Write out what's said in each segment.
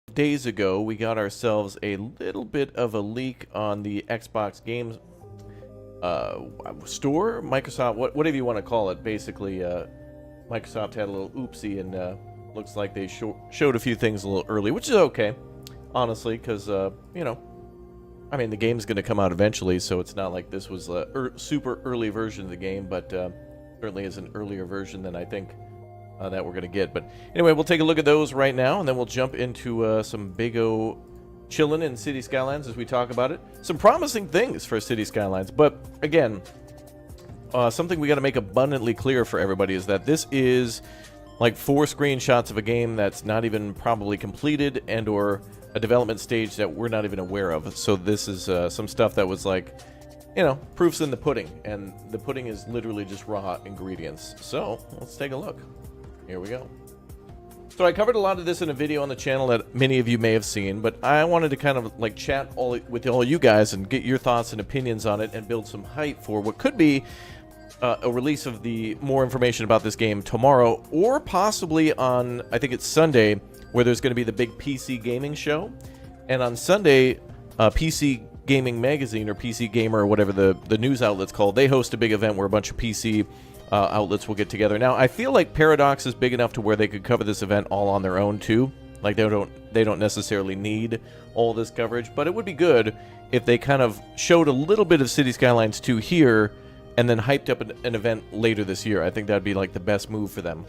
days ago, we got ourselves a little bit of a leak on the Xbox Games store, Microsoft, whatever you want to call it. Basically, Microsoft had a little oopsie, and looks like they showed a few things a little early, which is okay, honestly, because you know, I mean, the game's going to come out eventually, so it's not like this was a super early version of the game, but certainly is an earlier version than I think that we're going to get. But anyway, we'll take a look at those right now, and then we'll jump into some big O chillin' in City Skylines as we talk about it. Some promising things for City Skylines, but again, something we got to make abundantly clear for everybody is that this is like 4 screenshots of a game that's not even probably completed and or a development stage that we're not even aware of. So this is some stuff that was like, you know, proof's in the pudding, and the pudding is literally just raw ingredients. So let's take a look. Here we go. So I covered a lot of this in a video on the channel that many of you may have seen, but I wanted to kind of like chat with all you guys and get your thoughts and opinions on it and build some hype for what could be a release of the more information about this game tomorrow, or possibly on, I think it's Sunday, where there's going to be the big PC gaming show. And on Sunday, PC Gaming Magazine, or PC Gamer, or whatever the news outlet's called, they host a big event where a bunch of PC outlets will get together. Now, I feel like Paradox is big enough to where they could cover this event all on their own too. Like they don't necessarily need all this coverage, but it would be good if they kind of showed a little bit of City Skylines 2 here, and then hyped up an event later this year. I think that'd be like the best move for them.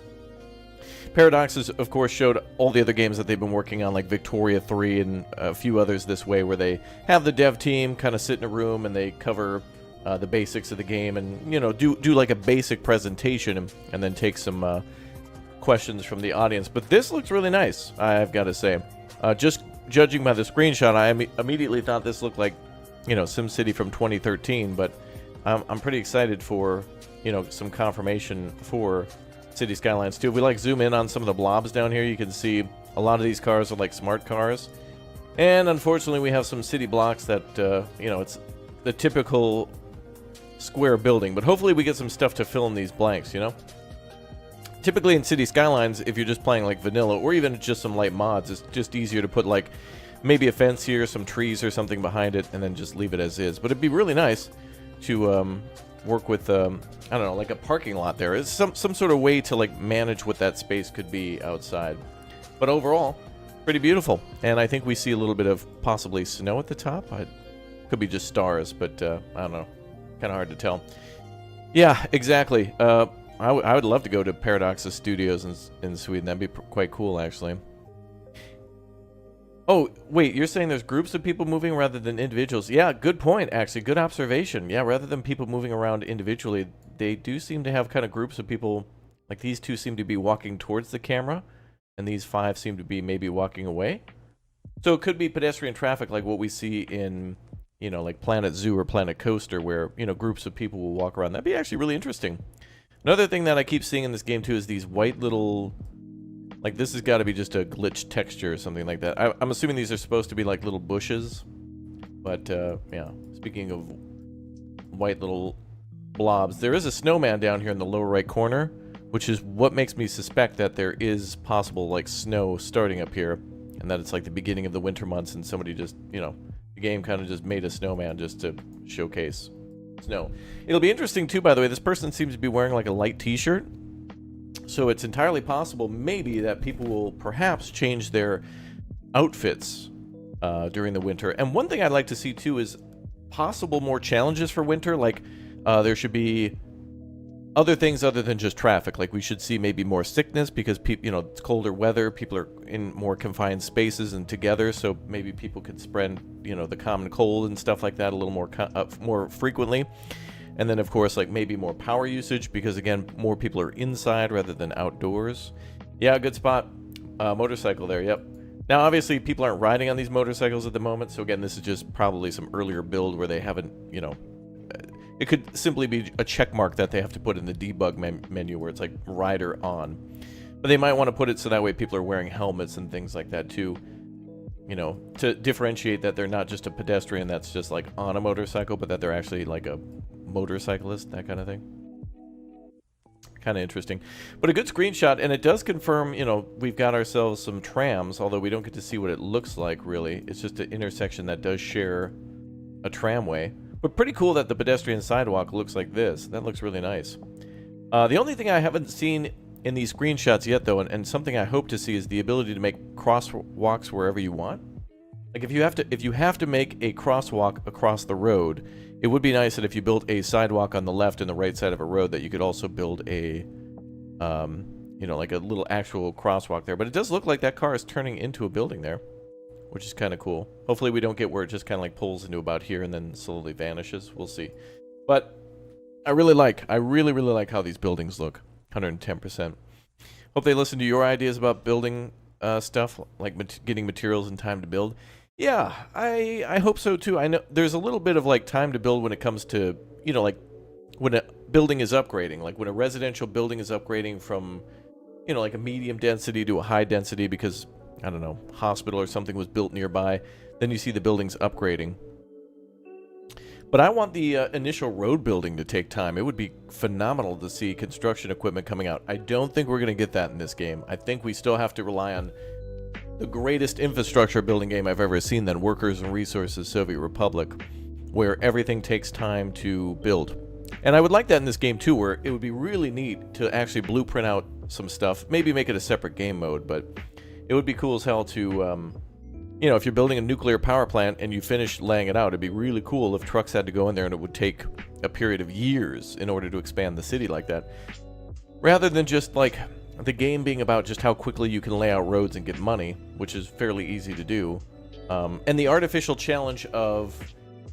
Paradox has, of course, showed all the other games that they've been working on, like Victoria 3 and a few others this way, where they have the dev team kind of sit in a room and they cover the basics of the game and, you know, do like a basic presentation and then take some questions from the audience. But this looks really nice, I've got to say. Just judging by the screenshot, I immediately thought this looked like, you know, SimCity from 2013, but I'm pretty excited for, you know, some confirmation for City Skylines 2. If we like zoom in on some of the blobs down here, you can see a lot of these cars are like smart cars. And unfortunately, we have some city blocks that, you know, it's the typical square building, but hopefully we get some stuff to fill in these blanks, you know? Typically in City Skylines, if you're just playing like vanilla, or even just some light mods, it's just easier to put like maybe a fence here, some trees or something behind it, and then just leave it as is. But it'd be really nice to work with, I don't know, like a parking lot there. It's some sort of way to like manage what that space could be outside. But overall, pretty beautiful. And I think we see a little bit of possibly snow at the top. Could be just stars, but I don't know. Kind of hard to tell. Yeah, exactly. I would love to go to Paradox's studios in Sweden. That'd be quite cool, actually. Oh, wait, you're saying there's groups of people moving rather than individuals. Yeah, good point, actually. Good observation. Yeah, rather than people moving around individually, they do seem to have kind of groups of people. Like these two seem to be walking towards the camera, and these 5 seem to be maybe walking away. So it could be pedestrian traffic like what we see in, you know, like Planet Zoo or Planet Coaster, where, you know, groups of people will walk around. That'd be actually really interesting. Another thing that I keep seeing in this game, too, is these white little... Like, this has got to be just a glitched texture or something like that. I'm assuming these are supposed to be like little bushes. But, yeah. Speaking of white little blobs, there is a snowman down here in the lower right corner, which is what makes me suspect that there is possible, like, snow starting up here. And that it's like the beginning of the winter months and somebody just, you know, the game kind of just made a snowman just to showcase snow. It'll be interesting, too, by the way. This person seems to be wearing, like, a light t-shirt. So it's entirely possible, maybe, that people will perhaps change their outfits during the winter. And one thing I'd like to see, too, is possible more challenges for winter. Like, there should be other things other than just traffic. Like, we should see maybe more sickness because, you know, it's colder weather. People are in more confined spaces and together. So maybe people could spread, you know, the common cold and stuff like that a little more frequently. And then, of course, like maybe more power usage because, again, more people are inside rather than outdoors. Yeah, good spot. Motorcycle there, yep. Now, obviously, people aren't riding on these motorcycles at the moment. So, again, this is just probably some earlier build where they haven't, you know... It could simply be a check mark that they have to put in the debug menu where it's like rider on. But they might want to put it so that way people are wearing helmets and things like that, too. You know, to differentiate that they're not just a pedestrian that's just like on a motorcycle, but that they're actually like a motorcyclist, that kind of thing. Kind of interesting. But a good screenshot, and it does confirm, you know, we've got ourselves some trams, although we don't get to see what it looks like, really. It's just an intersection that does share a tramway. But pretty cool that the pedestrian sidewalk looks like this. That looks really nice. The only thing I haven't seen in these screenshots yet, though, and something I hope to see, is the ability to make crosswalks wherever you want. Like, if you have to make a crosswalk across the road, it would be nice that if you built a sidewalk on the left and the right side of a road, that you could also build a, you know, like a little actual crosswalk there. But it does look like that car is turning into a building there, which is kind of cool. Hopefully we don't get where it just kind of like pulls into about here and then slowly vanishes. We'll see. But I really really like how these buildings look. 110%. Hope they listen to your ideas about building stuff, like getting materials in time to build. Yeah, I hope so too. I know there's a little bit of like time to build when it comes to, you know, like when a building is upgrading, like when a residential building is upgrading from, you know, like a medium density to a high density because, I don't know, hospital or something was built nearby. Then you see the buildings upgrading. But I want the initial road building to take time. It would be phenomenal to see construction equipment coming out. I don't think we're going to get that in this game. I think we still have to rely on the greatest infrastructure building game I've ever seen, then Workers and Resources Soviet Republic, where everything takes time to build. And I would like that in this game too, where it would be really neat to actually blueprint out some stuff, maybe make it a separate game mode, but it would be cool as hell to, you know, if you're building a nuclear power plant and you finish laying it out, it'd be really cool if trucks had to go in there and it would take a period of years in order to expand the city like that. Rather than just like the game being about just how quickly you can lay out roads and get money, which is fairly easy to do. And the artificial challenge of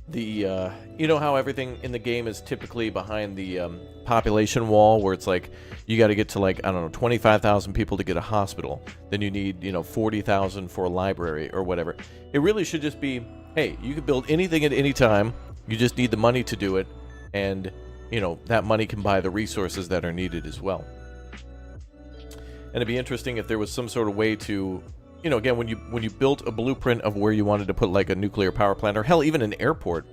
the, you know how everything in the game is typically behind the population wall, where it's like, you got to get to like, I don't know, 25,000 people to get a hospital. Then you need, you know, 40,000 for a library or whatever. It really should just be, hey, you can build anything at any time. You just need the money to do it. And, you know, that money can buy the resources that are needed as well. And it'd be interesting if there was some sort of way to, you know, again, when you built a blueprint of where you wanted to put like a nuclear power plant, or hell, even an airport,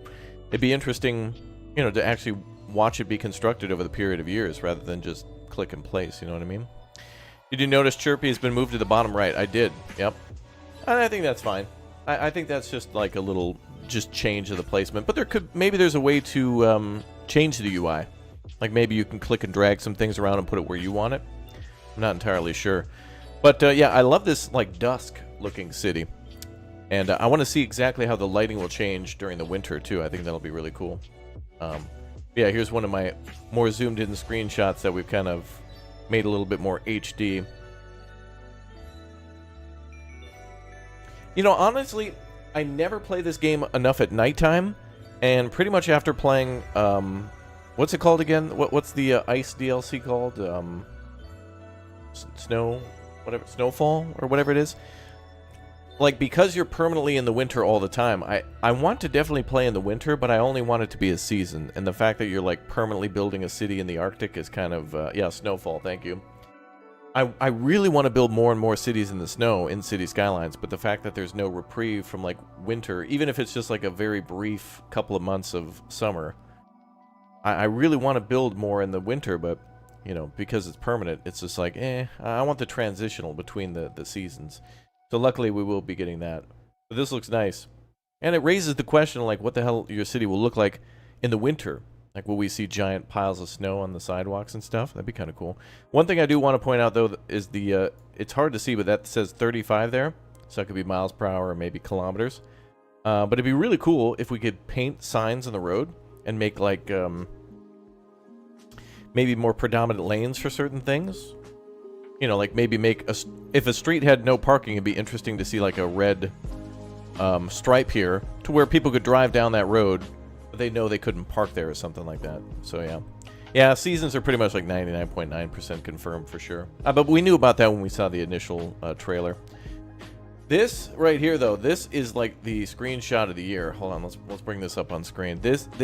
it'd be interesting, you know, to actually watch it be constructed over the period of years rather than just click and place, you know what I mean? Did you notice Chirpy has been moved to the bottom right? I did, yep. And I think that's fine. I think that's just like a little just change of the placement, but maybe there's a way to change the UI. Like maybe you can click and drag some things around and put it where you want it. I'm not entirely sure. But yeah, I love this like dusk looking city. And I want to see exactly how the lighting will change during the winter too. I think that'll be really cool. Yeah, here's one of my more zoomed in screenshots that we've kind of made a little bit more HD. You know, honestly, I never play this game enough at nighttime. And pretty much after playing, what's it called again? What's the ice DLC called? Snowfall or whatever it is. Like, because you're permanently in the winter all the time, I want to definitely play in the winter, but I only want it to be a season. And the fact that you're like permanently building a city in the Arctic is kind of yeah, Snowfall, thank you. I really want to build more and more cities in the snow in City Skylines, but the fact that there's no reprieve from like winter, even if it's just like a very brief couple of months of summer, I really want to build more in the winter, but you know, because it's permanent, it's just like, I want the transitional between the seasons. So luckily we will be getting that. But this looks nice. And it raises the question, like, what the hell your city will look like in the winter. Like, will we see giant piles of snow on the sidewalks and stuff? That'd be kind of cool. One thing I do want to point out, though, is the, it's hard to see, but that says 35 there. So it could be miles per hour or maybe kilometers. But it'd be really cool if we could paint signs on the road and make, like, maybe more predominant lanes for certain things. You know, like maybe make if a street had no parking, it'd be interesting to see like a red stripe here to where people could drive down that road, but they know they couldn't park there or something like that. So yeah. Yeah, seasons are pretty much like 99.9% confirmed for sure. But we knew about that when we saw the initial trailer. This right here, though, this is like the screenshot of the year. Hold on, let's bring this up on screen. This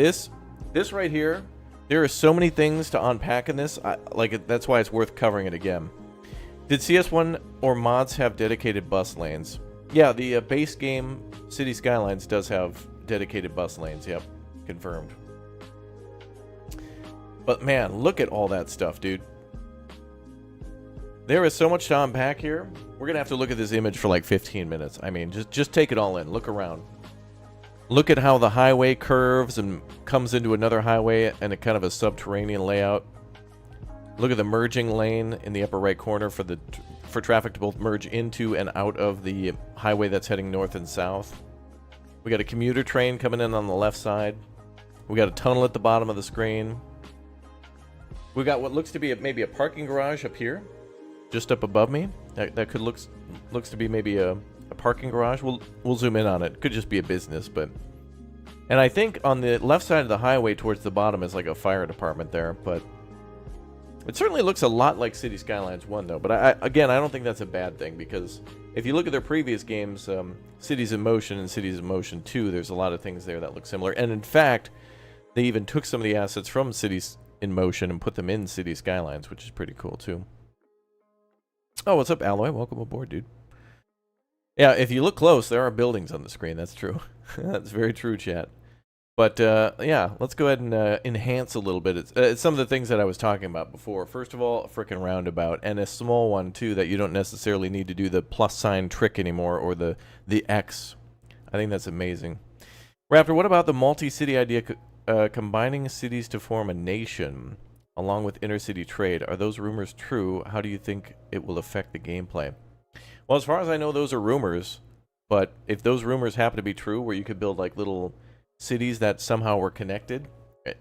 right here. There are so many things to unpack in this. That's why it's worth covering it again. Did CS1 or mods have dedicated bus lanes? Yeah, the base game City Skylines does have dedicated bus lanes. Yep, confirmed. But man, look at all that stuff, dude. There is so much to unpack here. We're going to have to look at this image for like 15 minutes. I mean, just take it all in. Look around. Look at how the highway curves and comes into another highway and a kind of a subterranean layout. Look at the merging lane in the upper right corner for traffic to both merge into and out of the highway that's heading north and south. We got a commuter train coming in on the left side. We got a tunnel at the bottom of the screen. We got what looks to be maybe a parking garage up here, just up above me. That could looks to be maybe a parking garage. We'll zoom in on it. Could just be a business, but. And I think on the left side of the highway towards the bottom is like a fire department there, but it certainly looks a lot like City Skylines 1 though. But again, I don't think that's a bad thing, because if you look at their previous games, Cities in Motion and Cities in Motion 2, there's a lot of things there that look similar. And in fact, they even took some of the assets from Cities in Motion and put them in City Skylines, which is pretty cool too. Oh, what's up, Alloy? Welcome aboard, dude. Yeah, if you look close, there are buildings on the screen. That's true. That's very true, chat. But yeah, let's go ahead and enhance a little bit. It's some of the things that I was talking about before. First of all, a frickin' roundabout, and a small one too, that you don't necessarily need to do the plus sign trick anymore, or the X. I think that's amazing. Raptor, what about the multi-city idea, combining cities to form a nation, along with intercity trade? Are those rumors true? How do you think it will affect the gameplay? Well, as far as I know, those are rumors. But if those rumors happen to be true, where you could build like little cities that somehow were connected,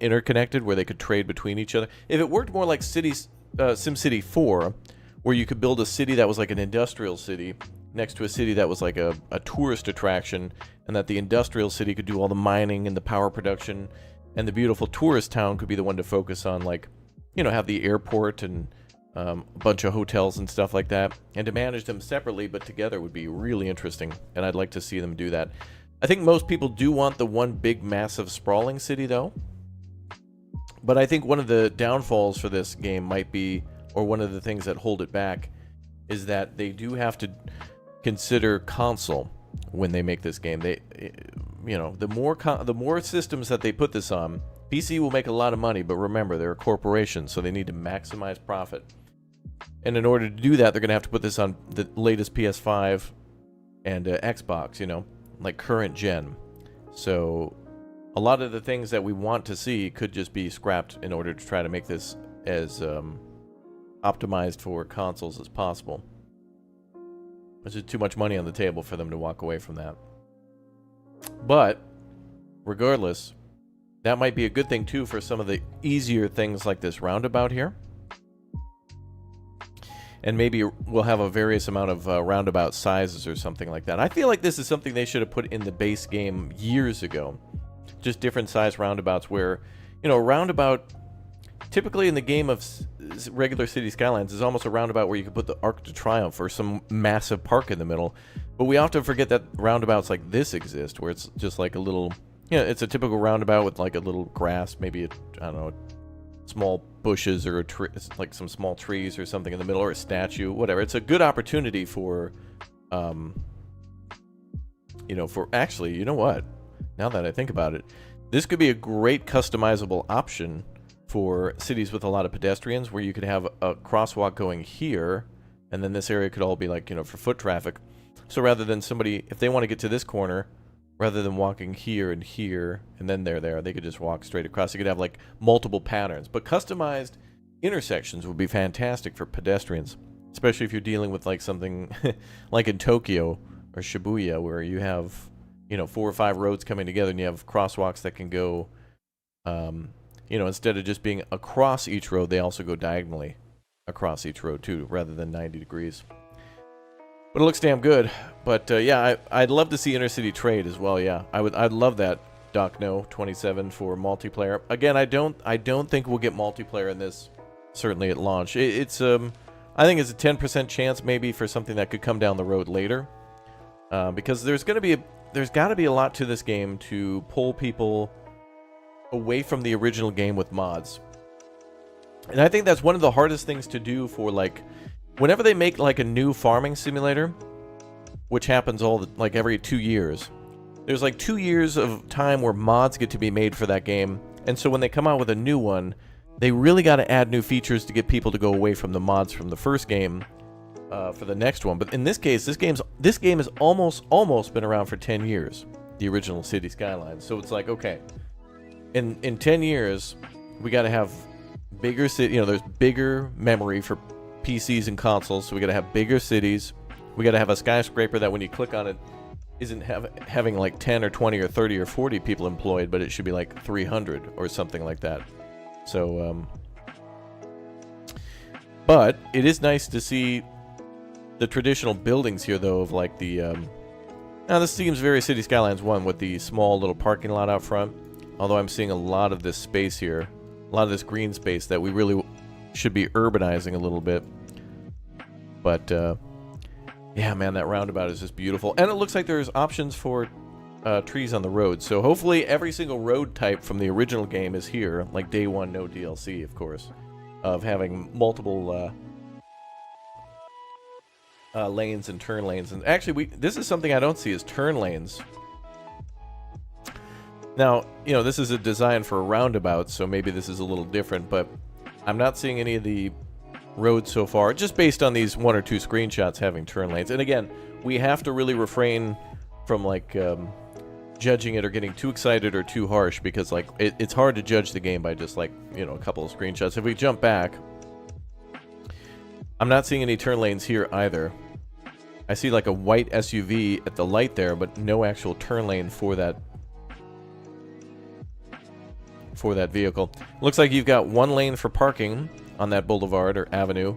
interconnected, where they could trade between each other. If it worked more like SimCity 4, where you could build a city that was like an industrial city next to a city that was like a tourist attraction, and that the industrial city could do all the mining and the power production, and the beautiful tourist town could be the one to focus on, like, you know, have the airport and a bunch of hotels and stuff like that, and to manage them separately but together would be really interesting, and I'd like to see them do that. I think most people do want the one big, massive, sprawling city, though. But I think one of the downfalls for this game might be, or one of the things that hold it back, is that they do have to consider console when they make this game. They, you know, the more systems that they put this on, PC will make a lot of money, but remember, they're a corporation, so they need to maximize profit. And in order to do that, they're going to have to put this on the latest PS5 and Xbox, you know, like current gen. So a lot of the things that we want to see could just be scrapped in order to try to make this as optimized for consoles as possible. There's just too much money on the table for them to walk away from that. But regardless, that might be a good thing too for some of the easier things like this roundabout here. And maybe we'll have a various amount of roundabout sizes or something like that. I feel like this is something they should have put in the base game years ago. Just different size roundabouts where, you know, a roundabout, typically in the game of regular City Skylines, is almost a roundabout where you could put the Arc de Triomphe or some massive park in the middle. But we often forget that roundabouts like this exist, where it's just like a little, you know, it's a typical roundabout with like a little grass, maybe, I don't know, small bushes or a tree, like some small trees or something in the middle, or a statue, whatever. It's a good opportunity for, you know, for actually, you know what? Now that I think about it, this could be a great customizable option for cities with a lot of pedestrians, where you could have a crosswalk going here, and then this area could all be like, you know, for foot traffic. So rather than somebody, if they want to get to this corner, rather than walking here and here, and then they're there, they could just walk straight across. You could have like multiple patterns. But customized intersections would be fantastic for pedestrians, especially if you're dealing with like something like in Tokyo or Shibuya, where you have, you know, 4 or 5 roads coming together, and you have crosswalks that can go, you know, instead of just being across each road, they also go diagonally across each road too, rather than 90 degrees. But it looks damn good. But yeah, I'd love to see intercity trade as well. Yeah, I'd love that. Doc No 27 for multiplayer. Again, I don't think we'll get multiplayer in this. Certainly at launch, it's I think it's a 10% chance maybe for something that could come down the road later, because there's got to be a lot to this game to pull people away from the original game with mods. And I think that's one of the hardest things to do for, like, whenever they make like a new farming simulator, which happens like every 2 years, there's like 2 years of time where mods get to be made for that game. And so when they come out with a new one, they really got to add new features to get people to go away from the mods from the first game for the next one. But in this case, this game has almost been around for 10 years. The original City Skylines. So it's like, okay, in 10 years, we got to have bigger city. You know, there's bigger memory for PCs and consoles, so we got to have bigger cities. We got to have a skyscraper that when you click on it, isn't having like 10 or 20 or 30 or 40 people employed, but it should be like 300 or something like that. So, but it is nice to see the traditional buildings here, though, of like the. Now this seems very City Skylines 1 with the small little parking lot out front. Although I'm seeing a lot of this space here, a lot of this green space that we really should be urbanizing a little bit. But yeah, man, that roundabout is just beautiful. And it looks like there's options for trees on the road. So hopefully every single road type from the original game is here. Like day one, no DLC, of course. Of having multiple lanes and turn lanes. And actually, this is something I don't see is turn lanes. Now, you know, this is a design for a roundabout, so maybe this is a little different, but I'm not seeing any of the roads so far, just based on these 1 or 2 screenshots having turn lanes. And again, we have to really refrain from, like, judging it or getting too excited or too harsh, because, like, it's hard to judge the game by just, like, you know, a couple of screenshots. If we jump back, I'm not seeing any turn lanes here either. I see, like, a white SUV at the light there, but no actual turn lane for that vehicle. Looks like you've got 1 lane for parking on that boulevard or avenue,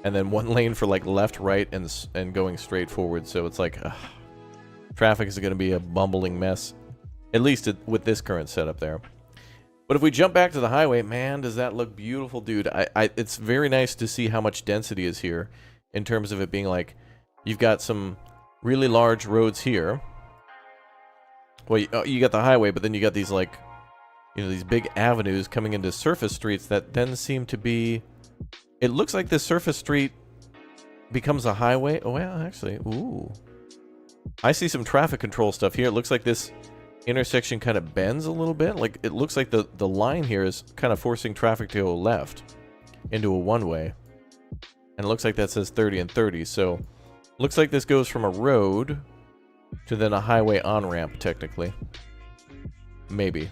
and then 1 lane for like left, right, and going straight forward. So it's like traffic is going to be a bumbling mess, at least with this current setup there. But if we jump back to the highway, man, does that look beautiful, dude. It's very nice to see how much density is here in terms of it being like you've got some really large roads here. Well, you got the highway, but then you got these, like, you know, these big avenues coming into surface streets that then seem to be... It looks like this surface street becomes a highway. Oh, well, actually, ooh. I see some traffic control stuff here. It looks like this intersection kind of bends a little bit. Like, it looks like the line here is kind of forcing traffic to go left into a one-way. And it looks like that says 30 and 30. So, looks like this goes from a road to then a highway on-ramp, technically. Maybe.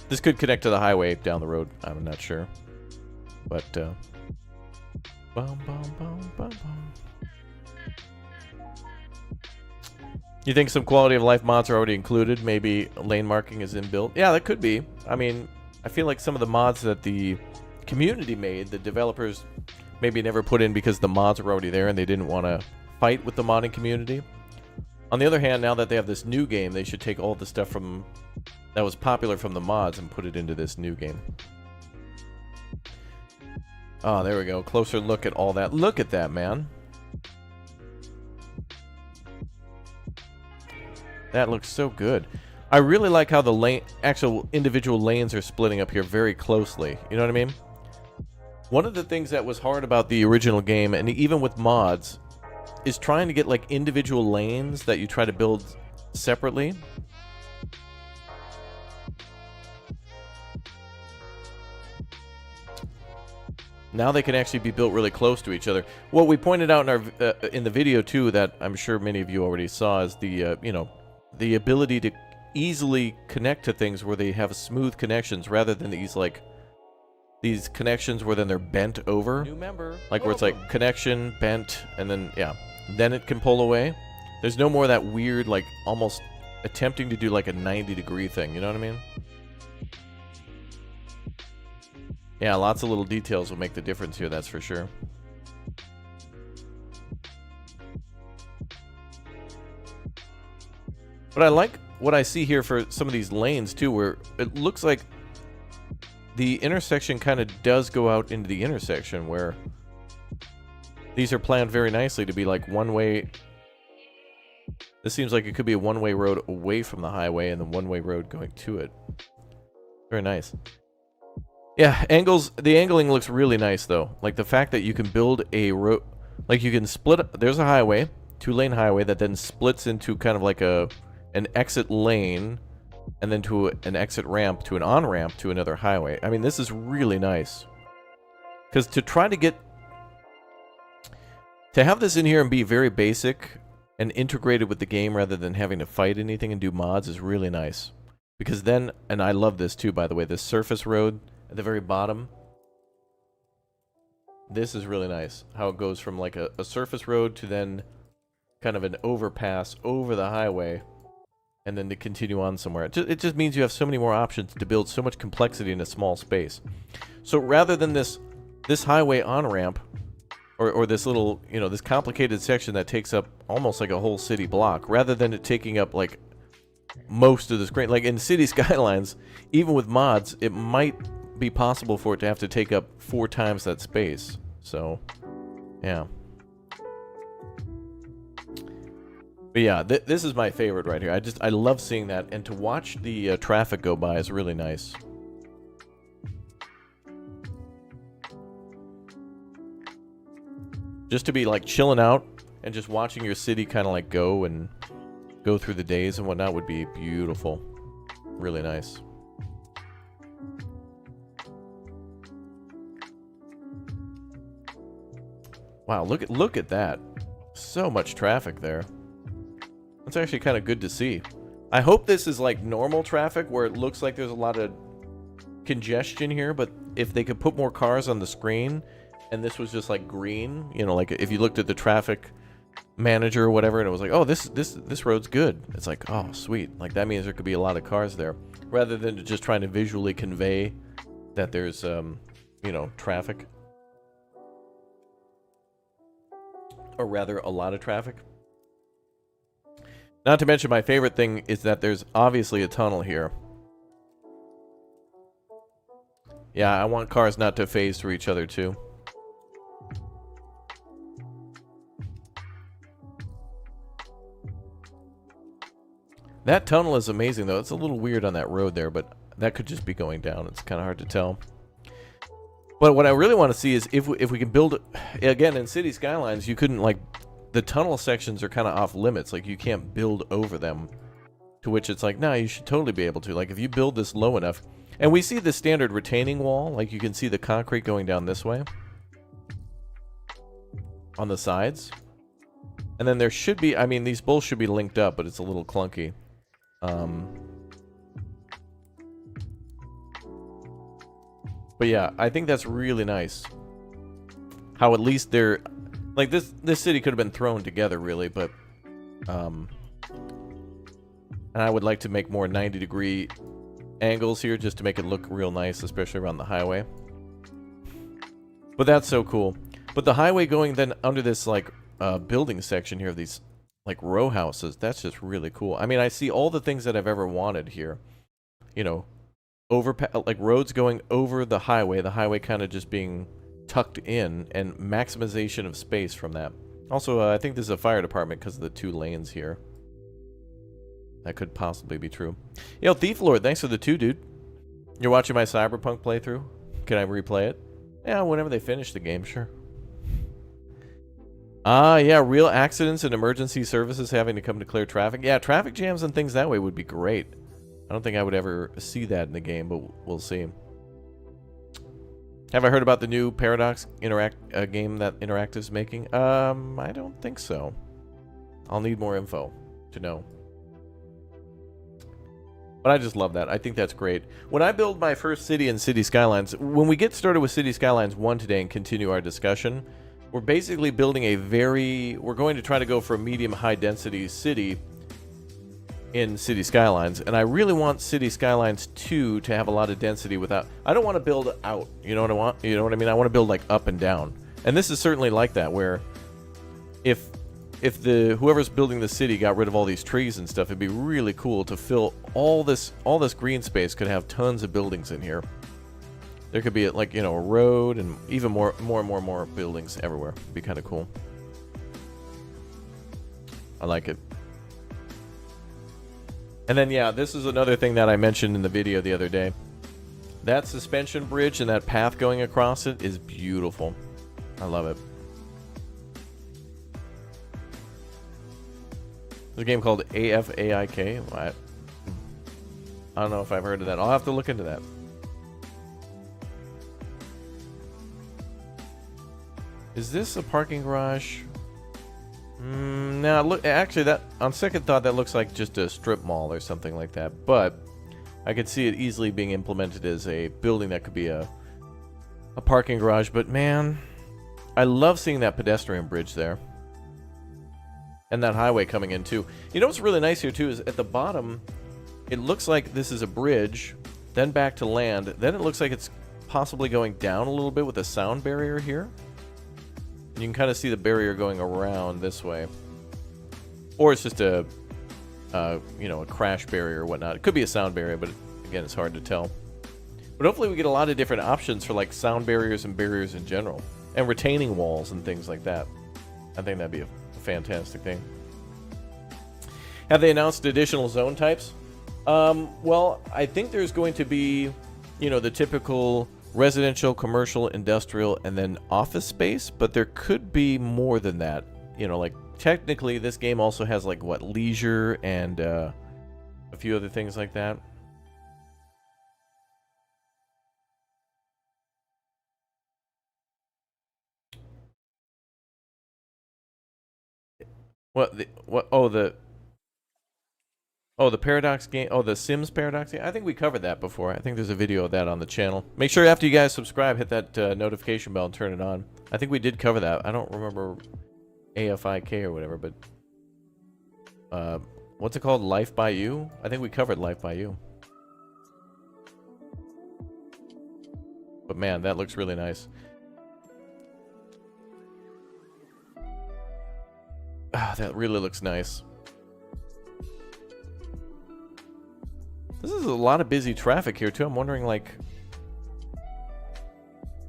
This could connect to the highway down the road. I'm not sure. But, You think some quality of life mods are already included? Maybe lane marking is inbuilt? Yeah, that could be. I mean, I feel like some of the mods that the community made, the developers maybe never put in because the mods were already there and they didn't want to fight with the modding community. On the other hand, now that they have this new game, they should take all the stuff from that was popular from the mods and put it into this new game. Oh, there we go. Closer look at all that. Look at that, man. That looks so good. I really like how the actual individual lanes are splitting up here very closely. You know what I mean? One of the things that was hard about the original game, and even with mods, is trying to get like individual lanes that you try to build separately. Now they can actually be built really close to each other. What we pointed out in our in the video too, that I'm sure many of you already saw, is the you know, the ability to easily connect to things where they have smooth connections rather than these connections where then they're bent over. New member. Like where it's like connection, bent, and then yeah, then it can pull away. There's no more of that weird, like almost attempting to do like a 90-degree thing. You know what I mean? Yeah, lots of little details will make the difference here, that's for sure. But I like what I see here for some of these lanes, too, where it looks like the intersection kind of does go out into the intersection, where these are planned very nicely to be like one-way. This seems like it could be a one-way road away from the highway and then one-way road going to it. Very nice. Yeah, the angling looks really nice, though. Like, the fact that you can build a road... Like, you can split... There's a highway, 2-lane highway, that then splits into kind of like an exit lane, and then to an exit ramp, to an on-ramp to another highway. I mean, this is really nice. Because to try to get To have this in here and be very basic and integrated with the game rather than having to fight anything and do mods is really nice. Because then, and I love this too, by the way, this surface road at the very bottom. This is really nice. How it goes from like a surface road to then kind of an overpass over the highway and then to continue on somewhere. It just means you have so many more options to build so much complexity in a small space. So rather than this highway on-ramp, or this little, you know, this complicated section that takes up almost like a whole city block, rather than it taking up like most of the screen, like in City Skylines, even with mods, it might be possible for it to have to take up 4 times that space. So, yeah. But yeah, this is my favorite right here. I love seeing that, and to watch the traffic go by is really nice. Just to be like chilling out and just watching your city kind of like go through the days and whatnot would be beautiful. Really nice. Wow, look at that. So much traffic there. That's actually kind of good to see. I hope this is like normal traffic where it looks like there's a lot of congestion here, but if they could put more cars on the screen and this was just like green, you know, like if you looked at the traffic manager or whatever and it was like, oh, this road's good. It's like, oh, sweet. Like that means there could be a lot of cars there, rather than just trying to visually convey that there's, you know, traffic. Or rather, a lot of traffic. Not to mention, my favorite thing is that there's obviously a tunnel here. Yeah, I want cars not to phase through each other, too. That tunnel is amazing, though. It's a little weird on that road there, but that could just be going down. It's kind of hard to tell. But what I really want to see is if we can build... Again, in City Skylines, you couldn't, like... The tunnel sections are kind of off limits. Like, you can't build over them. To which it's like, no, you should totally be able to. Like, if you build this low enough... And we see the standard retaining wall. Like, you can see the concrete going down this way. On the sides. And then there should be... I mean, these both should be linked up, but it's a little clunky. But yeah, I think that's really nice. How at least they're... Like, this city could have been thrown together, really, but... And I would like to make more 90-degree angles here, just to make it look real nice, especially around the highway. But that's so cool. But the highway going then under this, like, building section here, of these, like, row houses, that's just really cool. I mean, I see all the things that I've ever wanted here. You know, like, roads going over the highway kind of just being tucked in, and maximization of space from that. Also, I think this is a fire department because of the 2 lanes here. That could possibly be true. Yo, Thief Lord, thanks for the 2, dude. You're watching my Cyberpunk playthrough? Can I replay it? Yeah, whenever they finish the game, sure. Yeah, real accidents and emergency services having to come to clear traffic. Yeah, traffic jams and things that way would be great. I don't think I would ever see that in the game, but we'll see. Have I heard about the new Paradox game that Interactive's making? I don't think so. I'll need more info to know. But I just love that. I think that's great. When I build my first city in City Skylines, when we get started with City Skylines 1 today and continue our discussion, we're basically building we're going to try to go for a medium high density city in City Skylines, and I really want City Skylines 2 to have a lot of density without... I don't want to build out, you know what I want? You know what I mean? I want to build like up and down. And this is certainly like that, where if whoever's building the city got rid of all these trees and stuff, it'd be really cool to fill all this green space, could have tons of buildings in here. There could be, like, you know, a road and even more buildings everywhere. It'd be kind of cool. I like it. And then, yeah, this is another thing that I mentioned in the video the other day. That suspension bridge and that path going across it is beautiful. I love it. There's a game called AFAIK. I don't know if I've heard of that. I'll have to look into that. Is this a parking garage? Now, look, actually, that on second thought, that looks like just a strip mall or something like that. But I could see it easily being implemented as a building that could be a parking garage. But man, I love seeing that pedestrian bridge there. And that highway coming in, too. You know what's really nice here, too, is at the bottom, it looks like this is a bridge, then back to land. Then it looks like it's possibly going down a little bit with a sound barrier here. And you can kind of see the barrier going around this way. Or it's just a, you know, a crash barrier or whatnot. It could be a sound barrier, but again, it's hard to tell. But hopefully we get a lot of different options for, like, sound barriers and barriers in general. And retaining walls and things like that. I think that'd be a fantastic thing. Have they announced additional zone types? Well, I think there's going to be, you know, the typical residential, commercial, industrial, and then office space, but there could be more than that. You know, like, technically this game also has, like, what, leisure and a few other things like that. Oh, the Paradox game. Oh, the Sims Paradox game. I think we covered that before. I think there's a video of that on the channel. Make sure after you guys subscribe, hit that notification bell and turn it on. I think we did cover that. I don't remember AFIK or whatever, but what's it called? Life by You? I think we covered Life by You. But man, that looks really nice. Ah, that really looks nice. This is a lot of busy traffic here, too. I'm wondering, like,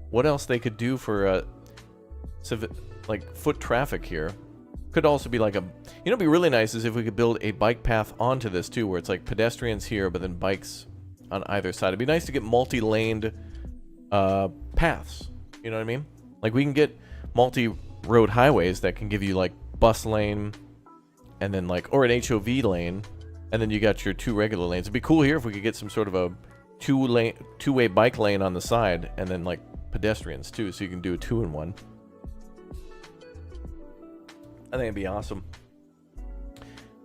what else they could do for, like, foot traffic here. Could also be like a... You know, what'd be really nice is if we could build a bike path onto this, too, where it's, like, pedestrians here, but then bikes on either side. It'd be nice to get multi-laned paths. You know what I mean? Like, we can get multi-road highways that can give you, like, bus lane, and then, like, or an HOV lane, and then you got your two regular lanes. It'd be cool here if we could get some sort of a two-way bike lane on the side, and then, like, pedestrians, too, so you can do a 2-in-1. I think it'd be awesome.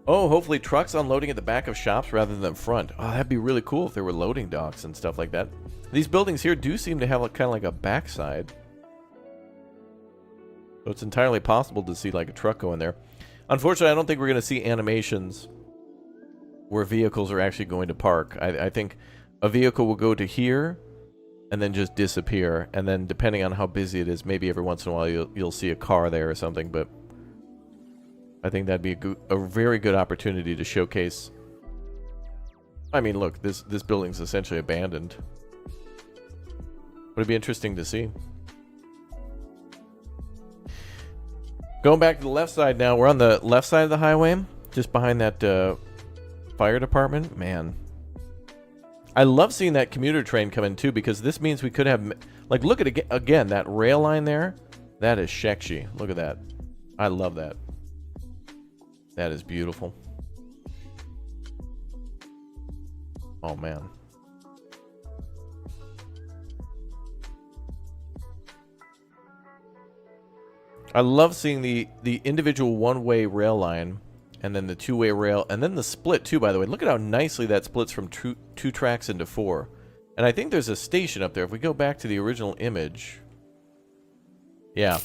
Oh, hopefully trucks unloading at the back of shops rather than front. Oh, that'd be really cool if there were loading docks and stuff like that. These buildings here do seem to have, like, kind of like a backside. So it's entirely possible to see, like, a truck go in there. Unfortunately, I don't think we're going to see animations where vehicles are actually going to park. I think a vehicle will go to here and then just disappear. And then depending on how busy it is, maybe every once in a while you'll see a car there or something. But I think that'd be a very good opportunity to showcase. I mean, look, this building's essentially abandoned. But it'd be interesting to see. Going back to the left side now. We're on the left side of the highway, just behind that fire department. Man, I love seeing that commuter train come in too, because this means we could have, like, look at again that rail line there. That is sexy. Look at that. I love that. That is beautiful. Oh man. I love seeing the individual one-way rail line, and then the two-way rail, and then the split too, by the way. Look at how nicely that splits from two tracks into 4. And I think there's a station up there. If we go back to the original image... Yeah.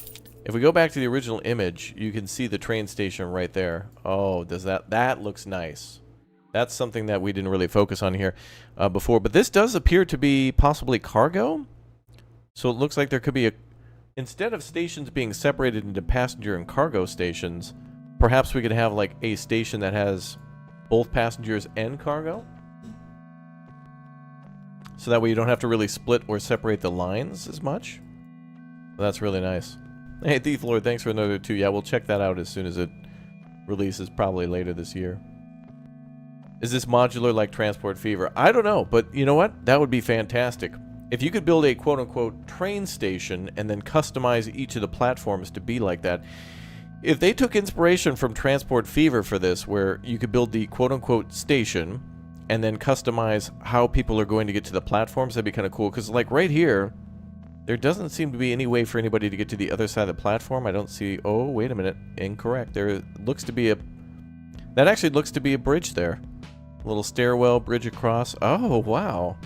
If we go back to the original image, you can see the train station right there. Oh, does that looks nice. That's something that we didn't really focus on here before. But this does appear to be possibly cargo. So it looks like there could be a... Instead of stations being separated into passenger and cargo stations, perhaps we could have, like, a station that has both passengers and cargo. So that way you don't have to really split or separate the lines as much. Well, that's really nice. Hey, Thief Lord, thanks for another 2. Yeah, we'll check that out as soon as it releases, probably later this year. Is this modular like Transport Fever? I don't know, but you know what? That would be fantastic. If you could build a quote-unquote train station and then customize each of the platforms to be like that. If they took inspiration from Transport Fever for this, where you could build the quote-unquote station and then customize how people are going to get to the platforms, that'd be kind of cool. Because, like, right here, There doesn't seem to be any way for anybody to get to the other side of the platform. I don't see... Oh, wait a minute. Incorrect. There looks to be a... That actually looks to be a bridge there. A little stairwell, bridge across. Oh, wow.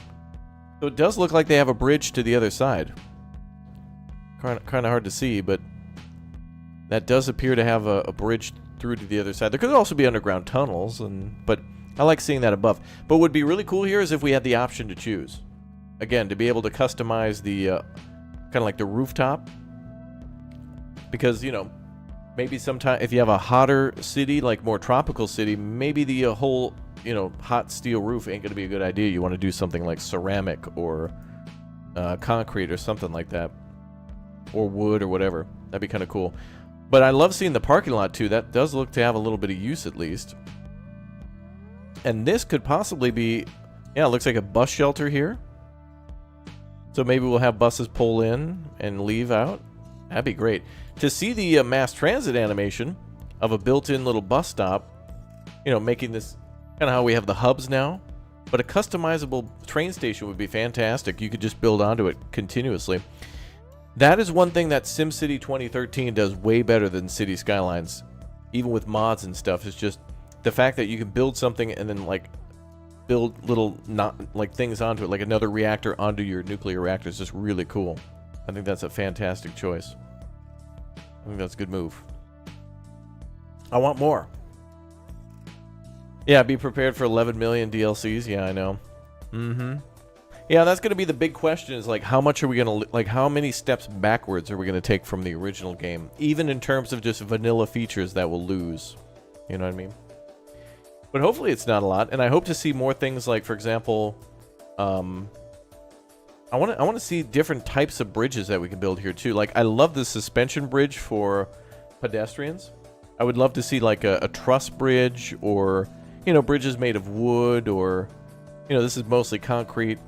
So it does look like they have a bridge to the other side. Kind of hard to see, but that does appear to have a bridge through to the other side. There could also be underground tunnels, but I like seeing that above. But what would be really cool here is if we had the option to choose. Again, to be able to customize the kind of like the rooftop. Because, you know, maybe sometime if you have a hotter city, like more tropical city, maybe the whole, you know, hot steel roof ain't going to be a good idea. You want to do something like ceramic or concrete or something like that. Or wood or whatever. That'd be kind of cool. But I love seeing the parking lot too. That does look to have a little bit of use at least. And this could possibly be... Yeah, it looks like a bus shelter here. So maybe we'll have buses pull in and leave out. That'd be great. To see the mass transit animation of a built-in little bus stop, you know, making this kind of how we have the hubs now. But a customizable train station would be fantastic. You could just build onto it continuously. That is one thing that SimCity 2013 does way better than City Skylines. Even with mods and stuff, it's just the fact that you can build something and then, like, build little things onto it, like another reactor onto your nuclear reactor is just really cool. I think that's a fantastic choice. I think that's a good move. I want more. Yeah, be prepared for 11 million DLCs. Yeah, I know. Yeah, that's going to be the big question is, like, how much are we going to, like, how many steps backwards are we going to take from the original game? Even in terms of just vanilla features that we'll lose. You know what I mean? But hopefully it's not a lot, and I hope to see more things like, for example, I want to see different types of bridges that we can build here too. Like, I love the suspension bridge for pedestrians. I would love to see like a truss bridge, or, you know, bridges made of wood, or, you know, this is mostly concrete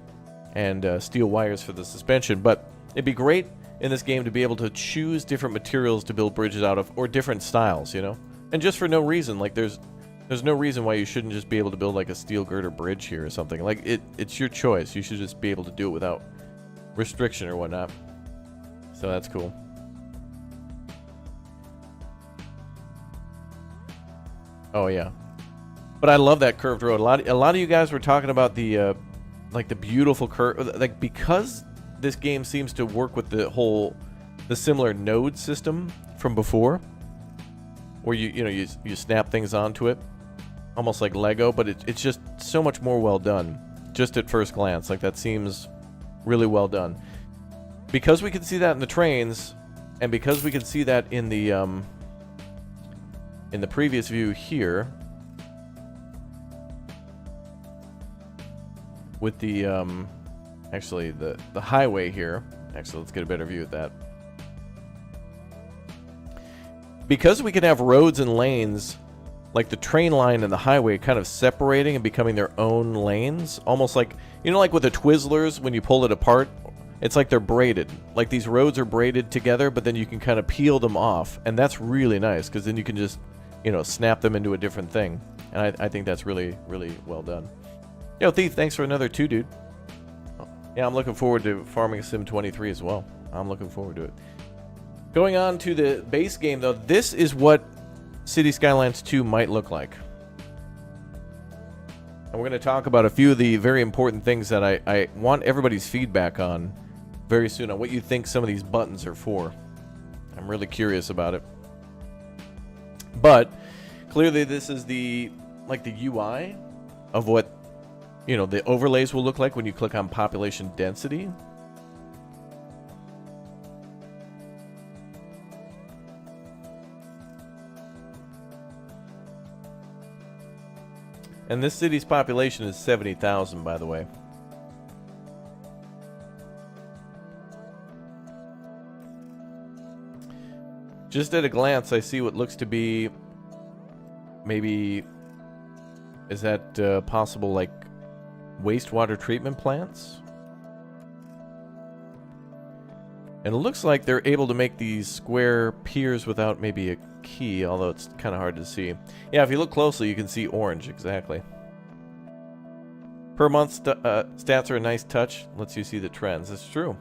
and steel wires for the suspension. But it'd be great in this game to be able to choose different materials to build bridges out of, or different styles, you know, and just for no reason. Like, there's no reason why you shouldn't just be able to build like a steel girder bridge here or something. Like, it's your choice. You should just be able to do it without restriction or whatnot. So that's cool. Oh yeah, but I love that curved road. A lot of you guys were talking about the like the beautiful curve, like, because this game seems to work with the similar node system from before, where you snap things onto it, almost like Lego, but it's just so much more well done, just at first glance. Like, that seems really well done. Because we can see that in the trains, and because we can see that in the previous view here, with the actually the highway here. Actually, let's get a better view of that. Because we can have roads and lanes, like the train line and the highway kind of separating and becoming their own lanes, almost like, you know, like with the Twizzlers, when you pull it apart, it's like they're braided. Like, these roads are braided together, but then you can kind of peel them off, and that's really nice, because then you can just, you know, snap them into a different thing. And I think that's really, really well done. Yo, Thief, thanks for another 2, dude. Yeah, I'm looking forward to Farming Sim 23 as well. I'm looking forward to it. Going on to the base game, though, this is what City Skylines 2 might look like. And we're going to talk about a few of the very important things that I want everybody's feedback on very soon, on what you think some of these buttons are for. I'm really curious about it. But clearly this is the UI of what, you know, the overlays will look like when you click on population density. And this city's population is 70,000, by the way. Just at a glance, I see what looks to be maybe, is that possible, like, wastewater treatment plants? And it looks like they're able to make these square piers without maybe a key, although it's kind of hard to see. Yeah, if you look closely, you can see orange, exactly. Per month stats are a nice touch. Lets you see the trends. It's true.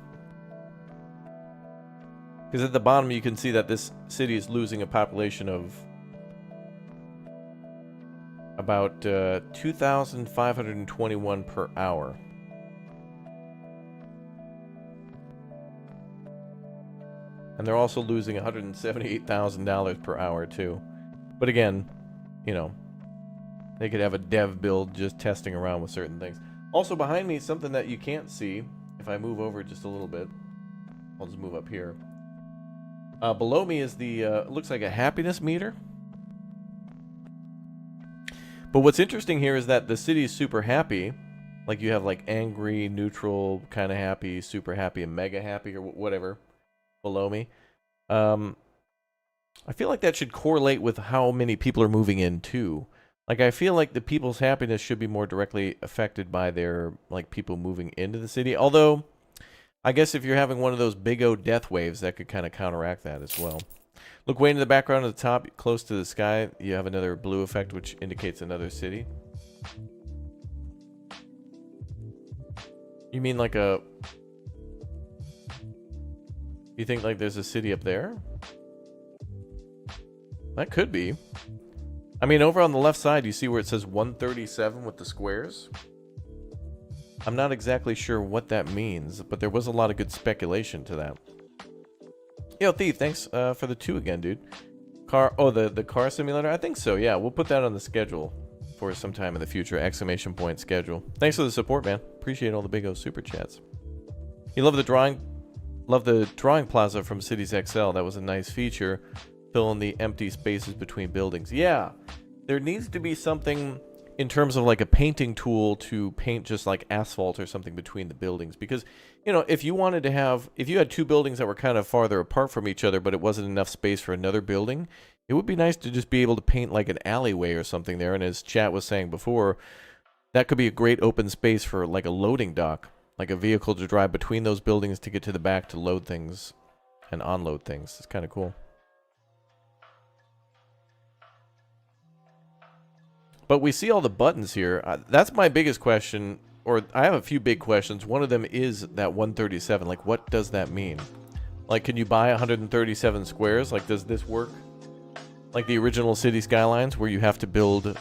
Because at the bottom you can see that this city is losing a population of about 2,521 per hour. And they're also losing $178,000 per hour too. But again, you know, they could have a dev build just testing around with certain things. Also behind me, something that you can't see, if I move over just a little bit, I'll just move up here. Below me is the, looks like a happiness meter. But what's interesting here is that the city is super happy. Like you have like angry, neutral, kind of happy, super happy, and mega happy, or whatever below me. I feel like that should correlate with how many people are moving in too. Like I feel like the people's happiness should be more directly affected by their like people moving into the city. Although I guess if you're having one of those big O death waves, that could kind of counteract that as well. Look way in the background at the top, close to the sky, you have another blue effect, which indicates another city. You mean like a... You think like there's a city up there? That could be. I mean, over on the left side, you see where it says 137 with the squares? I'm not exactly sure what that means, but there was a lot of good speculation to that. Yo, Thief, thanks for the 2 again, dude. The car simulator? I think so, yeah. We'll put that on the schedule for some time in the future. Exclamation point schedule. Thanks for the support, man. Appreciate all the big O super chats. You love the drawing plaza from Cities XL. That was a nice feature. Fill in the empty spaces between buildings. Yeah, there needs to be something in terms of like a painting tool to paint just like asphalt or something between the buildings. Because, you know, if you had 2 buildings that were kind of farther apart from each other, but it wasn't enough space for another building, it would be nice to just be able to paint like an alleyway or something there. And as chat was saying before, that could be a great open space for like a loading dock, like a vehicle to drive between those buildings to get to the back to load things and unload things. It's kind of cool. But we see all the buttons here. That's my biggest question, or I have a few big questions. One of them is that 137. Like, what does that mean? Like, can you buy 137 squares? Like, does this work? Like the original City Skylines, where you have to build,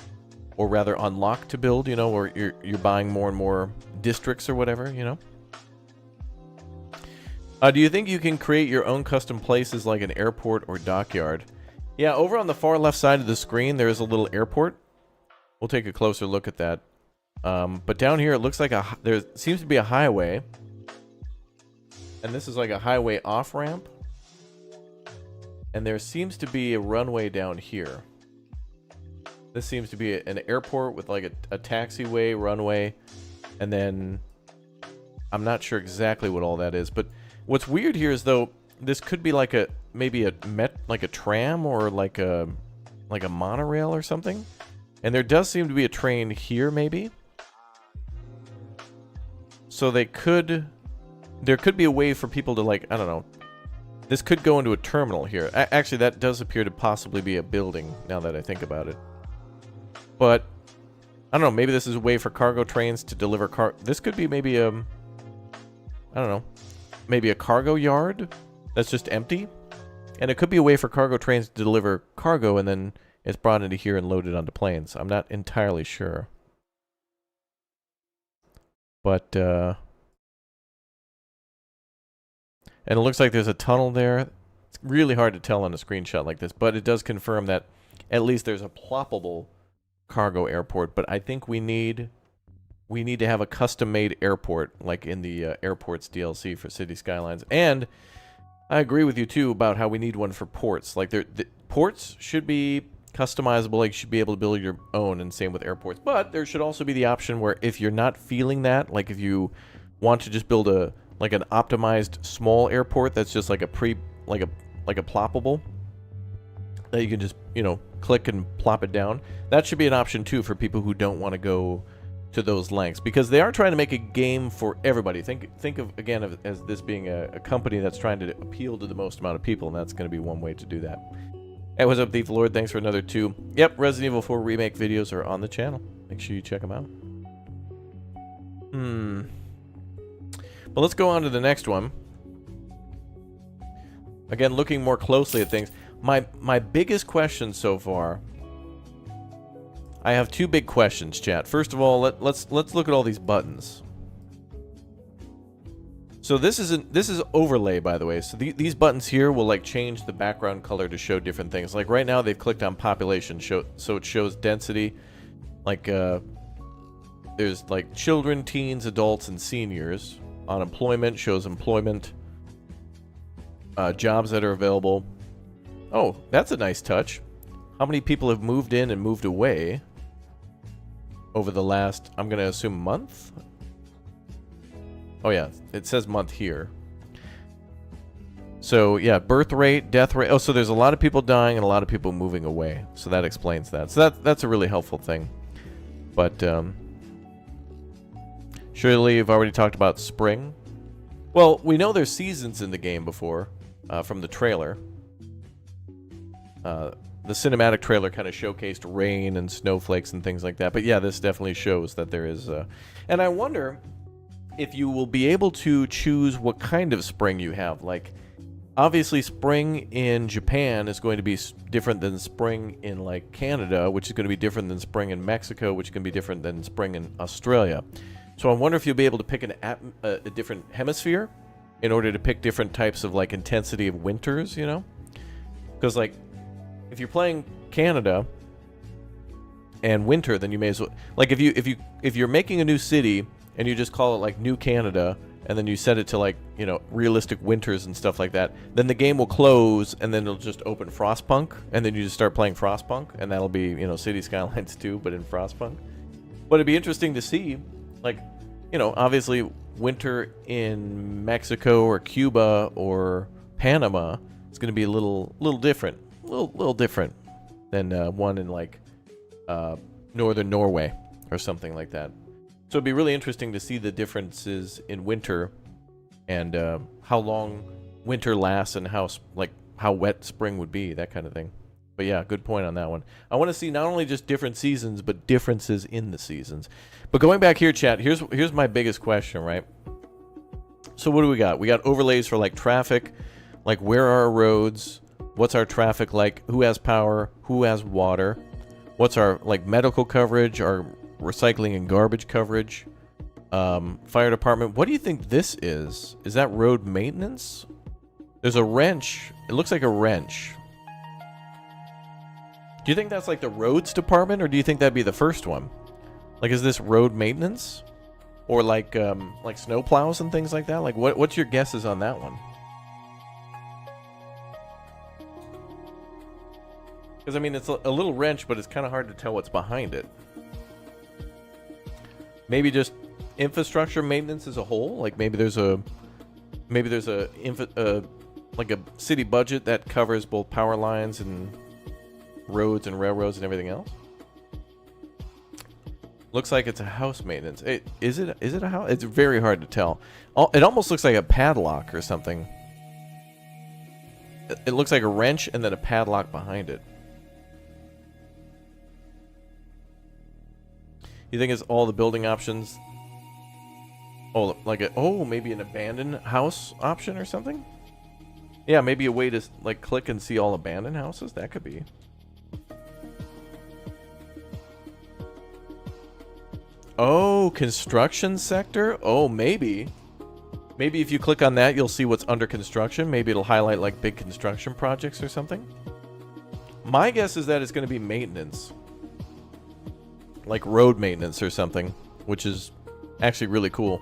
or rather unlock to build, you know, or you're buying more and more districts or whatever, you know? Do you think you can create your own custom places like an airport or dockyard? Yeah, over on the far left side of the screen, there is a little airport. We'll take a closer look at that. But down here, it looks like there seems to be a highway. And this is like a highway off-ramp. And there seems to be a runway down here. This seems to be an airport with like a taxiway, runway. And then I'm not sure exactly what all that is. But what's weird here is, though, this could be like maybe a tram or like a monorail or something. And there does seem to be a train here, maybe. So there could be a way for people to, like, I don't know. This could go into a terminal here. Actually, that does appear to possibly be a building, now that I think about it. But, I don't know, maybe this is a way for cargo trains to deliver this could be maybe I don't know, maybe a cargo yard that's just empty. And it could be a way for cargo trains to deliver cargo and then it's brought into here and loaded onto planes. I'm not entirely sure. But, and it looks like there's a tunnel there. It's really hard to tell on a screenshot like this, but it does confirm that at least there's a ploppable cargo airport. But I think we need to have a custom-made airport, like in the Airports DLC for City Skylines. And I agree with you, too, about how we need one for ports. Like, the ports should be customizable, like you should be able to build your own, and same with airports. But there should also be the option where if you're not feeling that, like if you want to just build an optimized small airport that's just like a ploppable, that you can just, you know, click and plop it down. That should be an option too for people who don't want to go to those lengths, because they are trying to make a game for everybody. Think of again as this being a company that's trying to appeal to the most amount of people, and that's going to be one way to do that. Hey, what's up, Thief Lord? Thanks for another 2. Yep, Resident Evil 4 remake videos are on the channel. Make sure you check them out. Well, let's go on to the next one. Again, looking more closely at things. My biggest question so far. I have two big questions, chat. First of all, let's look at all these buttons. So this is overlay, by the way. So these buttons here will like change the background color to show different things. Like right now they've clicked on population, so it shows density. Like there's like children, teens, adults, and seniors. Unemployment shows employment. Jobs that are available. Oh, that's a nice touch. How many people have moved in and moved away over the last, I'm going to assume, month? Oh yeah, it says month here. So yeah, birth rate, death rate. Oh, so there's a lot of people dying and a lot of people moving away. So that explains that. So that's a really helpful thing. But surely you've already talked about spring. Well, we know there's seasons in the game before, from the trailer. The cinematic trailer kind of showcased rain and snowflakes and things like that. But yeah, this definitely shows that there is... and I wonder if you will be able to choose what kind of spring you have. Like, obviously spring in Japan is going to be different than spring in, like, Canada, which is going to be different than spring in Mexico, which is going to be different than spring in Australia. So I wonder if you'll be able to pick a different hemisphere in order to pick different types of, like, intensity of winters, you know? Because, like, if you're playing Canada and winter, then you may as well, like, if you're making a new city and you just call it like New Canada and then you set it to, like, you know, realistic winters and stuff like that, then the game will close and then it'll just open Frostpunk and then you just start playing Frostpunk and that'll be, you know, City Skylines 2 but in Frostpunk. But it'd be interesting to see, like, you know, obviously winter in Mexico or Cuba or Panama is going to be a little different. A little different than one in, like, northern Norway or something like that. So it'd be really interesting to see the differences in winter and how long winter lasts and how wet spring would be, that kind of thing. But yeah, good point on that one. I want to see not only just different seasons, but differences in the seasons. But going back here, chat, here's my biggest question, right? So what do we got? We got overlays for, like, traffic, like where are our roads? What's our traffic like? Who has power? Who has water? What's our, like, medical coverage? Our recycling and garbage coverage? Fire department. What do you think this is? Is that road maintenance? There's a wrench. It looks like a wrench. Do you think that's like the roads department, or do you think that'd be the first one? Like, is this road maintenance? Or like snow plows and things like that? Like, what's your guesses on that one? Because, I mean, it's a little wrench, but it's kind of hard to tell what's behind it. Maybe just infrastructure maintenance as a whole. Like, maybe there's a like a city budget that covers both power lines and roads and railroads and everything else. Looks like it's a house maintenance. Is it a house? It's very hard to tell. It almost looks like a padlock or something. It looks like a wrench and then a padlock behind it. You think it's all the building options? Oh, like maybe an abandoned house option or something? Yeah, maybe a way to, like, click and see all abandoned houses. That could be. Oh, construction sector? Oh, maybe. Maybe if you click on that, you'll see what's under construction. Maybe it'll highlight, like, big construction projects or something. My guess is that it's going to be maintenance. Like road maintenance or something, which is actually really cool.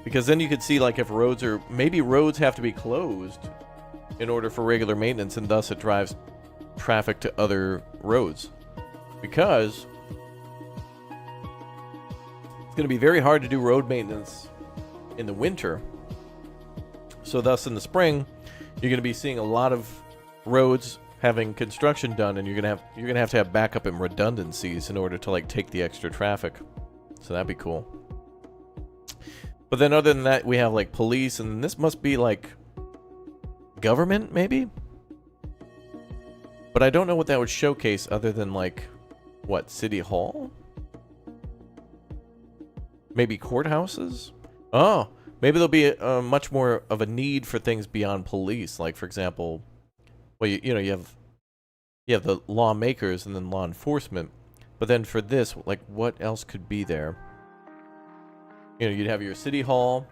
Because then you could see, like, if roads are... Maybe roads have to be closed in order for regular maintenance, and thus it drives traffic to other roads. Because it's going to be very hard to do road maintenance in the winter. So thus in the spring, you're going to be seeing a lot of roads having construction done, and you're gonna have to have backup and redundancies in order to, like, take the extra traffic. So that'd be cool. But then other than that, we have, like, police, and this must be, like, government, maybe? But I don't know what that would showcase other than, like, what, City Hall? Maybe courthouses? Oh, Maybe there'll be much more of a need for things beyond police. Like, for example, well, you have the lawmakers and then law enforcement. But then for this, like, what else could be there? You'd have your city hall.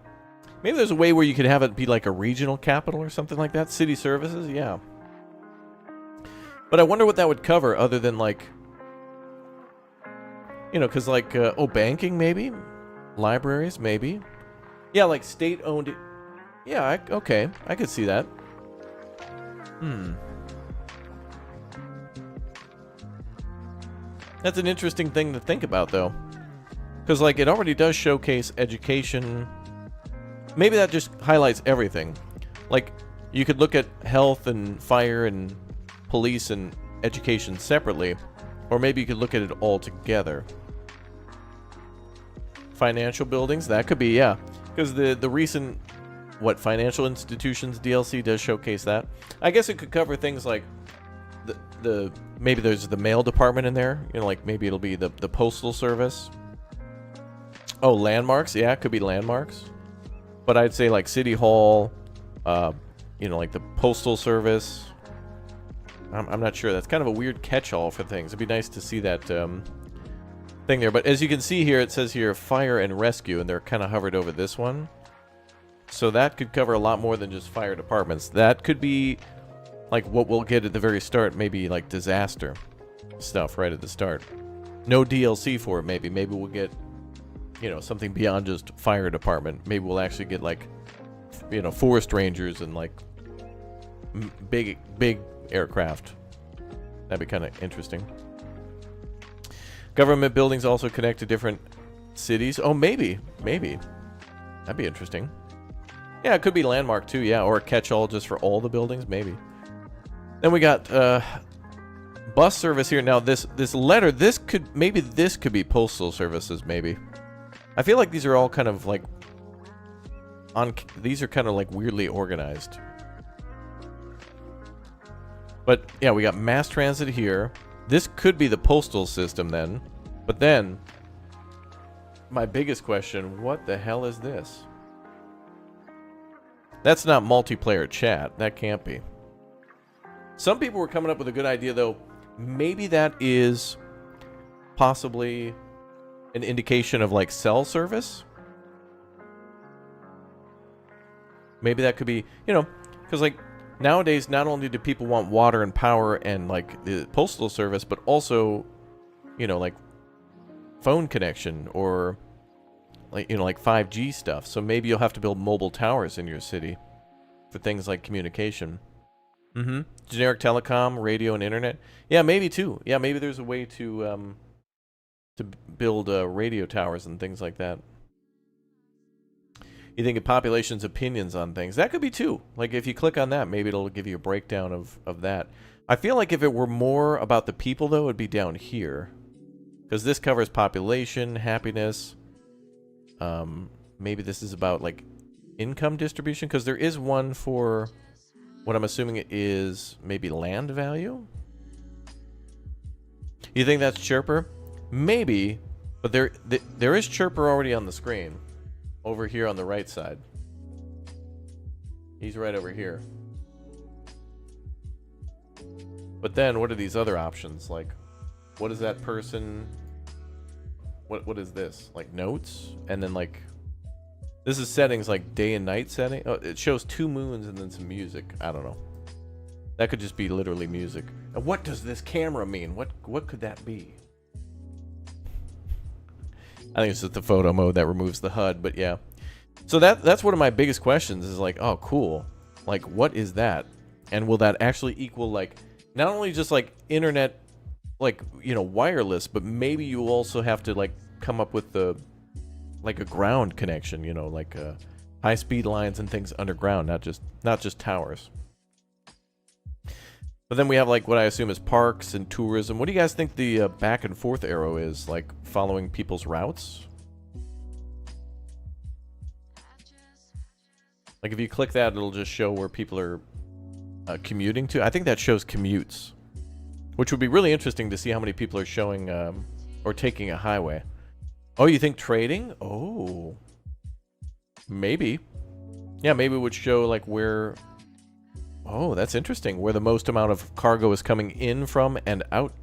Maybe there's a way where you could have it be like a regional capital or something like that. City services, yeah. But I wonder what that would cover other than like, because like, banking maybe? Libraries maybe? Yeah, like state-owned. Yeah, okay. I could see that. That's an interesting thing to think about, though. Because, like, it already does showcase education. Maybe that just highlights everything. Like, you could look at health and fire and police and education separately. Or maybe you could look at it all together. Financial buildings, that could be, yeah. Because the recent, financial institutions DLC does showcase that. I guess it could cover things like maybe there's the mail department in there. Like maybe it'll be the postal service. Oh, landmarks, yeah, it could be landmarks. But I'd say like City Hall, like the postal service. I'm not sure. That's kind of a weird catch-all for things. It'd be nice to see that thing there. But as you can see here, it says here fire and rescue, and they're kind of hovered over this one. So that could cover a lot more than just fire departments. That could be like what we'll get at the very start, maybe like disaster stuff right at the start. No DLC for it, maybe. Maybe we'll get, something beyond just fire department. Maybe we'll actually get like, forest rangers and like big aircraft. That'd be kind of interesting. Government buildings also connect to different cities. Oh, maybe. That'd be interesting. Yeah, it could be landmark too, yeah, or a catch-all just for all the buildings, maybe. Then we got bus service here. Now this letter, this could be postal services, maybe. I feel like these are all kind of like these are kind of like weirdly organized. But yeah, we got mass transit here. This could be the postal system then. But then, my biggest question, what the hell is this? That's not multiplayer chat. That can't be. Some people were coming up with a good idea, though. Maybe that is possibly an indication of, like, cell service? Maybe that could be, because, like, nowadays, not only do people want water and power and, like, the postal service, but also, like, phone connection or, like, like 5G stuff. So maybe you'll have to build mobile towers in your city for things like communication. Generic telecom, radio, and internet. Yeah, maybe, too. Yeah, maybe there's a way to build radio towers and things like that. You think of population's opinions on things. That could be too. Like if you click on that, maybe it'll give you a breakdown of that. I feel like if it were more about the people, though, it'd be down here. Because this covers population, happiness. Maybe this is about like income distribution. Because there is one for what I'm assuming it is maybe land value. You think that's Chirper? Maybe. But there is Chirper already on the screen. Over here on the right side. He's right over here. But then, what are these other options? Like, what is that person? What is this? Like notes? And then like, this is settings like day and night setting. Oh, it shows 2 moons and then some music. I don't know. That could just be literally music. And what does this camera mean? What could that be? I think it's just the photo mode that removes the HUD, but yeah. So that's one of my biggest questions is like, oh, cool. Like, what is that? And will that actually equal, like, not only just, like, internet, like, wireless, but maybe you also have to, like, come up with the, like, a ground connection, like, high-speed lines and things underground, not just towers. But then we have, like, what I assume is parks and tourism. What do you guys think the back and forth arrow is? Like, following people's routes? Like, if you click that, it'll just show where people are commuting to. I think that shows commutes. Which would be really interesting to see how many people are showing or taking a highway. Oh, you think trading? Oh. Maybe. Yeah, maybe it would show like where... Oh, that's interesting. Where the most amount of cargo is coming in from and out.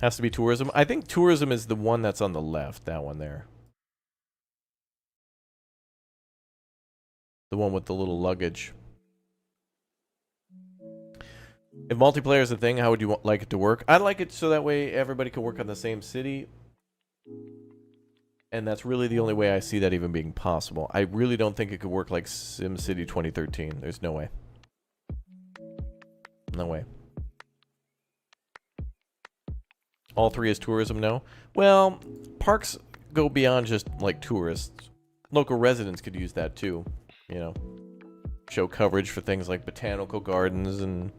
Has to be tourism. I think tourism is the one that's on the left. That one there. The one with the little luggage. If multiplayer is a thing, how would you like it to work? I'd like it so that way everybody can work on the same city. And that's really the only way I see that even being possible. I really don't think it could work like SimCity 2013. There's no way. No way. All three is tourism, no? Well, parks go beyond just like tourists. Local residents could use that too. You know, show coverage for things like botanical gardens and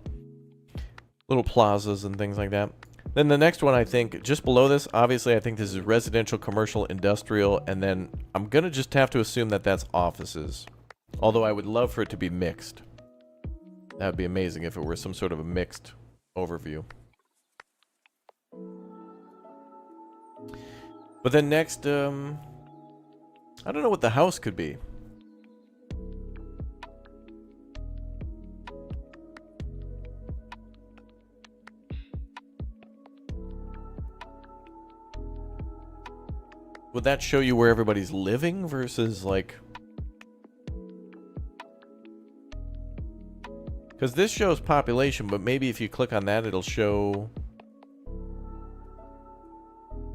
little plazas and things like that. Then the next one, I think, just below this, obviously I think this is residential, commercial, industrial, and then I'm going to just have to assume that that's offices. Although I would love for it to be mixed. That would be amazing if it were some sort of a mixed overview. But then next, I don't know what the house could be. Would that show you where everybody's living versus like... Because this shows population, but maybe if you click on that, it'll show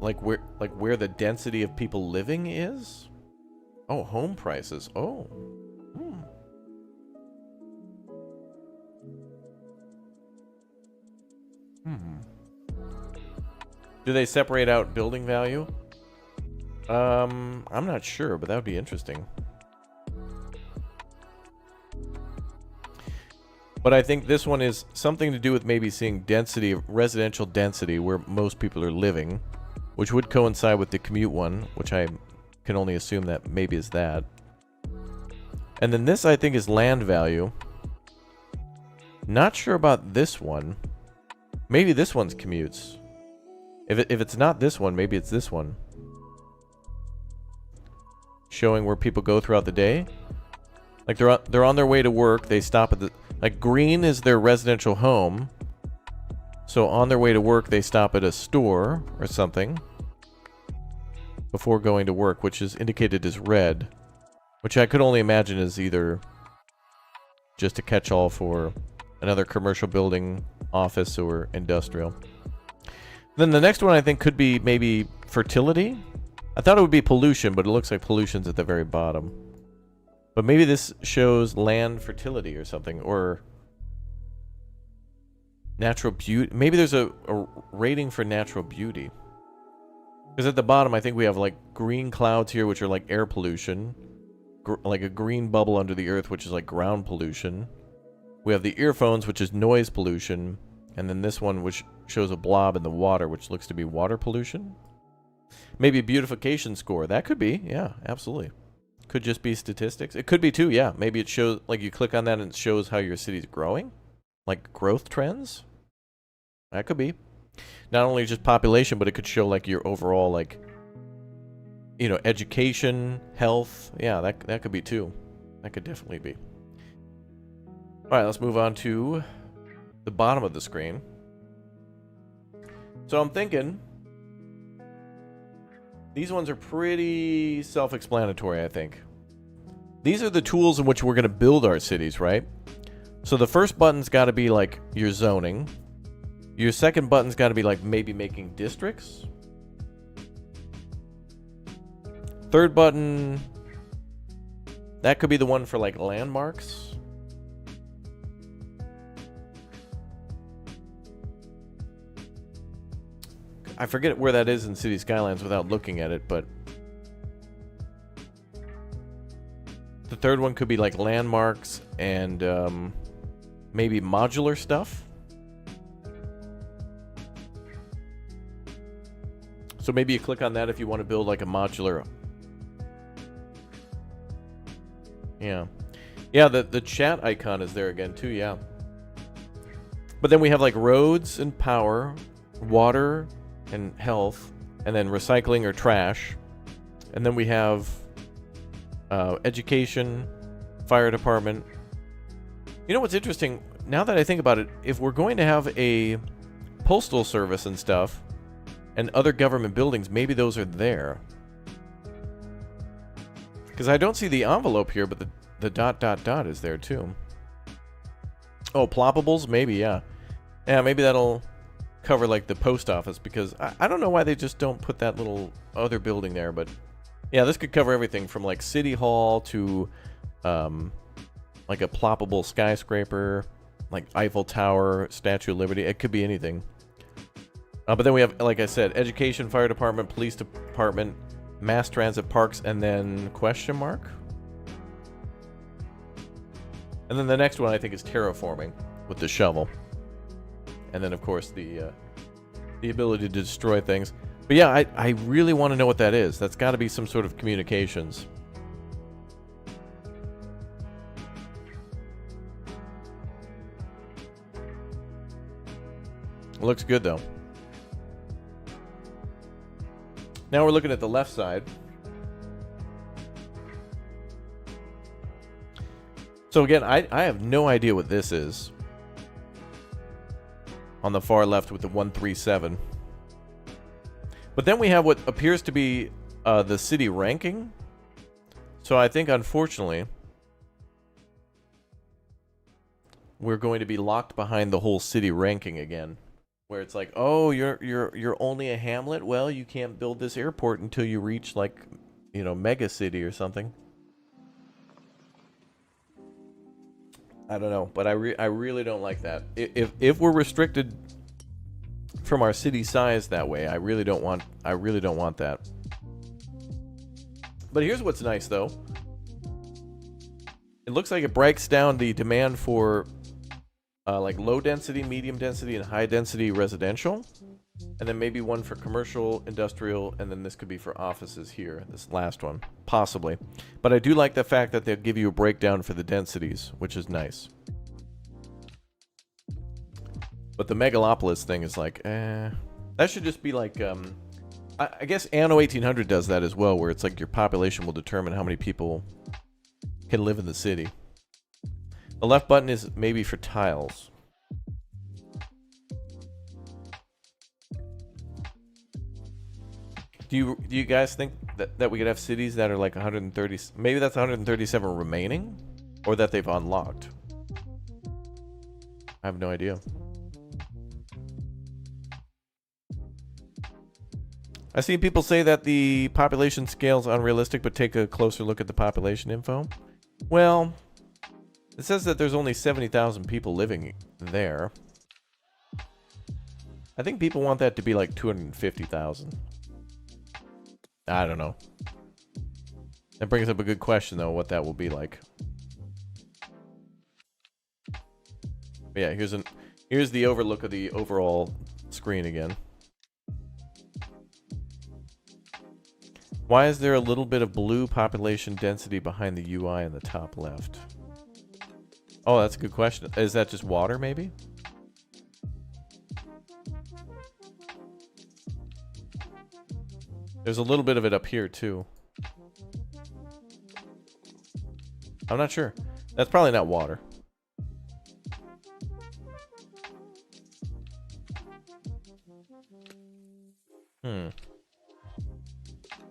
like where the density of people living is. Oh, home prices. Oh. Do they separate out building value? I'm not sure, but that would be interesting. But I think this one is something to do with maybe seeing density, residential density, where most people are living, which would coincide with the commute one, which I can only assume that maybe is that. And then this, I think, is land value. Not sure about this one. Maybe this one's commutes. If it's not this one, maybe it's this one. Showing where people go throughout the day. Like they're on their way to work, they stop at the... Like green is their residential home. So on their way to work, they stop at a store or something before going to work, which is indicated as red. Which I could only imagine is either just a catch-all for another commercial building, office, or industrial. Then the next one I think could be maybe fertility. I thought it would be pollution, but it looks like pollution's at the very bottom. But maybe this shows land fertility or something, or natural beauty. Maybe there's a rating for natural beauty. Because at the bottom, I think we have like green clouds here, which are like air pollution. Like a green bubble under the earth, which is like ground pollution. We have the earphones, which is noise pollution. And then this one, which shows a blob in the water, which looks to be water pollution. Maybe a beautification score. That could be. Yeah, absolutely. Could just be statistics. It could be too, yeah. Maybe it shows, like you click on that and it shows how your city's growing. Like growth trends. That could be. Not only just population, but it could show like your overall, like, you know, education, health. Yeah, that could be too. That could definitely be. All right, let's move on to the bottom of the screen. So I'm thinking these ones are pretty self-explanatory, I think. These are the tools in which we're going to build our cities, right? So the first button's got to be like your zoning. Your second button's got to be like maybe making districts. Third button, that could be the one for like landmarks. I forget where that is in City Skylines without looking at it, but the third one could be like landmarks and maybe modular stuff. So maybe you click on that if you want to build like a modular. Yeah. Yeah, the chat icon is there again too, yeah. But then we have like roads and power, water and health, and then recycling or trash, And then we have education, fire department. You know what's interesting? Now that I think about it, if we're going to have a postal service and stuff, and other government buildings, maybe those are there. Because I don't see the envelope here, but the ... is there too. Oh, ploppables? Maybe, yeah. Yeah, maybe that'll cover like the post office, because I don't know why they just don't put that little other building there, but yeah, this could cover everything from like City Hall to like a ploppable skyscraper, like Eiffel Tower, Statue of Liberty. It could be anything. But then we have, like I said, education, fire department, police department, mass transit, parks, and then question mark? And then the next one I think is terraforming with the shovel. And then of course the ability to destroy things. But yeah, I really want to know what that is. That's got to be some sort of communications. It looks good though. Now we're looking at the left side. So again, I have no idea what this is. On the far left with the 137. But then we have what appears to be the city ranking. So I think, unfortunately, we're going to be locked behind the whole city ranking again. Where it's like, oh, you're only a hamlet? Well, you can't build this airport until you reach, like, you know, mega city or something. I don't know, but I really don't like that. If we're restricted from our city size that way, I really don't want that. But here's what's nice though. It looks like it breaks down the demand for like low density, medium density, and high density residential, and then maybe one for commercial, industrial, and then this could be for offices here, this last one, possibly. But I do like the fact that they'll give you a breakdown for the densities, which is nice. But the megalopolis thing is like, that should just be like, I guess Anno 1800 does that as well, where it's like your population will determine how many people can live in the city. The left button is maybe for tiles. Do you guys think that we could have cities that are like 130? Maybe that's 137 remaining, or that they've unlocked. I have no idea. I see people say that the population scale is unrealistic, but take a closer look at the population info. Well, it says that there's only 70,000 people living there. I think people want that to be like 250,000. I don't know. That brings up a good question, though, what that will be like. But yeah, here's the overlook of the overall screen again. Why is there a little bit of blue population density behind the UI in the top left? Oh, that's a good question. Is that just water, maybe? There's a little bit of it up here, too. I'm not sure. That's probably not water.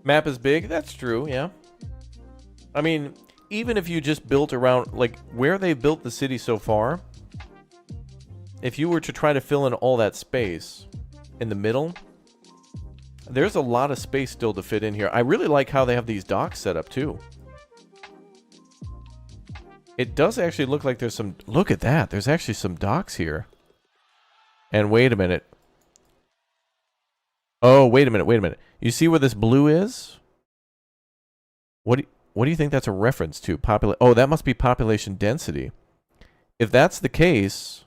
Map is big? That's true, yeah. I mean, even if you just built around, like, where they built the city so far, if you were to try to fill in all that space in the middle, there's a lot of space still to fit in here. I really like how they have these docks set up, too. It does actually look like there's some... Look at that. There's actually some docks here. And wait a minute. Oh, wait a minute. You see where this blue is? What do you think that's a reference to? Oh, that must be population density. If that's the case...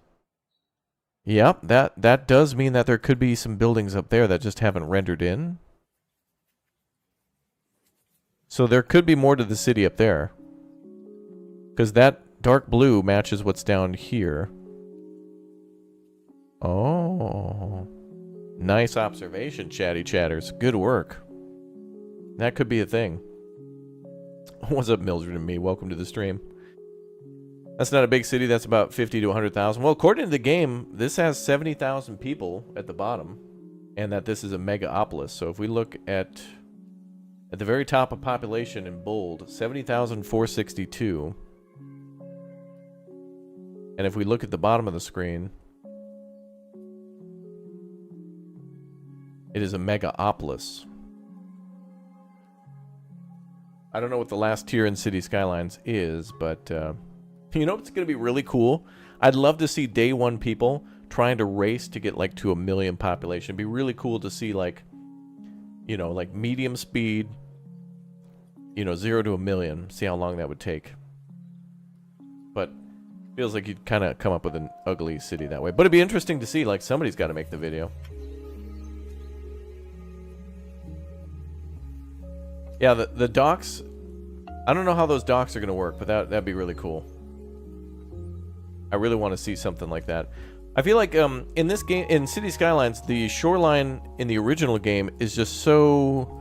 Yep, that does mean that there could be some buildings up there that just haven't rendered in. So there could be more to the city up there. Because that dark blue matches what's down here. Oh. Nice observation, chatty chatters. Good work. That could be a thing. What's up, Mildred and me? Welcome to the stream. That's not a big city. That's about 50 to 100,000. Well, according to the game, this has 70,000 people at the bottom, and that this is a megaopolis. So if we look at the very top of population in bold, 70,462. And if we look at the bottom of the screen, it is a megaopolis. I don't know what the last tier in City Skylines is, but you know what's going to be really cool? I'd love to see day one people trying to race to get like to 1 million population. It'd be really cool to see like, you know, like medium speed, you know, 0 to 1 million. See how long that would take. But feels like you'd kind of come up with an ugly city that way. But it'd be interesting to see, like, somebody's got to make the video. Yeah, the docks, I don't know how those docks are going to work, but that'd be really cool. I really want to see something like that. I feel like in this game, in City Skylines, the shoreline in the original game is just so...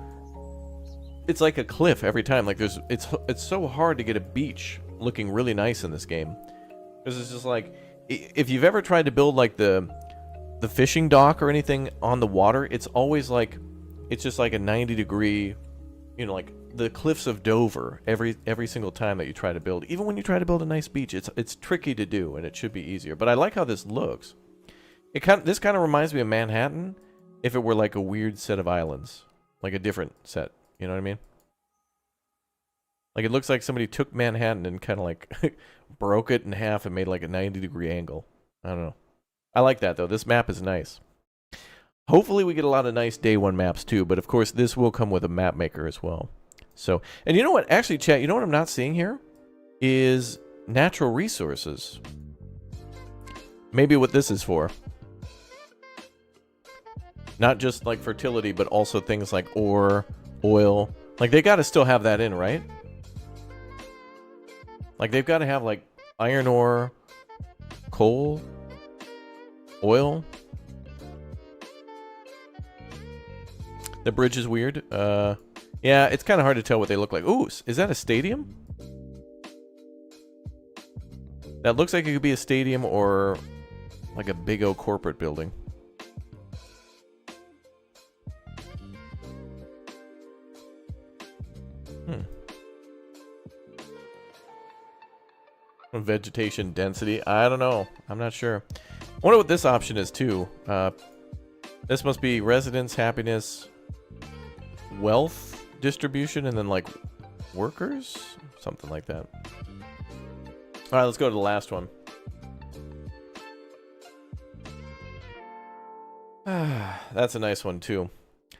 It's like a cliff every time. Like it's so hard to get a beach looking really nice in this game. Because it's just like, if you've ever tried to build like the fishing dock or anything on the water, it's always like, it's just like a 90-degree, you know, like the cliffs of Dover every single time that you try to build. Even when you try to build a nice beach, it's tricky to do, and it should be easier. But I like how this looks. This kind of reminds me of Manhattan if it were like a weird set of islands, like a different set. You know what I mean? Like it looks like somebody took Manhattan and kind of like broke it in half and made like a 90-degree angle. I don't know. I like that though. This map is nice. Hopefully we get a lot of nice day one maps too, but of course this will come with a map maker as well. So, and you know what? Actually, chat, you know what I'm not seeing here? Is natural resources. Maybe what this is for. Not just like fertility, but also things like ore, oil. Like they got to still have that in, right? Like they've got to have like iron ore, coal, oil. The bridge is weird. Yeah, it's kind of hard to tell what they look like. Ooh, is that a stadium? That looks like it could be a stadium or like a big old corporate building. Vegetation density. I don't know. I'm not sure. I wonder what this option is too. This must be residence, happiness, wealth distribution, and then like workers? Something like that. Alright, let's go to the last one. That's a nice one too.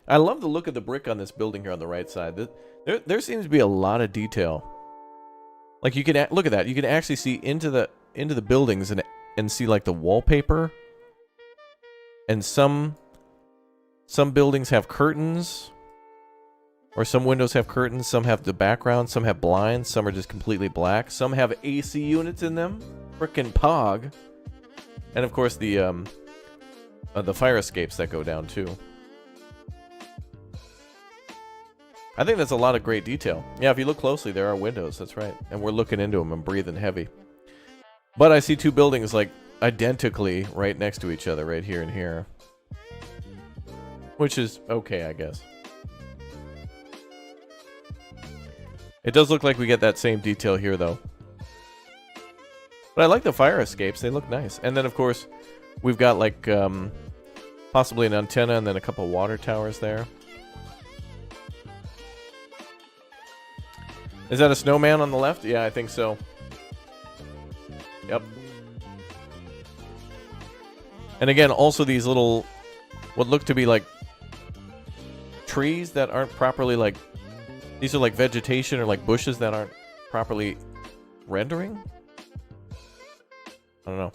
I love the look of the brick on this building here on the right side. There seems to be a lot of detail. Like you can look at that. You can actually see into the buildings and see like the wallpaper. And some buildings have curtains, or some windows have curtains. Some have the background. Some have blinds. Some are just completely black. Some have AC units in them. Frickin' pog. And of course the fire escapes that go down too. I think that's a lot of great detail. Yeah, if you look closely, there are windows. That's right. And we're looking into them and breathing heavy. But I see two buildings like identically right next to each other, right here and here. Which is okay, I guess. It does look like we get that same detail here, though. But I like the fire escapes. They look nice. And then, of course, we've got like possibly an antenna and then a couple water towers there. Is that a snowman on the left? Yeah, I think so. Yep. And again, also these little, what look to be like trees that aren't properly like, these are like vegetation or like bushes that aren't properly rendering? I don't know.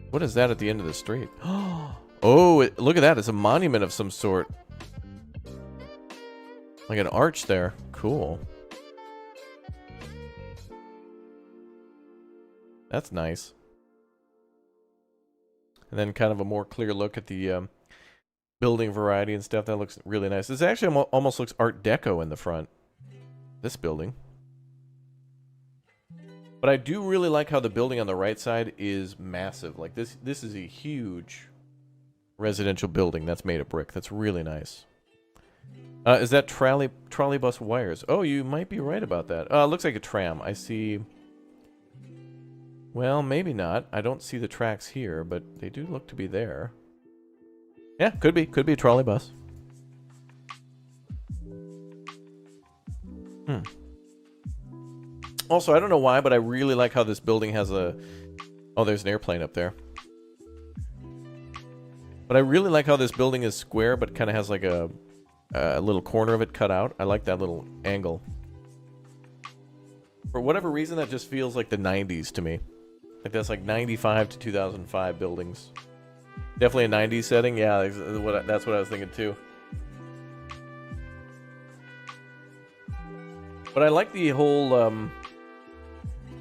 What is that at the end of the street? Oh, look at that. It's a monument of some sort. Like an arch there. Cool. That's nice. And then kind of a more clear look at the building variety and stuff. That looks really nice. This actually almost looks Art Deco in the front. This building. But I do really like how the building on the right side is massive. Like this is a huge residential building that's made of brick. That's really nice. Is that trolleybus wires? Oh, you might be right about that. It looks like a tram. I see. Well, maybe not. I don't see the tracks here, but they do look to be there. Yeah, could be. Could be a trolleybus. Also, I don't know why, but I really like how this building has a... Oh, there's an airplane up there. But I really like how this building is square, but kind of has like a little corner of it cut out. I like that little angle. For whatever reason, that just feels like the 90s to me. Like that's like 95 to 2005 buildings. Definitely a 90s setting. Yeah, that's what I was thinking too. But I like the whole,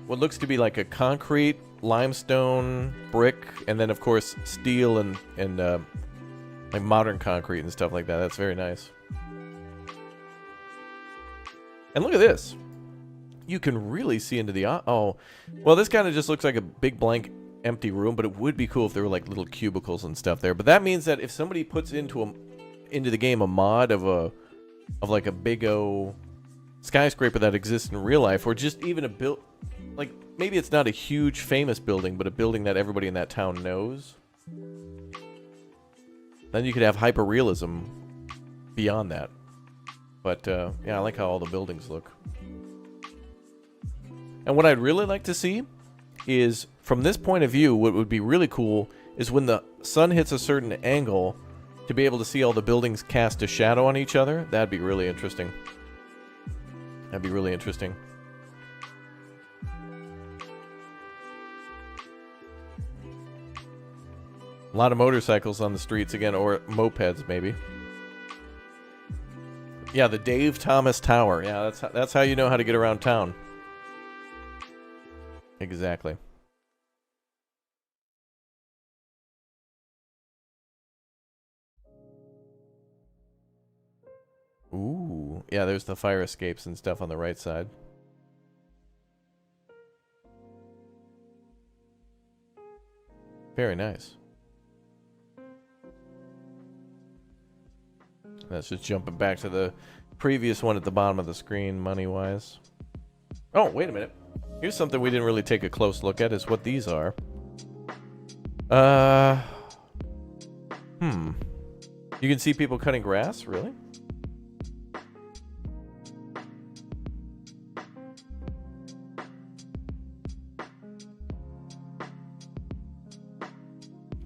what looks to be like a concrete, limestone, brick, and then of course steel and like modern concrete and stuff like that. That's very nice. And look at this. You can really see into the... Oh, well, this kind of just looks like a big blank empty room, but it would be cool if there were like little cubicles and stuff there. But that means that if somebody puts into the game a mod of like a big O skyscraper that exists in real life, or just even a build, like maybe it's not a huge famous building, but a building that everybody in that town knows, then you could have hyperrealism beyond that. But yeah, I like how all the buildings look. And what I'd really like to see is, from this point of view, what would be really cool is when the sun hits a certain angle, to be able to see all the buildings cast a shadow on each other. That'd be really interesting. That'd be really interesting. A lot of motorcycles on the streets again, or mopeds maybe. Yeah, the Dave Thomas Tower. Yeah, that's how you know how to get around town. Exactly. Ooh, yeah, there's the fire escapes and stuff on the right side. Very nice. That's just jumping back to the previous one at the bottom of the screen, money-wise. Oh, wait a minute. Here's something we didn't really take a close look at, is what these are. You can see people cutting grass? Really?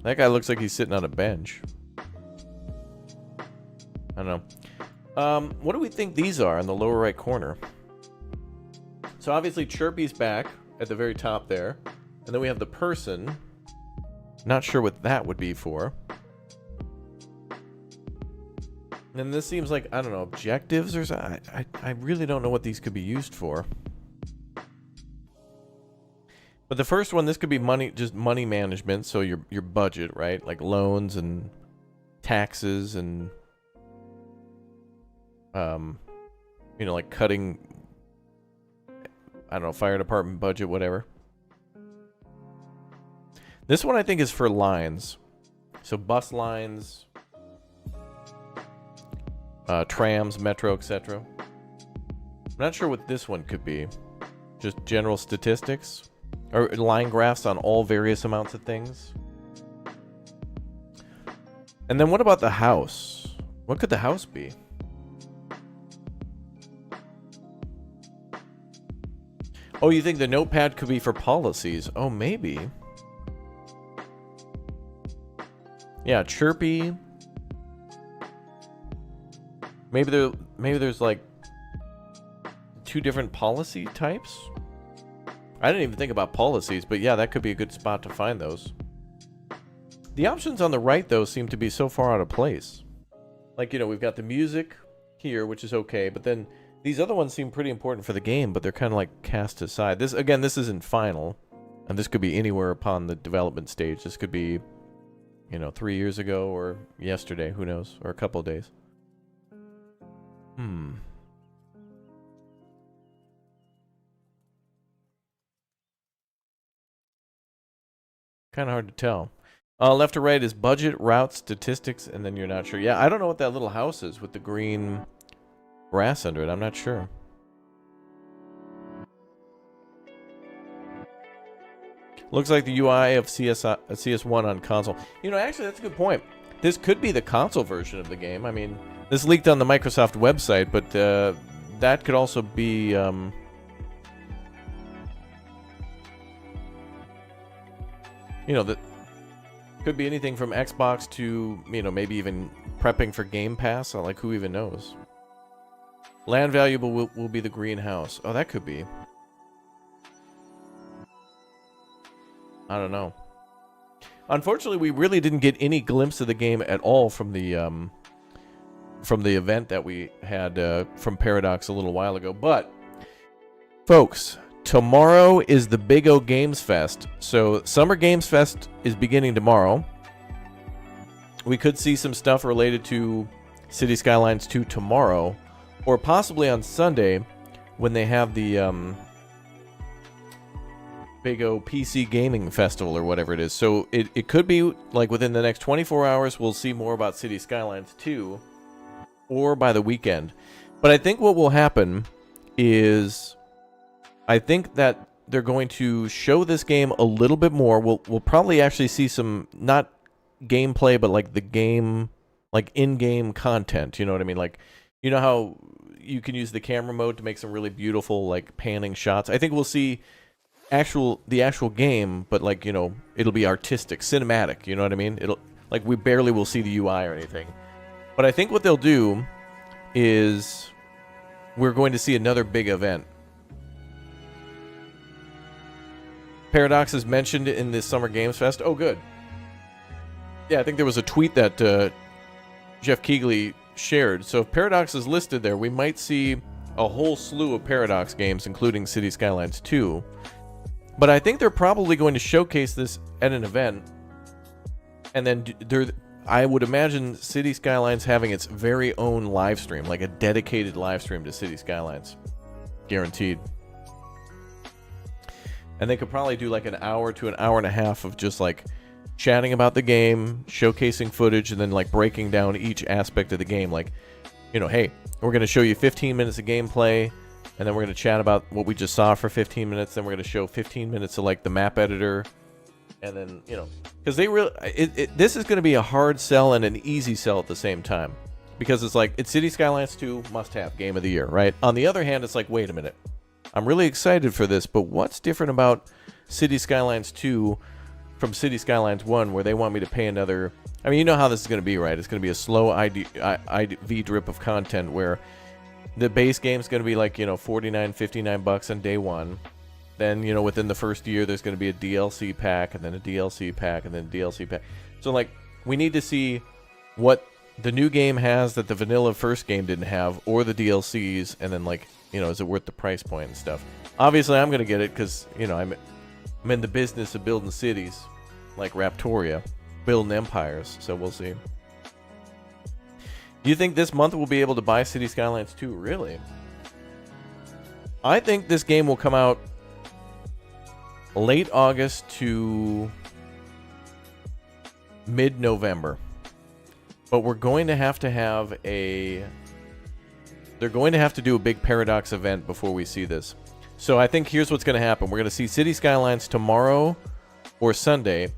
That guy looks like he's sitting on a bench. I don't know. What do we think these are in the lower right corner? So obviously Chirpy's back at the very top there. And then we have the person. Not sure what that would be for. And this seems like, I don't know, objectives or something. I really don't know what these could be used for. But the first one, this could be money, just money management. So your budget, right? Like loans and taxes and, you know, like cutting, I don't know, fire department budget, whatever. This one I think is for lines. So bus lines, trams, metro, etc. I'm not sure what this one could be. Just general statistics? Or line graphs on all various amounts of things? And then what about the house? What could the house be? Oh, you think the notepad could be for policies? Oh, maybe. Yeah, Chirpy. Maybe there's like 2 different policy types? I didn't even think about policies, but yeah, that could be a good spot to find those. The options on the right, though, seem to be so far out of place. Like, you know, we've got the music here, which is okay, but then these other ones seem pretty important for the game, but they're kind of like cast aside. This, again, this isn't final, and this could be anywhere upon the development stage. This could be you know, 3 years ago or yesterday, who knows, or a couple of days. Kind of hard to tell. Left to right is budget, route, statistics, and then you're not sure. Yeah, I don't know what that little house is with the green grass under it. I'm not sure. Looks like the UI of CS1 on console. You know, actually, that's a good point. This could be the console version of the game. I mean, this leaked on the Microsoft website, but that could also be... you know, that could be anything from Xbox to, you know, maybe even prepping for Game Pass. Like, who even knows? Land valuable will be the greenhouse. Oh, that could be. I don't know. Unfortunately, we really didn't get any glimpse of the game at all from the event that we had from Paradox a little while ago. But, folks, tomorrow is the Big O Games Fest. So, Summer Games Fest is beginning tomorrow. We could see some stuff related to City Skylines 2 tomorrow, or possibly on Sunday when they have the Big O PC Gaming Festival or whatever it is. So it could be like within the next 24 hours we'll see more about City Skylines 2, or by the weekend. But I think what will happen is I think that they're going to show this game a little bit more. We'll probably actually see some, not gameplay, but like the game, like in-game content. You know what I mean? Like, you know how you can use the camera mode to make some really beautiful like panning shots? I think we'll see the actual game, but like, you know, it'll be artistic, cinematic, you know what I mean? It'll, like, we barely will see the UI or anything. But I think what they'll do is we're going to see another big event. Paradox is mentioned in this Summer Games Fest. Oh, good. Yeah, I think there was a tweet that Jeff Keighley shared. So if Paradox is listed there, we might see a whole slew of Paradox games, including City Skylines 2. But I think they're probably going to showcase this at an event. And then I would imagine City Skylines having its very own live stream, like a dedicated live stream to City Skylines. Guaranteed. And they could probably do like an hour to an hour and a half of just like chatting about the game, showcasing footage, and then like breaking down each aspect of the game. Like, you know, hey, we're going to show you 15 minutes of gameplay, and then we're going to chat about what we just saw for 15 minutes. Then we're going to show 15 minutes of like the map editor. And then, you know, because they really, this is going to be a hard sell and an easy sell at the same time. Because it's like, it's City Skylines 2 must-have game of the year, right? On the other hand, it's like, wait a minute. I'm really excited for this, but what's different about City Skylines 2 from City Skylines 1 where they want me to pay another... I mean, you know how this is going to be, right? It's going to be a slow IV drip of content where the base game's going to be like, you know, $49, $59 on day one. Then, you know, within the first year, there's going to be a DLC pack, and then a DLC pack, and then a DLC pack. So, like, we need to see what the new game has that the vanilla first game didn't have, or the DLCs, and then, like, you know, is it worth the price point and stuff? Obviously, I'm going to get it because, you know, I'm in the business of building cities, like Raptoria, building empires, so we'll see. Do you think this month we'll be able to buy City Skylines 2? Really? I think this game will come out late August to mid-November. But we're going to have a... They're going to have to do a big Paradox event before we see this. So I think here's what's going to happen. We're going to see City Skylines tomorrow or Sunday,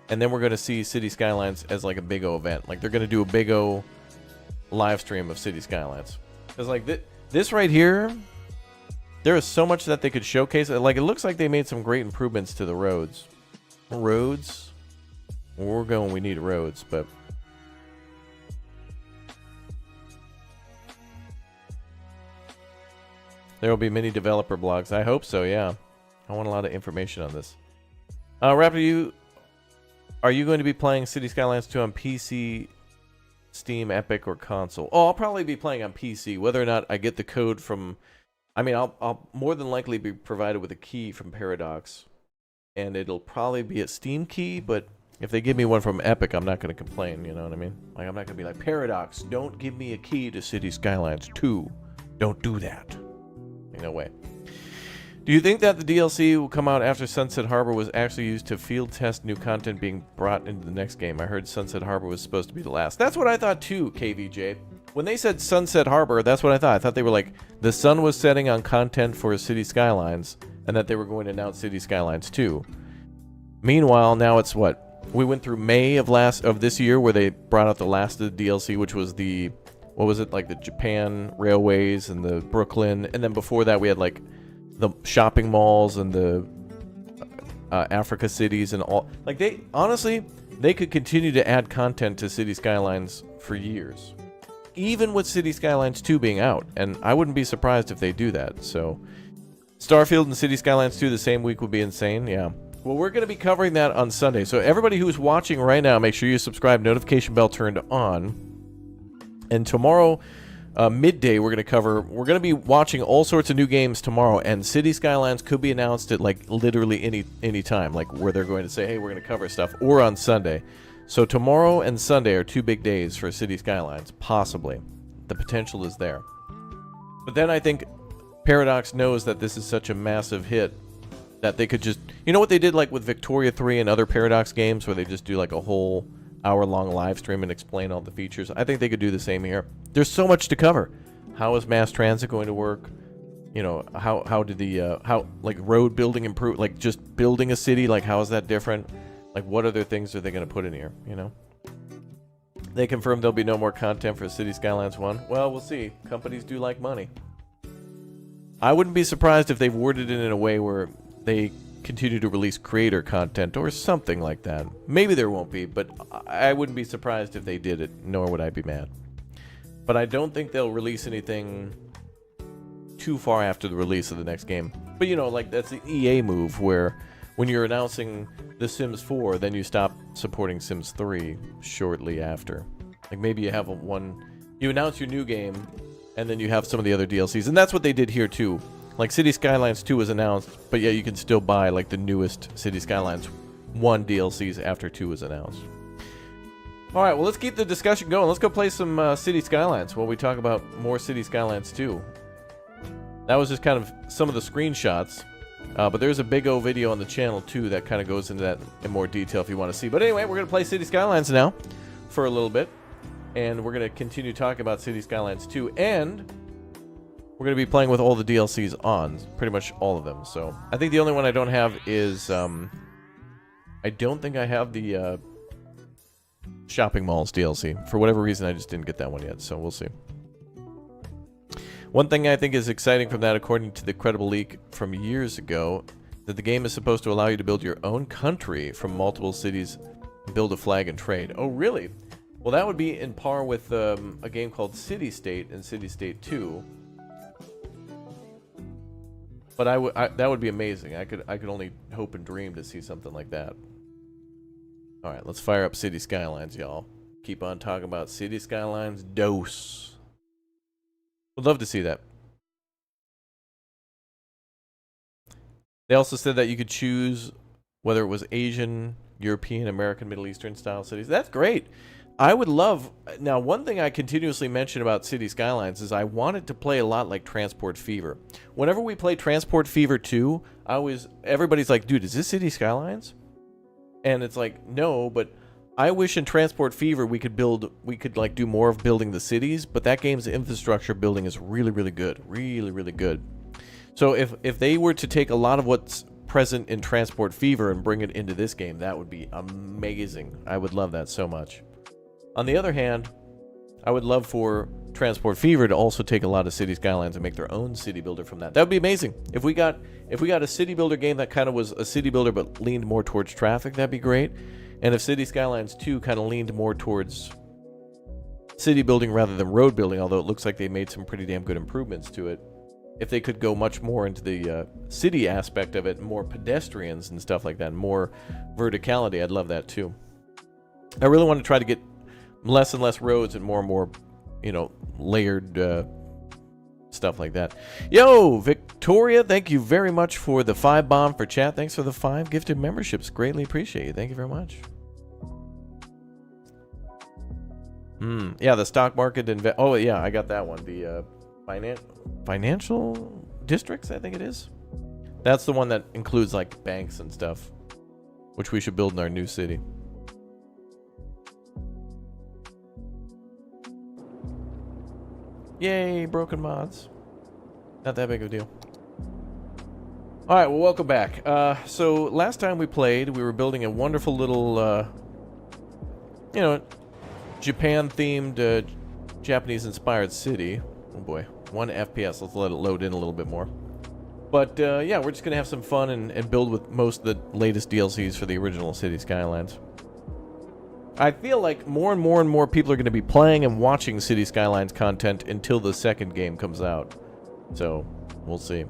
and then we're going to see City Skylines as like a Big O event. Like they're going to do a Big O live stream of City Skylines. Because like this right here, there is so much that they could showcase. Like it looks like they made some great improvements to the roads. Roads? We're going, we need roads, but... There will be many developer blogs. I hope so, yeah. I want a lot of information on this. Raptor, are you going to be playing City Skylines 2 on PC, Steam, Epic, or console? Oh, I'll probably be playing on PC. Whether or not I get the code from... I mean, I'll more than likely be provided with a key from Paradox. And it'll probably be a Steam key, but If they give me one from Epic, I'm not going to complain, you know what I mean? Like, I'm not going to be like, Paradox, don't give me a key to City Skylines 2. Don't do that. No way. Do you think that the DLC will come out after Sunset Harbor was actually used to field test new content being brought into the next game? I heard Sunset Harbor was supposed to be the last. That's what I thought too, KVJ. When they said Sunset Harbor, that's what I thought. I thought they were like, the sun was setting on content for City Skylines, and that they were going to announce City Skylines 2. Meanwhile, now it's what? We went through May of this year where they brought out the last of the DLC, which was the, what was it, like the Japan railways and the Brooklyn, and then before that we had like the shopping malls and the Africa cities and all. Like, they honestly, they could continue to add content to City Skylines for years, even with City Skylines 2 being out, and I wouldn't be surprised if they do that. So Starfield and City Skylines 2 the same week would be insane. Yeah. Well, we're going to be covering that on Sunday. So everybody who's watching right now, make sure you subscribe, notification bell turned on. And tomorrow, midday, we're going to be watching all sorts of new games tomorrow. And City Skylines could be announced at like literally any time, like where they're going to say, hey, we're going to cover stuff, or on Sunday. So tomorrow and Sunday are 2 big days for City Skylines, possibly. The potential is there. But then I think Paradox knows that this is such a massive hit that they could just, you know what they did like with Victoria 3 and other Paradox games where they just do like a whole hour-long live stream and explain all the features? I think they could do the same here. There's so much to cover. How is mass transit going to work? You know, how did the how like road building improve, like just building a city, like how is that different? Like what other things are they going to put in here, you know? They confirmed there'll be no more content for City Skylines 1. Well, we'll see. Companies do like money. I wouldn't be surprised if they've worded it in a way where they continue to release creator content or something like that. Maybe there won't be, but I wouldn't be surprised if they did it, nor would I be mad. But I don't think they'll release anything too far after the release of the next game. But you know, like that's the EA move where when you're announcing The Sims 4, then you stop supporting Sims 3 shortly after. Like maybe you have you announce your new game and then you have some of the other DLCs. And that's what they did here too. Like City Skylines 2 was announced, but yeah, you can still buy like the newest City Skylines 1 DLCs after 2 was announced. All right, well, let's keep the discussion going. Let's go play some City Skylines while we talk about more City Skylines 2. That was just kind of some of the screenshots, but there's a big O video on the channel too that kind of goes into that in more detail if you want to see. But anyway, we're going to play City Skylines now for a little bit, and we're going to continue talking about City Skylines 2, and we're going to be playing with all the DLCs on, pretty much all of them. So I think the only one I don't have is, I don't think I have the Shopping Malls DLC. For whatever reason, I just didn't get that one yet, so we'll see. One thing I think is exciting from that, according to the credible leak from years ago, that the game is supposed to allow you to build your own country from multiple cities, build a flag, and trade. Oh, really? Well, that would be in par with a game called City State and City State 2. But that would be amazing. I could only hope and dream to see something like that. All right, let's fire up City Skylines, y'all. Keep on talking about City Skylines Dose. Would love to see that. They also said that you could choose whether it was Asian, European, American, Middle Eastern style cities. That's great. I would love... Now, one thing I continuously mention about City Skylines is I wanted to play a lot like Transport Fever. Whenever we play Transport Fever 2, everybody's like, dude, is this City Skylines? And it's like, no, but I wish in Transport Fever we could like do more of building the cities, but that game's infrastructure building is really, really good. Really, really good. So if they were to take a lot of what's present in Transport Fever and bring it into this game, that would be amazing. I would love that so much. On the other hand, I would love for Transport Fever to also take a lot of City Skylines and make their own city builder from that. That would be amazing. If we got a city builder game that kind of was a city builder but leaned more towards traffic, that'd be great. And if City Skylines 2 kind of leaned more towards city building rather than road building, although it looks like they made some pretty damn good improvements to it, if they could go much more into the city aspect of it, more pedestrians and stuff like that, more verticality, I'd love that too. I really want to try to get less and less roads and more, you know, layered stuff like that. Yo, Victoria, thank you very much for the 5 bomb for chat. Thanks for the 5 gifted memberships. Greatly appreciate you. Thank you very much. Yeah, the stock market oh yeah, I got that one. The financial districts, I think it is. That's the one that includes like banks and stuff, which we should build in our new city. Yay, broken mods. Not that big of a deal. Alright, well, welcome back. So, last time we played, we were building a wonderful little, you know, Japan-themed, Japanese-inspired city. Oh boy, 1 FPS. Let's let it load in a little bit more. But, yeah, we're just going to have some fun and build with most of the latest DLCs for the original City Skylines. I feel like more and more people are going to be playing and watching City Skylines content until the second game comes out. So, we'll see.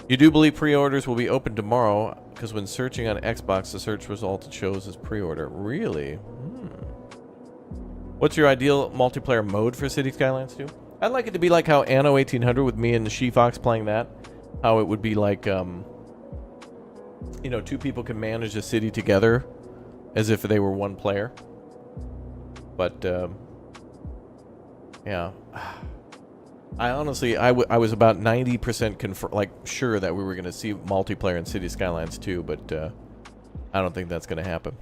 You do believe pre-orders will be open tomorrow, because when searching on Xbox, the search result it shows as pre-order. Really? What's your ideal multiplayer mode for City Skylines 2? I'd like it to be like how Anno 1800 with me and the She-Fox playing that. How it would be like, you know, 2 people can manage a city together as if they were 1 player. But, yeah. I honestly, I was about 90% like sure that we were going to see multiplayer in City Skylines 2, but I don't think that's going to happen.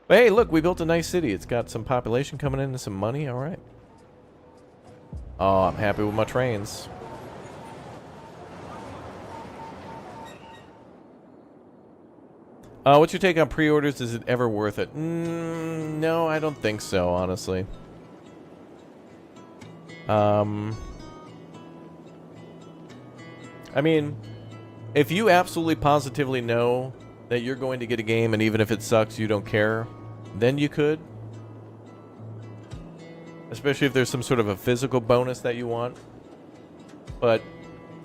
But hey, look, we built a nice city. It's got some population coming in and some money. All right. Oh, I'm happy with my trains. What's your take on pre-orders? Is it ever worth it? No, I don't think so, honestly. I mean, if you absolutely positively know that you're going to get a game and even if it sucks, you don't care, then you could. Especially if there's some sort of a physical bonus that you want. But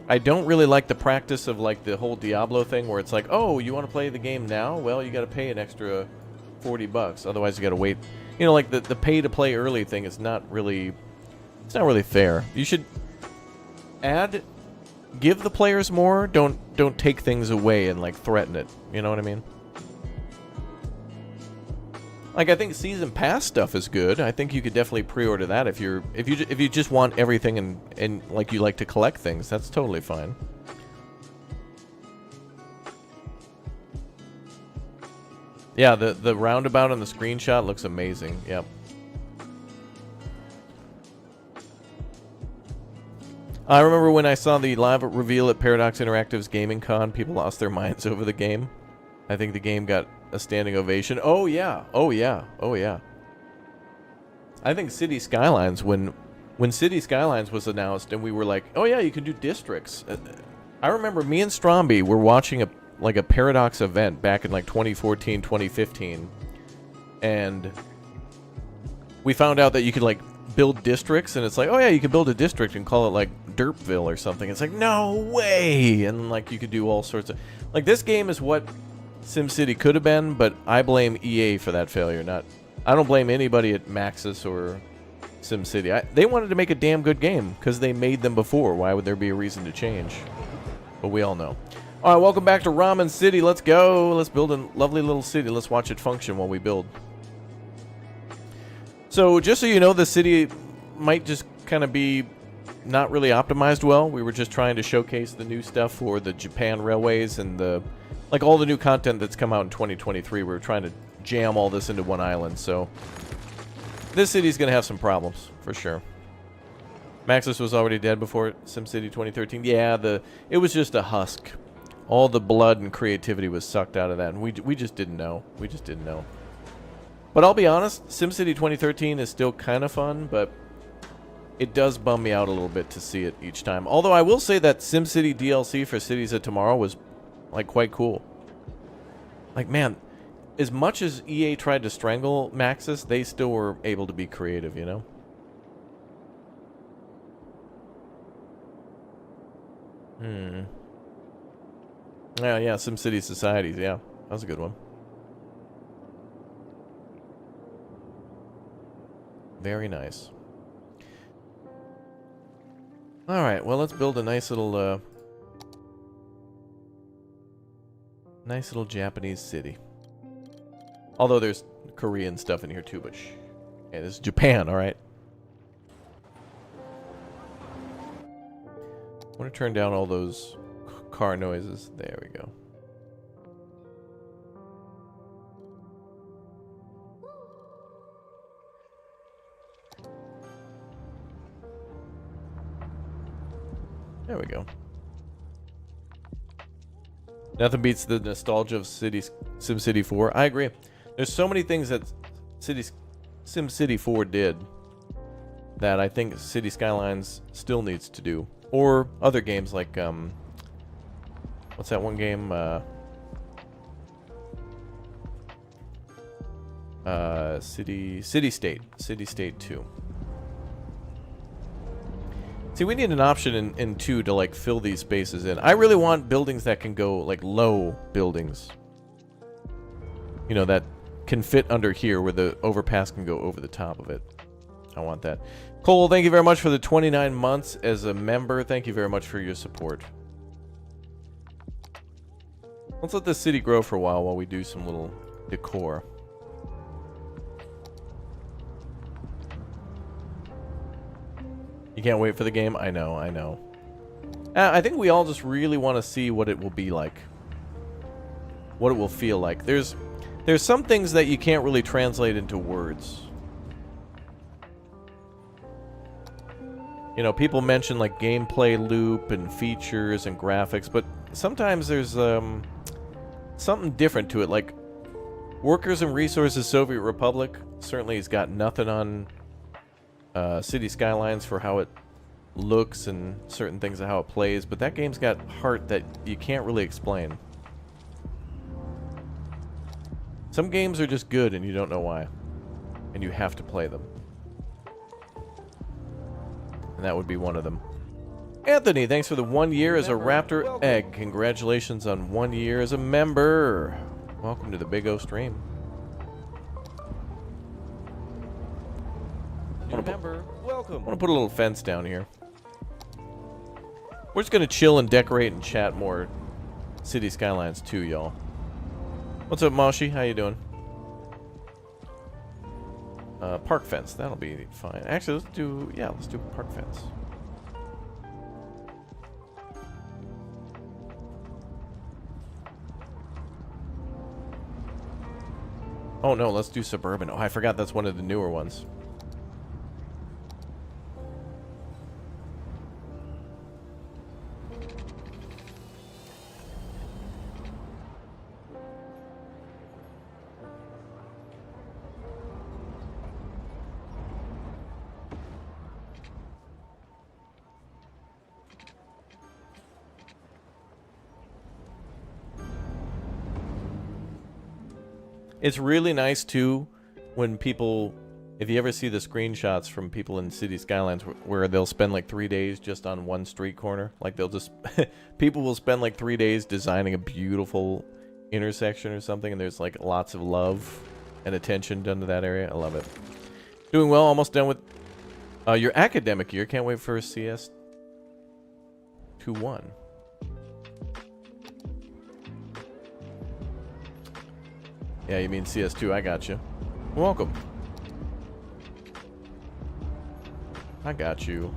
I don't really like the practice of like the whole Diablo thing where it's like, oh, you want to play the game now? Well, you got to pay an extra $40. Otherwise, you got to wait. You know, like the pay to play early thing is not really... It's not really fair. You should give the players more. Don't take things away and like threaten it. You know what I mean? Like I think season pass stuff is good. I think you could definitely pre-order that if you just want everything and like you like to collect things. That's totally fine. Yeah, the roundabout on the screenshot looks amazing. Yep. I remember when I saw the live reveal at Paradox Interactive's Gaming Con, people lost their minds over the game. I think the game got a standing ovation. Oh yeah, oh yeah, oh yeah. I think City Skylines, when City Skylines was announced and we were like, oh yeah, you can do districts. I remember me and Stromby were watching a Paradox event back in like 2014, 2015. And we found out that you could like build districts, and it's like, oh yeah, you could build a district and call it like Derpville or something. It's like, no way! And like you could do all sorts of... Like this game is what SimCity could have been, but I blame EA for that failure. I don't blame anybody at Maxis or SimCity. They wanted to make a damn good game because they made them before. Why would there be a reason to change? But we all know. All right, welcome back to Ramen City. Let's go. Let's build a lovely little city. Let's watch it function while we build. So just so you know, the city might just kind of be not really optimized well. We were just trying to showcase the new stuff for the Japan railways and like all the new content that's come out in 2023. We were trying to jam all this into one island, so this city's going to have some problems, for sure. Maxis was already dead before SimCity 2013. Yeah, it was just a husk. All the blood and creativity was sucked out of that, and we just didn't know. We just didn't know. But I'll be honest, SimCity 2013 is still kind of fun, but it does bum me out a little bit to see it each time. Although I will say that SimCity DLC for Cities of Tomorrow was, like, quite cool. Like, man, as much as EA tried to strangle Maxis, they still were able to be creative, you know? Yeah, SimCity Societies, yeah. That was a good one. Very nice. Alright, well, let's build a nice little Japanese city. Although there's Korean stuff in here too, but shh. Okay, this is Japan, alright. I want to turn down all those car noises. There we go. There we go. Nothing beats the nostalgia of SimCity 4. I agree. There's so many things that SimCity 4 did that I think City Skylines still needs to do. Or other games like, what's that one game? City State 2. See, we need an option in 2 to, like, fill these spaces in. I really want buildings that can go, like, low buildings. You know, that can fit under here where the overpass can go over the top of it. I want that. Cole, thank you very much for the 29 months as a member. Thank you very much for your support. Let's let this city grow for a while we do some little decor. You can't wait for the game? I know, I know. I think we all just really want to see what it will be like. What it will feel like. There's some things that you can't really translate into words. You know, people mention like gameplay loop and features and graphics, but sometimes there's something different to it. Like Workers and Resources Soviet Republic certainly has got nothing on City Skylines for how it looks and certain things of how it plays, but that game's got heart that you can't really explain. Some games are just good and you don't know why, and you have to play them. And that would be one of them. Anthony, thanks for the 1 year as a Raptor Egg. Congratulations on 1 year as a member. Welcome to the Big O stream. Member, welcome. I want to put a little fence down here. We're just going to chill and decorate and chat more City Skylines 2, y'all. What's up, Moshi? How you doing? Park fence. That'll be fine. Actually, let's do park fence. Oh, no, let's do suburban. Oh, I forgot that's one of the newer ones. It's really nice, too, when people... If you ever see the screenshots from people in City Skylines where they'll spend, like, 3 days just on one street corner. Like, they'll just... people will spend, like, 3 days designing a beautiful intersection or something, and there's, like, lots of love and attention done to that area. I love it. Doing well. Almost done with your academic year. Can't wait for CS2-1. Yeah, you mean CS2. I got you. Welcome. I got you.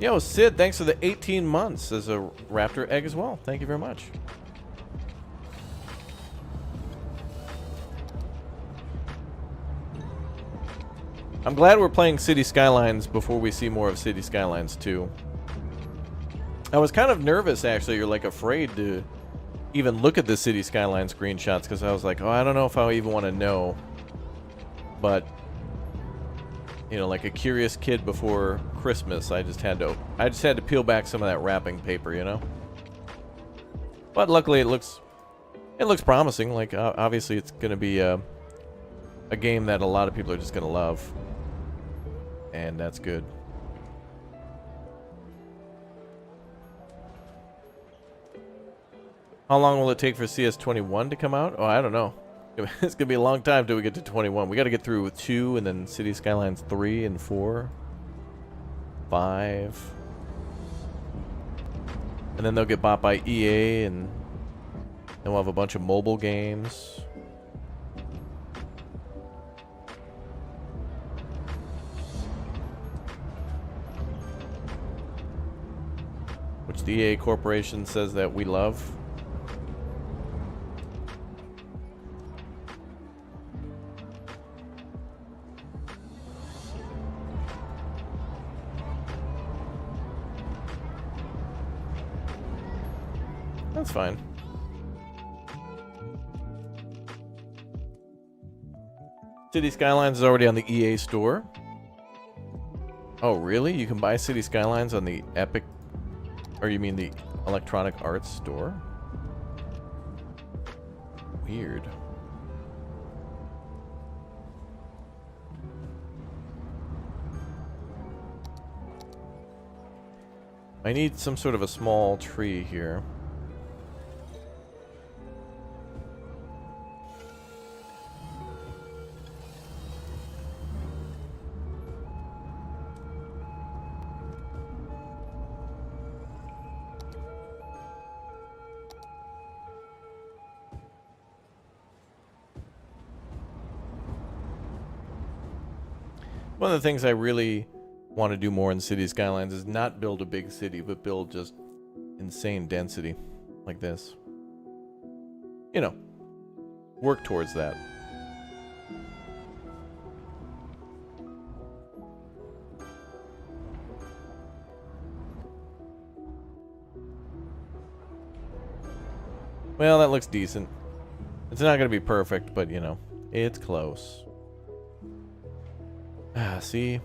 Yo, Sid, thanks for the 18 months as a Raptor Egg as well. Thank you very much. I'm glad we're playing City Skylines before we see more of City Skylines 2. I was kind of nervous, actually, or like afraid to even look at the City Skyline screenshots because I was like, oh, I don't know if I even want to know. But, you know, like a curious kid before Christmas, I just had to peel back some of that wrapping paper, you know. But luckily, it looks promising. Like obviously, it's gonna be a game that a lot of people are just gonna love, and that's good. How long will it take for CS21 to come out? Oh, I don't know. It's going to be a long time till we get to 21. We got to get through with 2 and then City Skylines 3 and 4. 5. And then they'll get bought by EA and then we'll have a bunch of mobile games. which the EA Corporation says that we love. That's fine. City Skylines is already on the EA store. Oh, really? You can buy City Skylines on the Epic... Or you mean the Electronic Arts store? Weird. I need some sort of a small tree here. One of the things I really want to do more in City Skylines is not build a big city, but build just insane density like this. You know, work towards that. Well, that looks decent. It's not going to be perfect, but you know, it's close. Ah, see?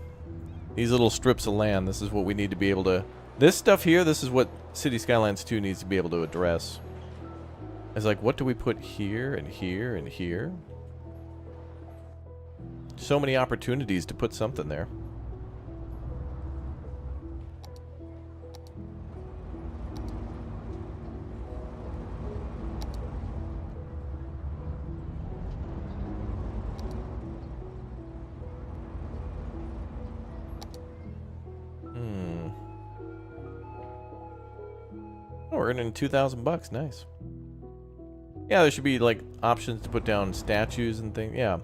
These little strips of land, this is what we need to be able to... This stuff here, this is what City Skylines 2 needs to be able to address. It's like, what do we put here and here and here? So many opportunities to put something there. We're earning $2,000. Nice. Yeah, there should be like options to put down statues and things. Yeah,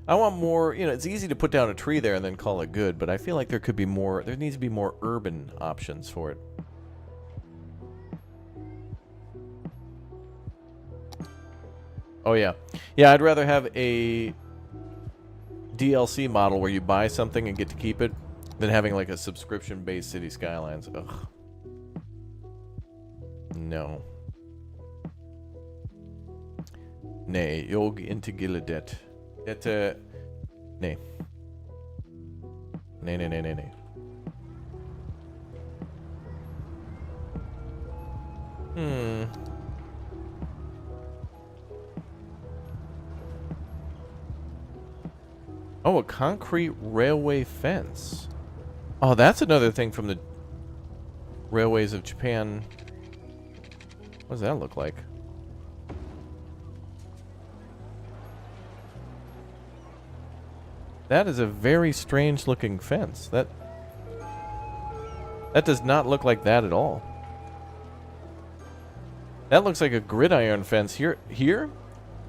I want more. You know, it's easy to put down a tree there and then call it good, but I feel like there could be more. There needs to be more urban options for it. Oh yeah, yeah. I'd rather have a DLC model where you buy something and get to keep it than having like a subscription-based City Skylines. Ugh. No. Nee, jag inte gillar det. Det, nej. Nej, nej, nej, nej, nej. Oh, a concrete railway fence. Oh, that's another thing from the Railways of Japan. What does that look like? That is a very strange looking fence. That does not look like that at all. That looks like a gridiron fence. Here,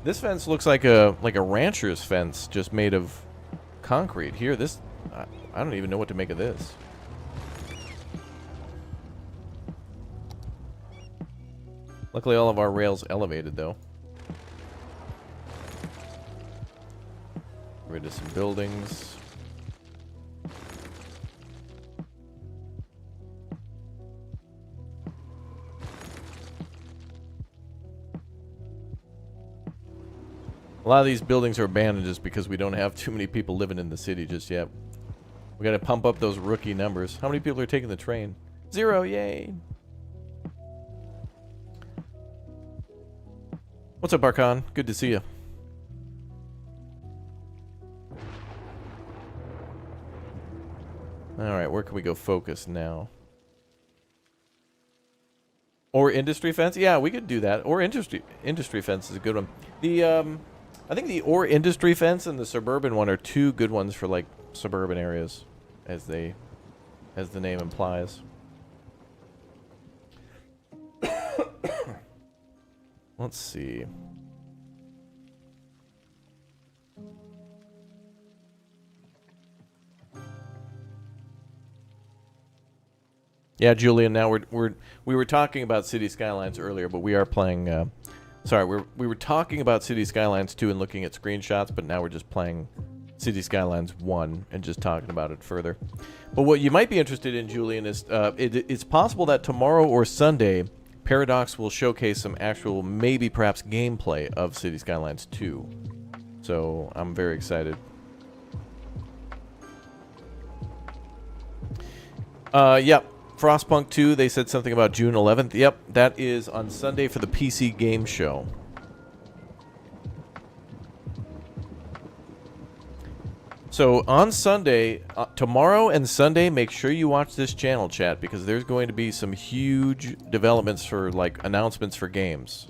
this fence looks like a rancher's fence, just made of concrete. Here, this I don't even know what to make of this. Luckily, all of our rails elevated, though. Get rid of some buildings. A lot of these buildings are abandoned just because we don't have too many people living in the city just yet. We gotta pump up those rookie numbers. How many people are taking the train? 0, yay! What's up, Archon? Good to see you. Alright, where can we go focus now? Or industry fence? Yeah, we could do that. Or industry fence is a good one. The I think the or industry fence and the suburban one are two good ones for like suburban areas, as the name implies. Let's see. Yeah, Julian. Now we were talking about City Skylines earlier, but we are playing. Sorry, we were talking about City Skylines 2 and looking at screenshots, but now we're just playing City Skylines 1 and just talking about it further. But what you might be interested in, Julian, is it's possible that tomorrow or Sunday, Paradox will showcase some actual, maybe perhaps gameplay of City Skylines 2. So I'm very excited. Yep. Frostpunk 2, they said something about June 11th. Yep, that is on Sunday for the PC Game Show. So on Sunday, tomorrow and Sunday, make sure you watch this channel, chat, because there's going to be some huge developments for, like, announcements for games.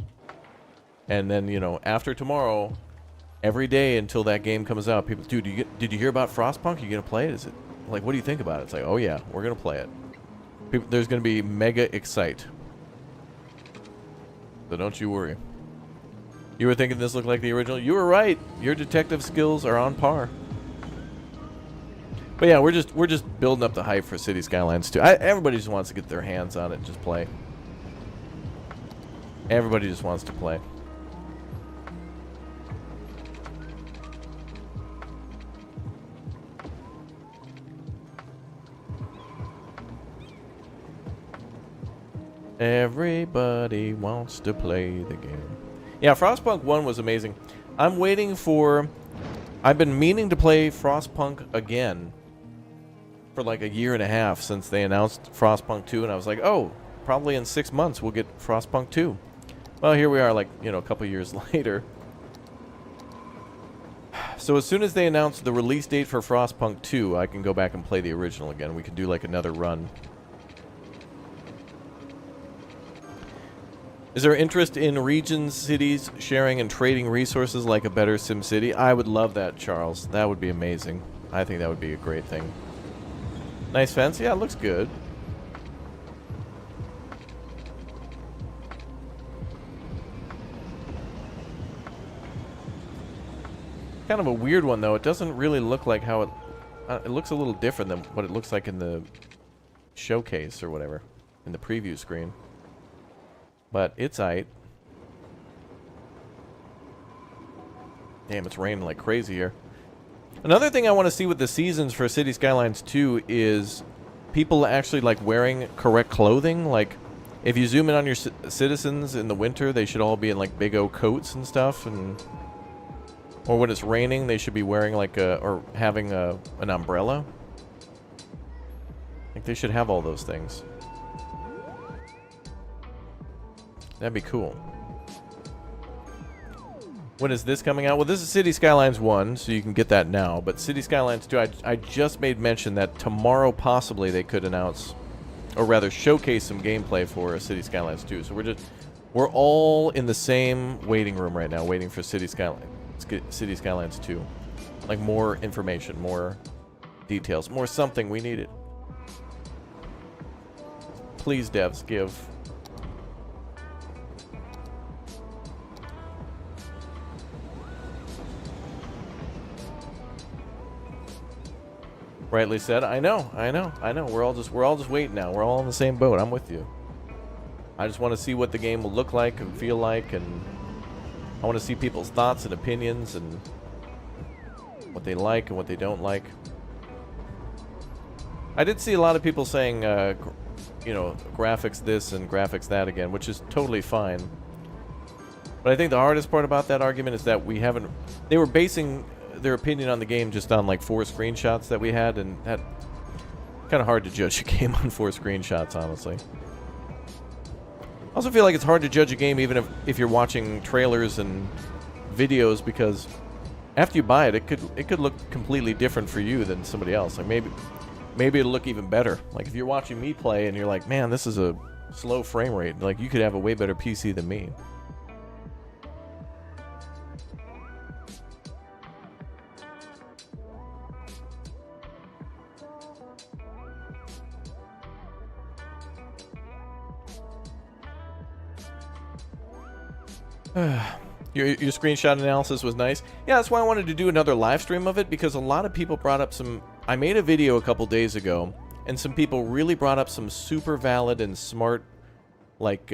And then, you know, after tomorrow, every day until that game comes out, people, dude, did you hear about Frostpunk? You gonna play it? Is it, like, what do you think about it? It's like, oh yeah, we're gonna play it. There's going to be mega excite. So don't you worry. You were thinking this looked like the original? You were right. Your detective skills are on par. But yeah, we're just building up the hype for City Skylines 2. Everybody just wants to get their hands on it and just play. Everybody just wants to play. Everybody wants to play the game. Yeah, Frostpunk 1 was amazing. I'm waiting for... I've been meaning to play Frostpunk again for like a year and a half since they announced Frostpunk 2, and I was like, oh, probably in 6 months we'll get Frostpunk 2. Well, here we are, like, you know, a couple years later. So as soon as they announce the release date for Frostpunk 2, I can go back and play the original again. We can do like another run. Is there interest in regions, cities, sharing and trading resources like a better SimCity? I would love that, Charles. That would be amazing. I think that would be a great thing. Nice fence? Yeah, it looks good. Kind of a weird one, though. It doesn't really look like how it... it looks a little different than what it looks like in the showcase or whatever. In the preview screen. But it's aight. Damn, it's raining like crazy here. Another thing I want to see with the seasons for City Skylines 2 is people actually like wearing correct clothing. Like, if you zoom in on your citizens in the winter, they should all be in like big O coats and stuff. And or when it's raining, they should be wearing like a, or having an umbrella. I think they should have all those things. That'd be cool. When is this coming out? Well, this is City Skylines 1, so you can get that now. But City Skylines 2, I just made mention that tomorrow possibly they could announce, or rather showcase some gameplay for City Skylines 2. So we're all in the same waiting room right now, waiting for City Skylines 2. Like more information, more details, more something. We need it. Please, devs, give. Rightly said. I know. We're all just waiting now. We're all in the same boat. I'm with you. I just want to see what the game will look like and feel like, and I want to see people's thoughts and opinions and what they like and what they don't like. I did see a lot of people saying, you know, graphics this and graphics that again, which is totally fine. But I think the hardest part about that argument is that we haven't... They were basing their opinion on the game just on like 4 screenshots that we had, and that kind of hard to judge a game on 4 screenshots, honestly. I also feel like it's hard to judge a game even if you're watching trailers and videos, because after you buy it, it could look completely different for you than somebody else. Like maybe it'll look even better. Like if you're watching me play and you're like, man, this is a slow frame rate, like you could have a way better PC than me. Your screenshot analysis was nice. Yeah, that's why I wanted to do another live stream of it, because a lot of people brought up some... I made a video a couple days ago, and some people really brought up some super valid and smart, like,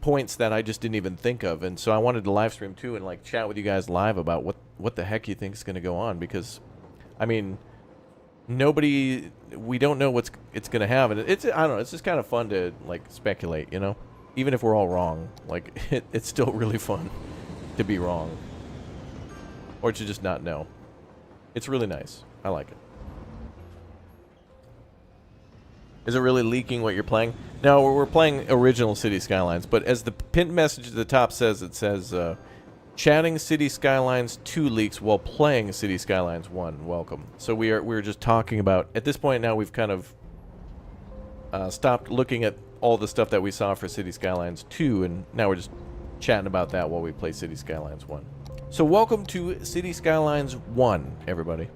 points that I just didn't even think of. And so I wanted to live stream too and like chat with you guys live about what the heck you think is going to go on, because I mean, we don't know it's going to have, and it's, I don't know, it's just kind of fun to like speculate, you know, even if we're all wrong. Like it's still really fun to be wrong, or to just not know. It's really nice. I like it. Is it really leaking what you're playing? No, we're playing original City Skylines, but as the pinned message at the top says, it says, chatting City Skylines 2 leaks while playing City Skylines 1. Welcome. So we're just talking about, at this point now we've kind of stopped looking at all the stuff that we saw for City Skylines 2, and now we're just chatting about that while we play City Skylines 1. So welcome to City Skylines 1, everybody.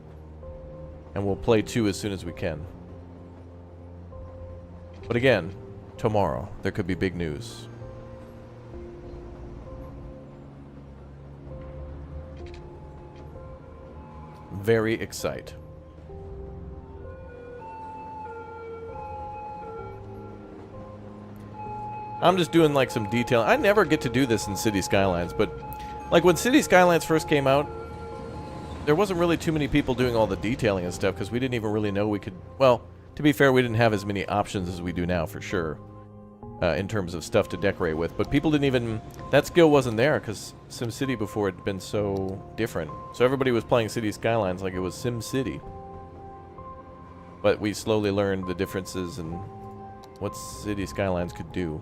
And we'll play 2 as soon as we can. But again, tomorrow, there could be big news. Very excited. I'm just doing like some detail. I never get to do this in City Skylines, but like when City Skylines first came out, there wasn't really too many people doing all the detailing and stuff because we didn't even really know we could, well, to be fair, we didn't have as many options as we do now, for sure, in terms of stuff to decorate with. But people didn't even... That skill wasn't there, because SimCity before had been so different. So everybody was playing City Skylines like it was SimCity. But we slowly learned the differences and what City Skylines could do.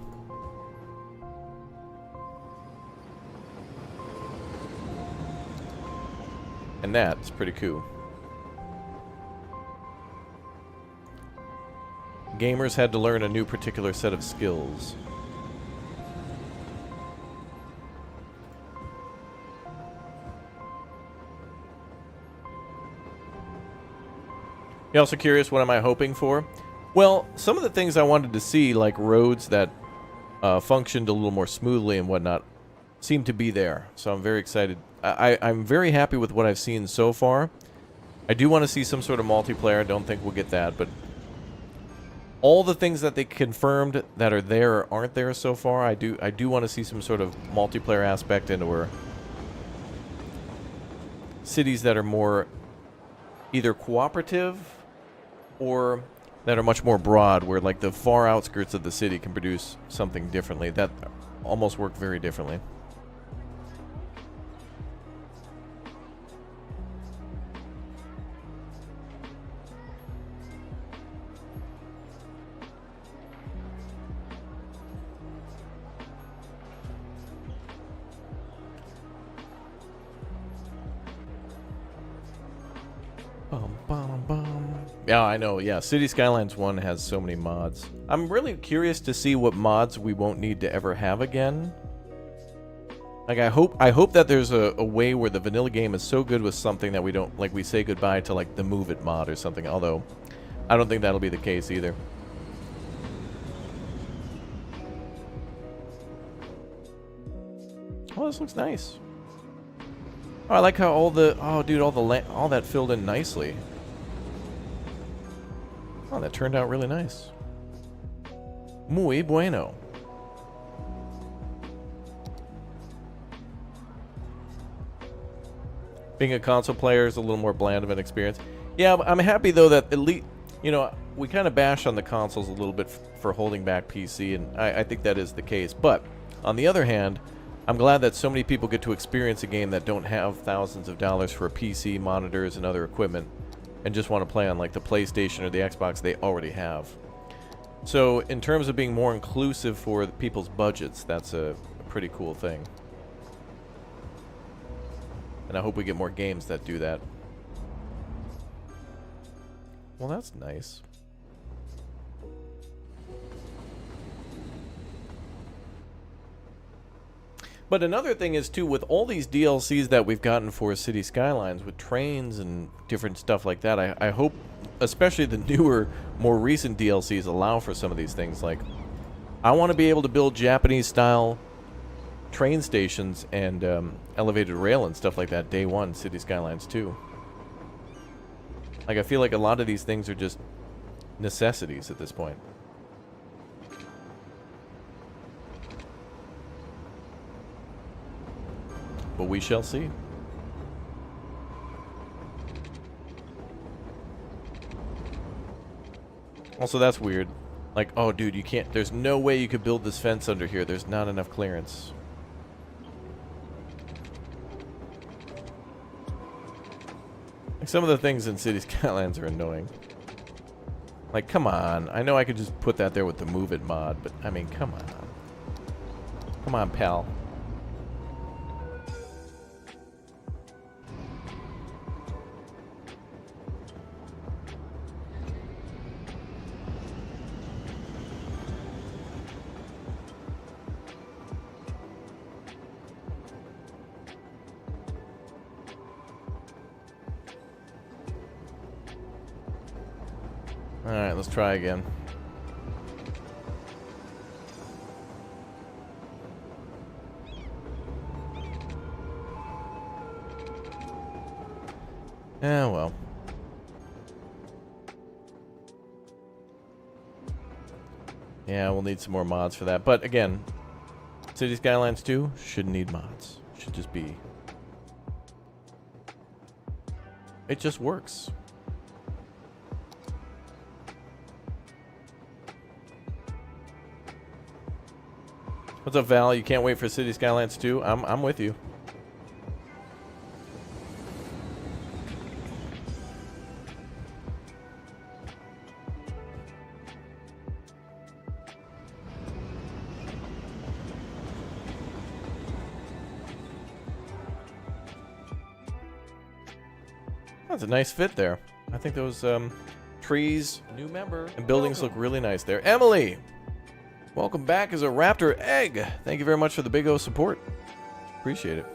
And that's pretty cool. Gamers had to learn a new particular set of skills. You're also curious, what am I hoping for? Well, some of the things I wanted to see, like roads that functioned a little more smoothly and whatnot, seem to be there. So I'm very excited. I'm very happy with what I've seen so far. I do want to see some sort of multiplayer. I don't think we'll get that, but all the things that they confirmed that are there or aren't there so far, I do want to see some sort of multiplayer aspect into where cities that are more either cooperative or that are much more broad, where like the far outskirts of the city can produce something differently. That almost work very differently. Yeah, I know. Yeah, City Skylines 1 has so many mods. I'm really curious to see what mods we won't need to ever have again. Like, I hope that there's a way where the vanilla game is so good with something that we don't, like, we say goodbye to, like, the Move It mod or something. Although, I don't think that'll be the case either. Oh, this looks nice. Oh, I like how all the... Oh, dude, all that filled in nicely. Oh, that turned out really nice. Muy bueno. Being a console player is a little more bland of an experience. Yeah, I'm happy, though, that at least... You know, we kind of bash on the consoles a little bit for holding back PC, and I think that is the case. But, on the other hand, I'm glad that so many people get to experience a game that don't have thousands of dollars for PC, monitors, and other equipment, and just want to play on like the PlayStation or the Xbox they already have. So in terms of being more inclusive for people's budgets, that's a pretty cool thing. And I hope we get more games that do that. Well, that's nice. But another thing is, too, with all these DLCs that we've gotten for City Skylines, with trains and different stuff like that, I hope, especially the newer, more recent DLCs, allow for some of these things. Like, I want to be able to build Japanese-style train stations and elevated rail and stuff like that day one, City Skylines 2. Like, I feel like a lot of these things are just necessities at this point. But we shall see. Also, that's weird. Like, oh, dude, you can't... There's no way you could build this fence under here. There's not enough clearance. Like, some of the things in City Skylines are annoying. Like, come on. I know I could just put that there with the Move It mod, but, I mean, come on. Come on, pal. Alright, let's try again. Yeah, well. Yeah, we'll need some more mods for that. But again, City Skylines 2 shouldn't need mods. Should just be... It just works. What's up, Val? You can't wait for City Skylines 2? I'm with you. That's a nice fit there. I think those trees New member. and buildings look really nice there. Emily! Welcome back as a Raptor Egg. Thank you very much for the Big O support. Appreciate it.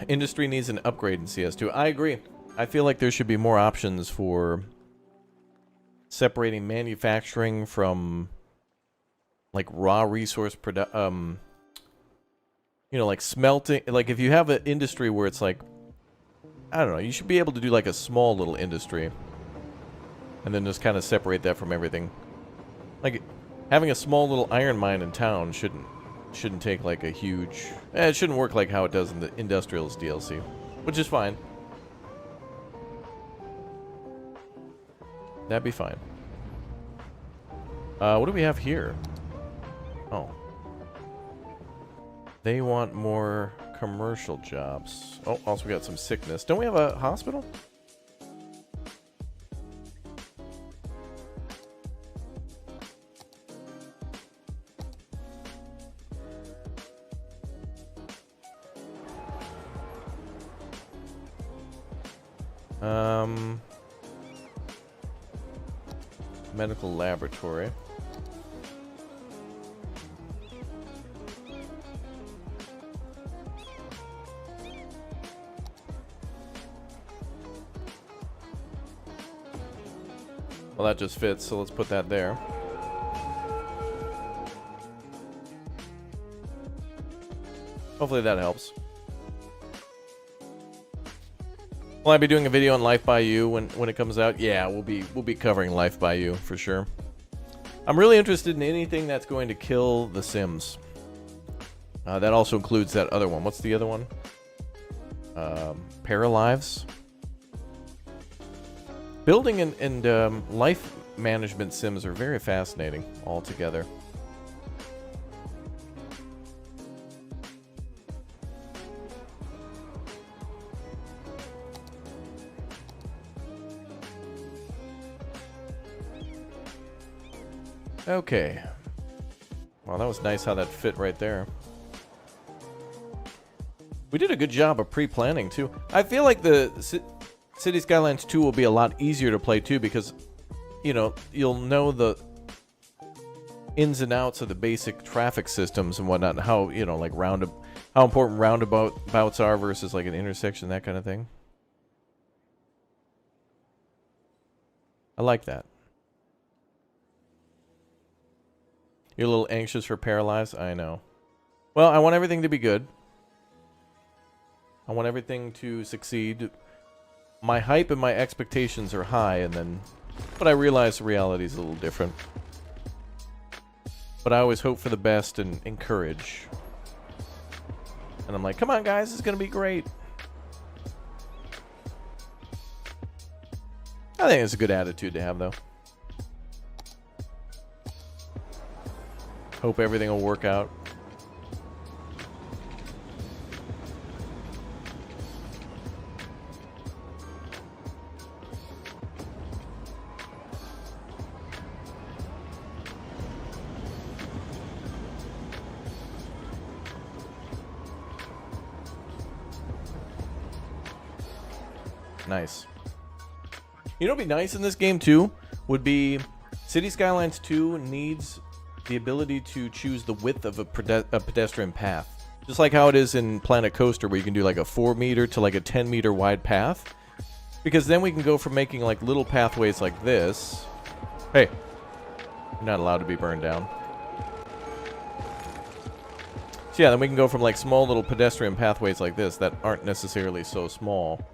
Industry needs an upgrade in CS2. I agree. I feel like there should be more options for separating manufacturing from like raw resource you know, like smelting. Like if you have an industry where it's like, I don't know, you should be able to do like a small little industry and then just kind of separate that from everything. Like having a small little iron mine in town shouldn't take like a huge... it shouldn't work like how it does in the Industrials DLC, which is fine. That'd be fine. What do we have here? Oh. They want more commercial jobs. Oh, also we got some sickness. Don't we have a hospital? Medical laboratory. Well, that just fits, so let's put that there. Hopefully that helps. Will I be doing a video on Life by You when it comes out? Yeah, we'll be covering Life by You for sure. I'm really interested in anything that's going to kill the Sims. That also includes that other one. What's the other one? Paralives. Building and life management sims are very fascinating altogether. Okay. Well, that was nice how that fit right there. We did a good job of pre-planning, too. I feel like the City Skylines 2 will be a lot easier to play, too, because, you know, you'll know the ins and outs of the basic traffic systems and whatnot, and how, you know, like, how important roundabouts are versus, like, an intersection, that kind of thing. I like that. You're a little anxious for Paralyzed? I know. Well, I want everything to be good. I want everything to succeed. My hype and my expectations are high, but I realize the reality is a little different. But I always hope for the best and encourage. And I'm like, come on, guys, it's going to be great. I think it's a good attitude to have, though. Hope everything will work out. Nice. You know what'd be nice in this game, too, would be City Skylines 2 needs the ability to choose the width of a pedestrian path. Just like how it is in Planet Coaster, where you can do like a 4-meter to like a 10-meter wide path. Because then we can go from making like little pathways like this. Hey, you're not allowed to be burned down. So yeah, then we can go from like small little pedestrian pathways like this that aren't necessarily so small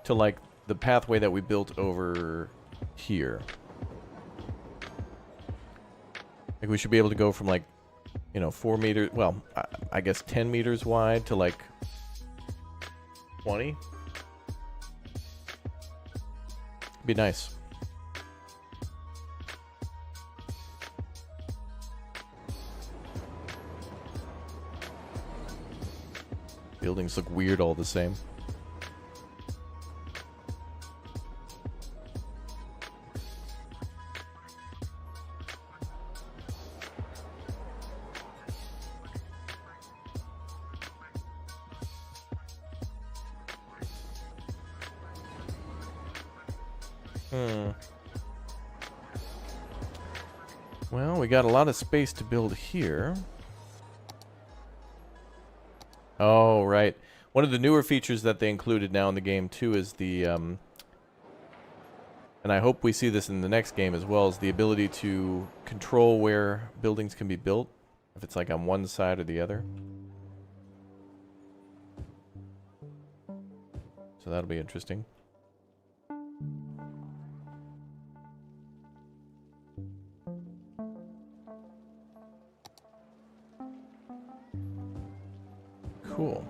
to like the pathway that we built over here. Like we should be able to go from like, you know, 4 meters, well, I guess 10 meters wide to like 20. Be nice. Buildings look weird all the same. Well, we got a lot of space to build here. Oh, right. One of the newer features that they included now in the game, too, is the, and I hope we see this in the next game as well, is the ability to control where buildings can be built, if it's like on one side or the other. So that'll be interesting. Cool.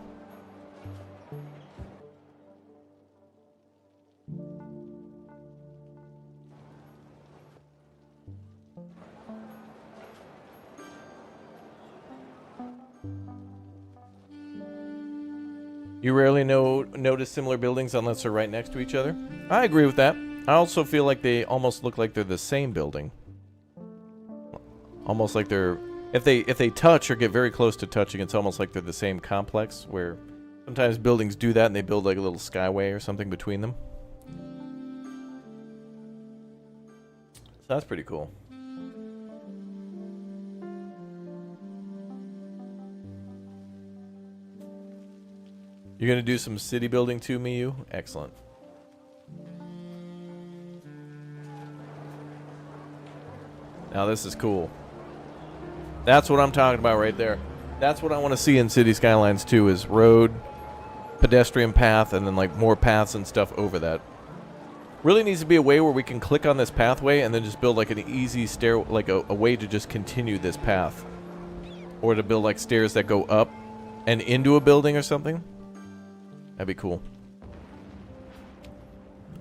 You rarely notice similar buildings unless they're right next to each other. I agree with that. I also feel like they almost look like they're the same building. Almost like they're... If they touch or get very close to touching, it's almost like they're the same complex, where sometimes buildings do that and they build like a little skyway or something between them. So that's pretty cool. You're gonna do some city building too, Miyu? Excellent. Now this is cool. That's what I'm talking about right there. That's what I want to see in City Skylines 2 is road, pedestrian path, and then like more paths and stuff over that. Really needs to be a way where we can click on this pathway and then just build like an easy stair, like a way to just continue this path. Or to build like stairs that go up and into a building or something. That'd be cool.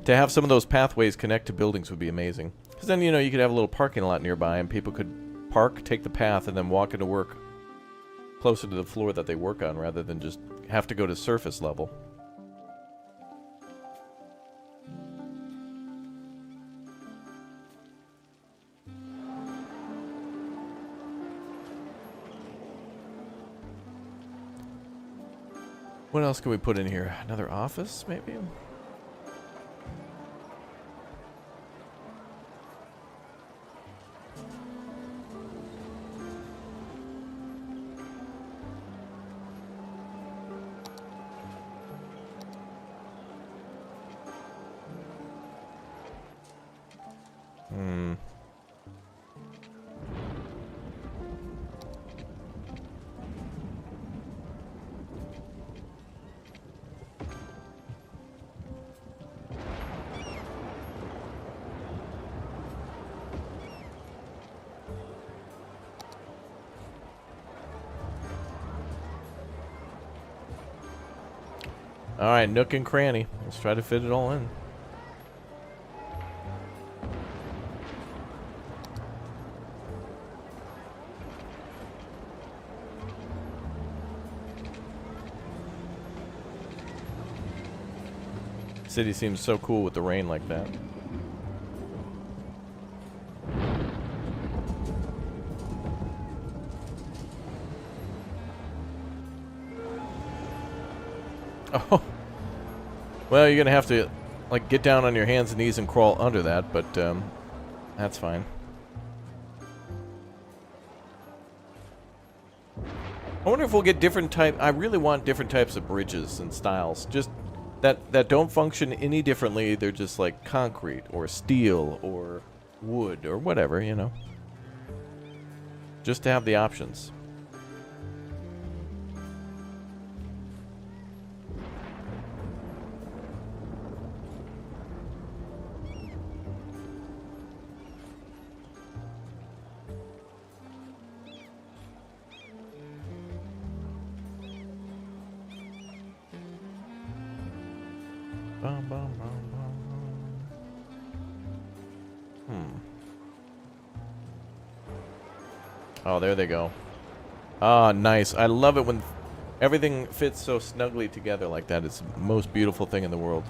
To have some of those pathways connect to buildings would be amazing. Because then, you know, you could have a little parking lot nearby and people could park, take the path, and then walk into work closer to the floor that they work on rather than just have to go to surface level. What else can we put in here? Another office, maybe? Alright, nook and cranny. Let's try to fit it all in. City seems so cool with the rain like that. Oh. Well, you're gonna have to, like, get down on your hands and knees and crawl under that, but, that's fine. I wonder if we'll get different type... I really want different types of bridges and styles. Just that don't function any differently. They're just like concrete or steel or wood or whatever, you know. Just to have the options. Bum, bum, bum, bum. Oh, there they go. Ah, nice. I love it when everything fits so snugly together like that. It's the most beautiful thing in the world.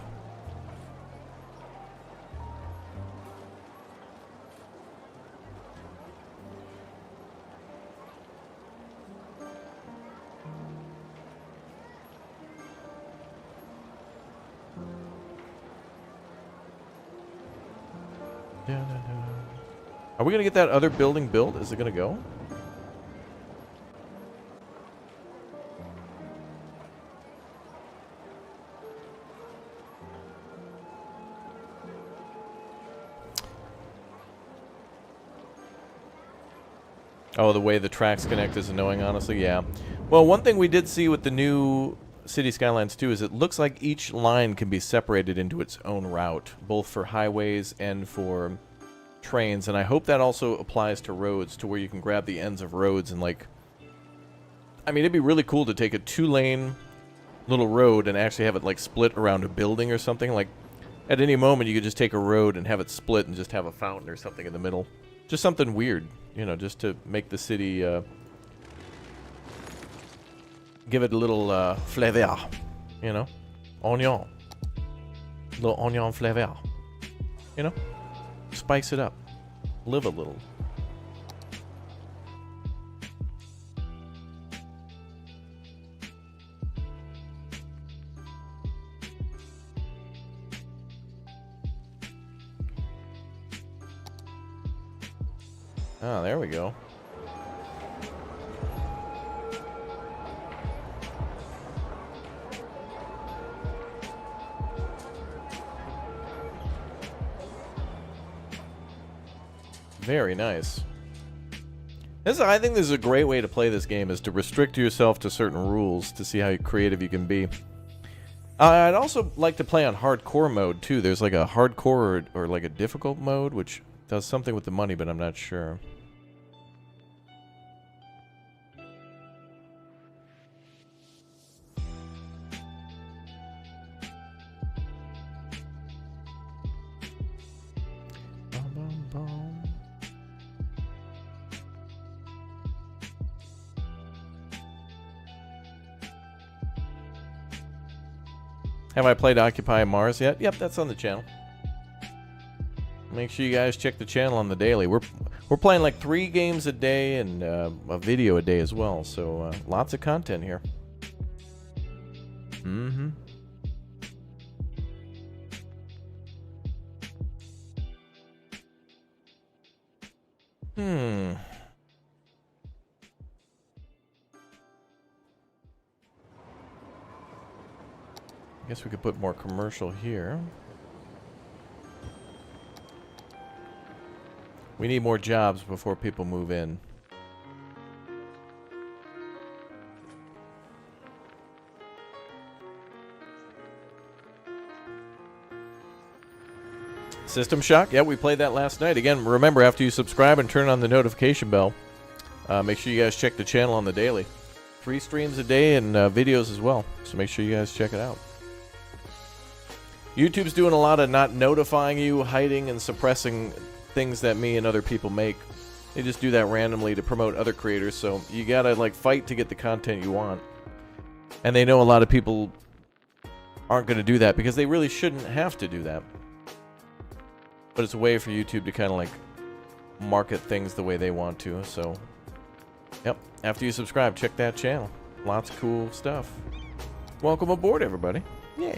Are we gonna get that other building built? Is it gonna go? Oh, the way the tracks connect is annoying, honestly, yeah. Well, one thing we did see with the new City Skylines 2 is it looks like each line can be separated into its own route, both for highways and for trains, and I hope that also applies to roads, to where you can grab the ends of roads and, like... I mean, it'd be really cool to take a 2-lane little road and actually have it, like, split around a building or something. Like, at any moment, you could just take a road and have it split and just have a fountain or something in the middle. Just something weird, you know, just to make the city, give it a little, flavor, you know? Onion. Little onion flavor. You know? Spice it up. Live a little. Ah, there we go. Very nice. I think this is a great way to play this game, is to restrict yourself to certain rules to see how creative you can be. I'd also like to play on hardcore mode, too. There's like a hardcore or like a difficult mode, which does something with the money, but I'm not sure. Have I played Occupy Mars yet? Yep, that's on the channel. Make sure you guys check the channel on the daily. We're playing like 3 games a day and a video a day as well, so lots of content here. Mm-hmm. I guess we could put more commercial here. We need more jobs before people move in. System Shock? Yeah, we played that last night. Again, remember, after you subscribe and turn on the notification bell, make sure you guys check the channel on the daily. 3 streams a day and videos as well, so make sure you guys check it out. YouTube's doing a lot of not notifying you, hiding and suppressing things that me and other people make. They just do that randomly to promote other creators, so you gotta like fight to get the content you want. And they know a lot of people aren't gonna do that because they really shouldn't have to do that. But it's a way for YouTube to kind of like market things the way they want to, so yep, after you subscribe, check that channel. Lots of cool stuff. Welcome aboard, everybody. Yeah.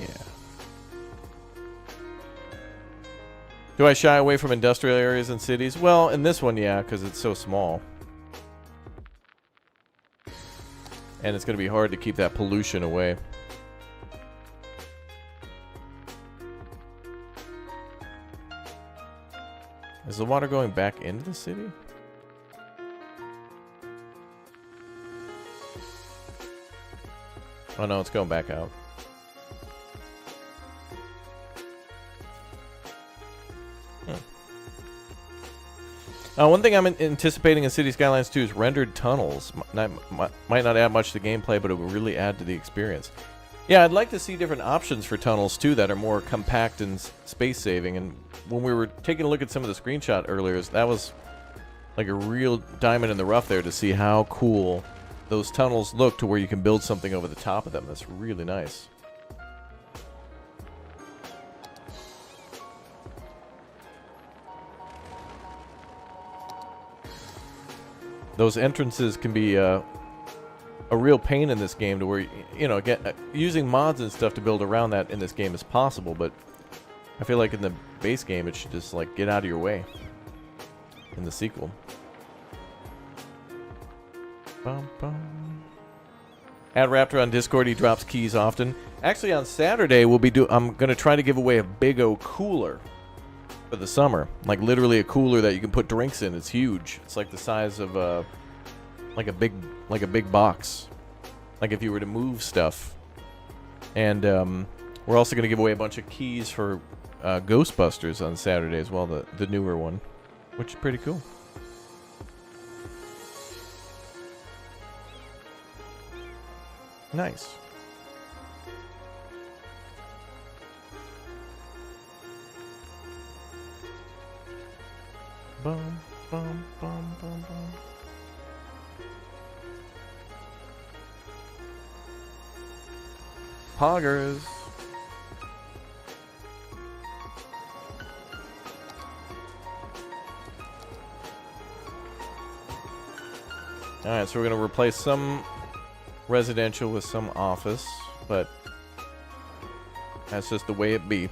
Do I shy away from industrial areas and cities? Well, in this one, yeah, because it's so small. And it's going to be hard to keep that pollution away. Is the water going back into the city? Oh no, it's going back out. One thing I'm anticipating in City Skylines 2 is rendered tunnels. Might not add much to gameplay, but it will really add to the experience. Yeah, I'd like to see different options for tunnels too that are more compact and space-saving. And when we were taking a look at some of the screenshot earlier, that was like a real diamond in the rough there to see how cool those tunnels look to where you can build something over the top of them. That's really nice. Those entrances can be a real pain in this game to where, you know, using mods and stuff to build around that in this game is possible, but I feel like in the base game it should just like get out of your way in the sequel. Bum, bum. Add Raptor on Discord, he drops keys often. Actually on Saturday I'm going to try to give away a Big O cooler for the summer. Like literally a cooler that you can put drinks in. It's huge. It's like the size of like a big box. Like if you were to move stuff. And we're also going to give away a bunch of keys for Ghostbusters on Saturday as well, the newer one, which is pretty cool. Nice. Bum, bum, bum, bum, bum. Poggers. Alright, so we're going to replace some residential with some office, but that's just the way it be.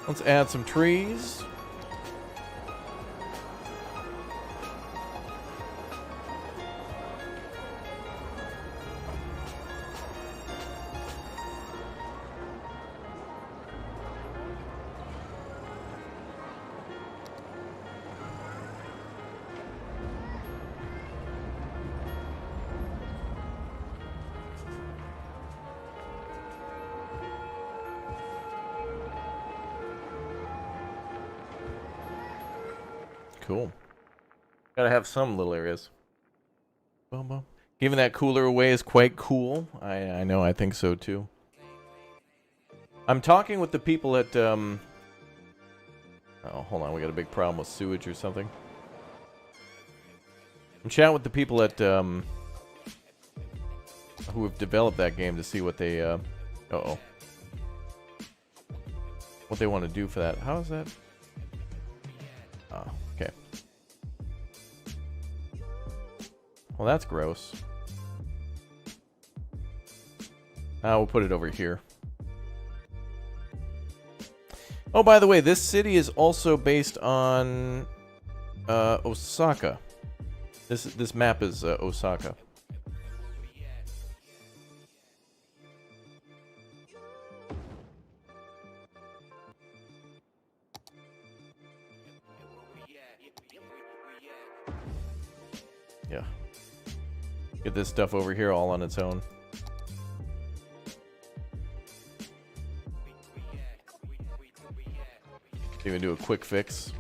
Let's add some trees. Cool. Gotta have some little areas. Boom, boom. Giving that cooler away is quite cool. I know, I think so too. I'm talking with the people at, oh, hold on, we got a big problem with sewage or something. I'm chatting with the people at, who have developed that game to see what they, uh-oh. What they want to do for that. How is that? Oh. Okay. Well, that's gross. We'll put it over here. Oh, by the way, this city is also based on Osaka. This map is Osaka. Yeah. Get this stuff over here all on its own. Even do a quick fix.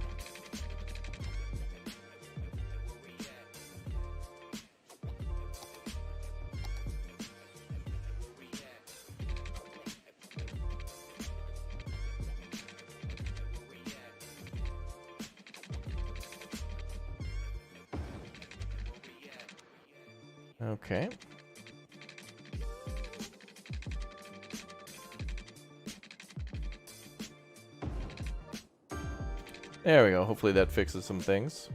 Okay. There we go. Hopefully that fixes some things.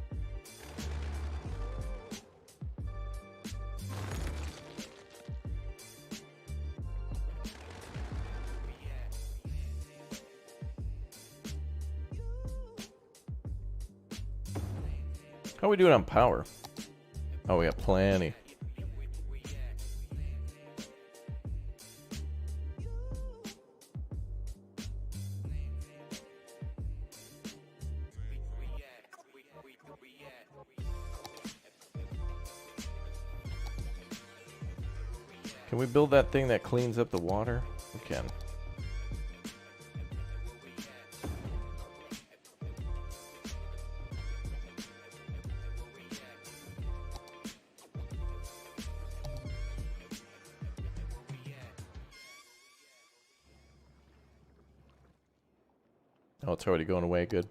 How are we doing on power? Oh, we got plenty. Can we build that thing that cleans up the water? We can. Oh, it's already going away. Good.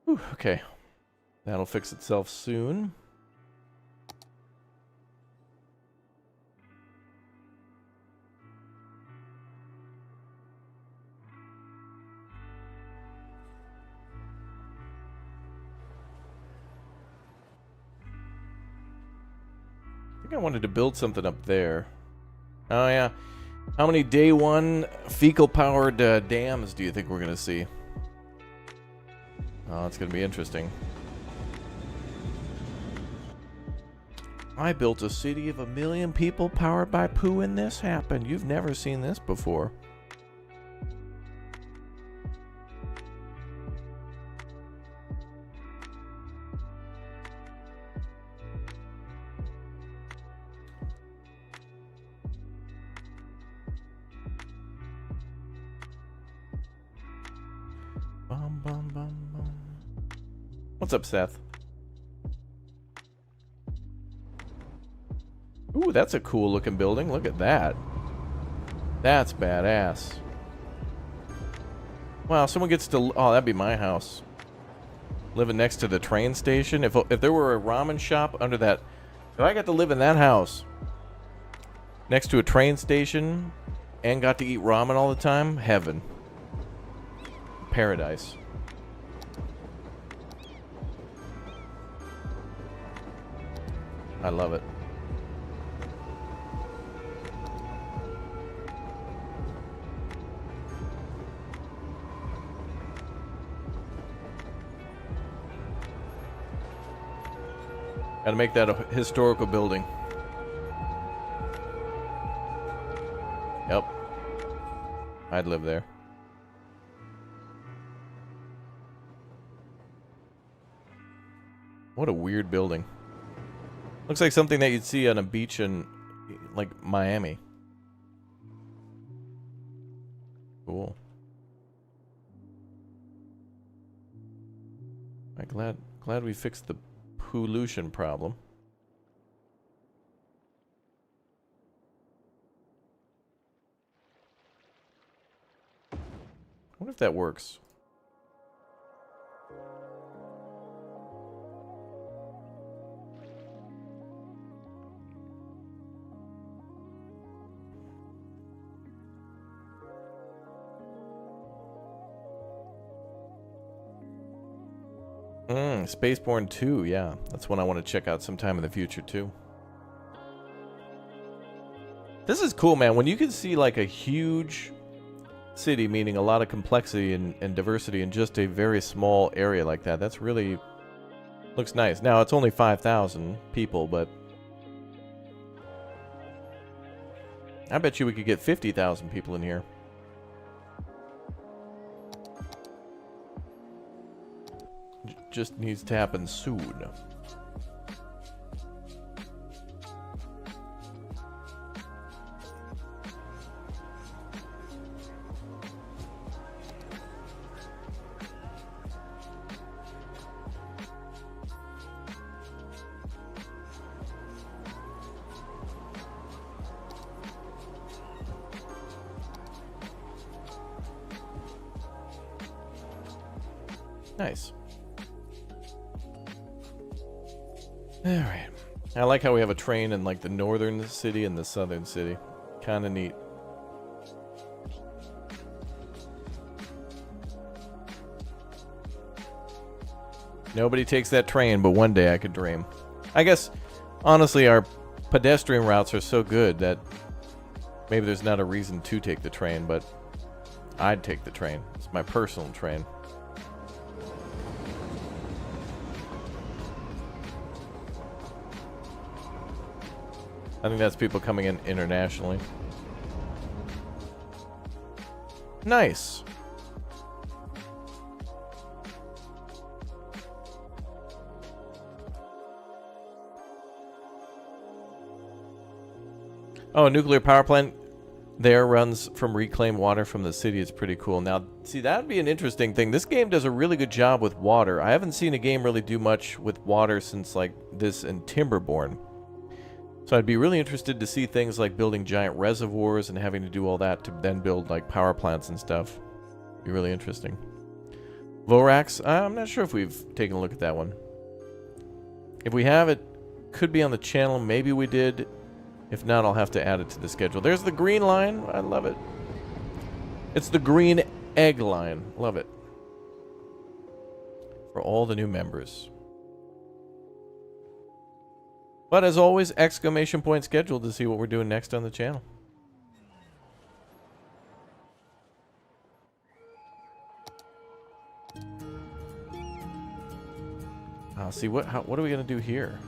Whew, okay. That'll fix itself soon. I think I wanted to build something up there. Oh, yeah. How many day one fecal-powered dams do you think we're going to see? Oh, it's going to be interesting. I built a city of 1 million people powered by poo and this happened. You've never seen this before. Bum, bum, bum, bum. What's up, Seth? Ooh, that's a cool looking building. Look at that. That's badass. Wow, someone gets to... Oh, that'd be my house. Living next to the train station. If there were a ramen shop under that... If I got to live in that house next to a train station and got to eat ramen all the time, heaven. Paradise. I love it. Gotta make that a historical building. Yep. I'd live there. What a weird building. Looks like something that you'd see on a beach in, like, Miami. Cool. I'm glad we fixed the pollution problem. I wonder if that works. Spaceborne 2, yeah. That's one I want to check out sometime in the future, too. This is cool, man. When you can see, like, a huge city, meaning a lot of complexity and diversity in just a very small area like that, that's really... looks nice. Now, it's only 5,000 people, but... I bet you we could get 50,000 people in here. Just needs to happen soon. Nice. Alright. I like how we have a train in like the northern city and the southern city. Kind of neat. Nobody takes that train, but one day I could dream. I guess, honestly, our pedestrian routes are so good that maybe there's not a reason to take the train, but I'd take the train. It's my personal train. I think that's people coming in internationally. Nice. Oh, a nuclear power plant there runs from reclaimed water from the city. It's pretty cool. Now, see, that would be an interesting thing. This game does a really good job with water. I haven't seen a game really do much with water since like this and Timberborn. So I'd be really interested to see things like building giant reservoirs and having to do all that to then build like power plants and stuff. Be really interesting. Vorax, I'm not sure if we've taken a look at that one. If we have, it could be on the channel. Maybe we did. If not, I'll have to add it to the schedule. There's the green line. I love it. It's the green egg line. Love it. For all the new members. But as always, exclamation point scheduled to see what we're doing next on the channel. I'll see what are we gonna do here?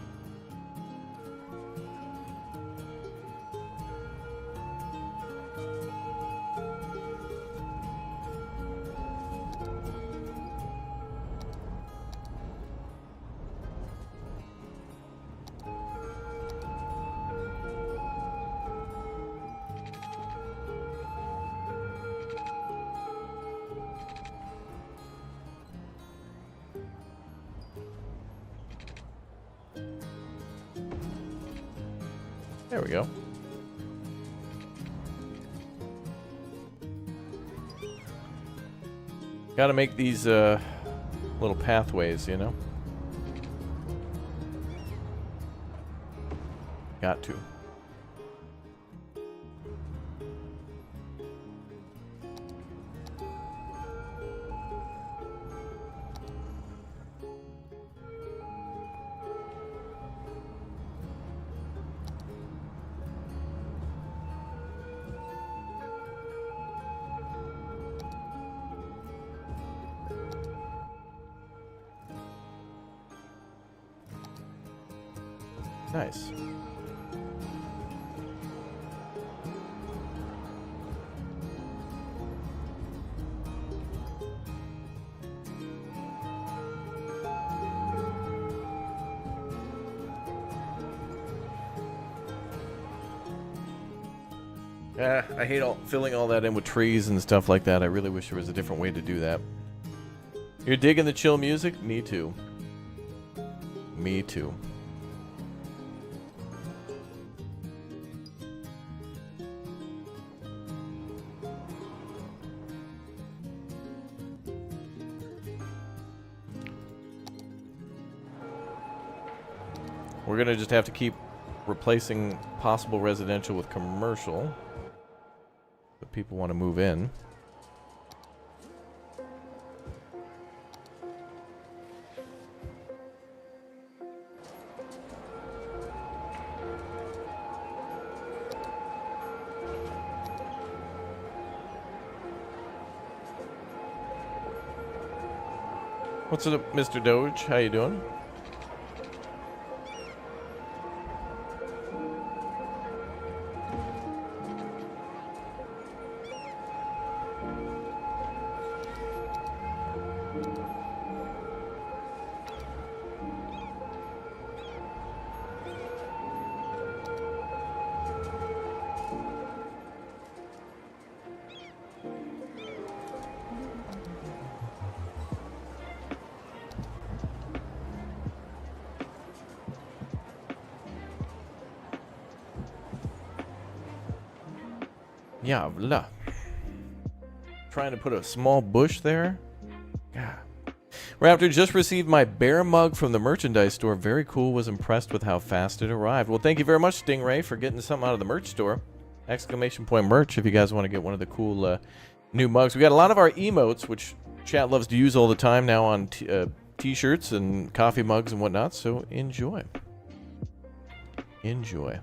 There we go. Gotta make these little pathways, you know? Got to. Nice. I hate filling all that in with trees and stuff like that. I really wish there was a different way to do that. You're digging the chill music? Me too. Me too. We're gonna just have to keep replacing possible residential with commercial. But people want to move in. What's up, Mr. Doge? How you doing? Jävlar. Trying to put a small bush there? God. Raptor just received my bear mug from the merchandise store. Very cool. Was impressed with how fast it arrived. Well, thank you very much, Stingray, for getting something out of the merch store. Exclamation point merch if you guys want to get one of the cool new mugs. We got a lot of our emotes, which chat loves to use all the time now on t-shirts and coffee mugs and whatnot. So enjoy. Enjoy.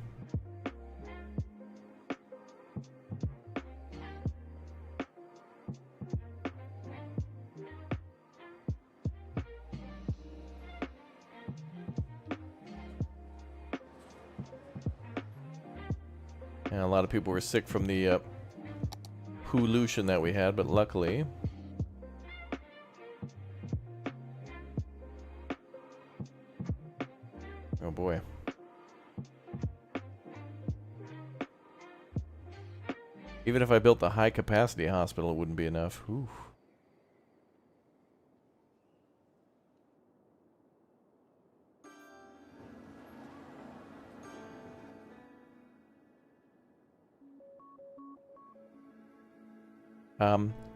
And a lot of people were sick from the pollution that we had, but luckily... Oh boy. Even if I built the high-capacity hospital, it wouldn't be enough. Ooh.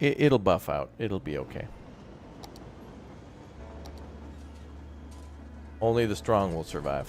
It'll buff out. It'll be okay. Only the strong will survive.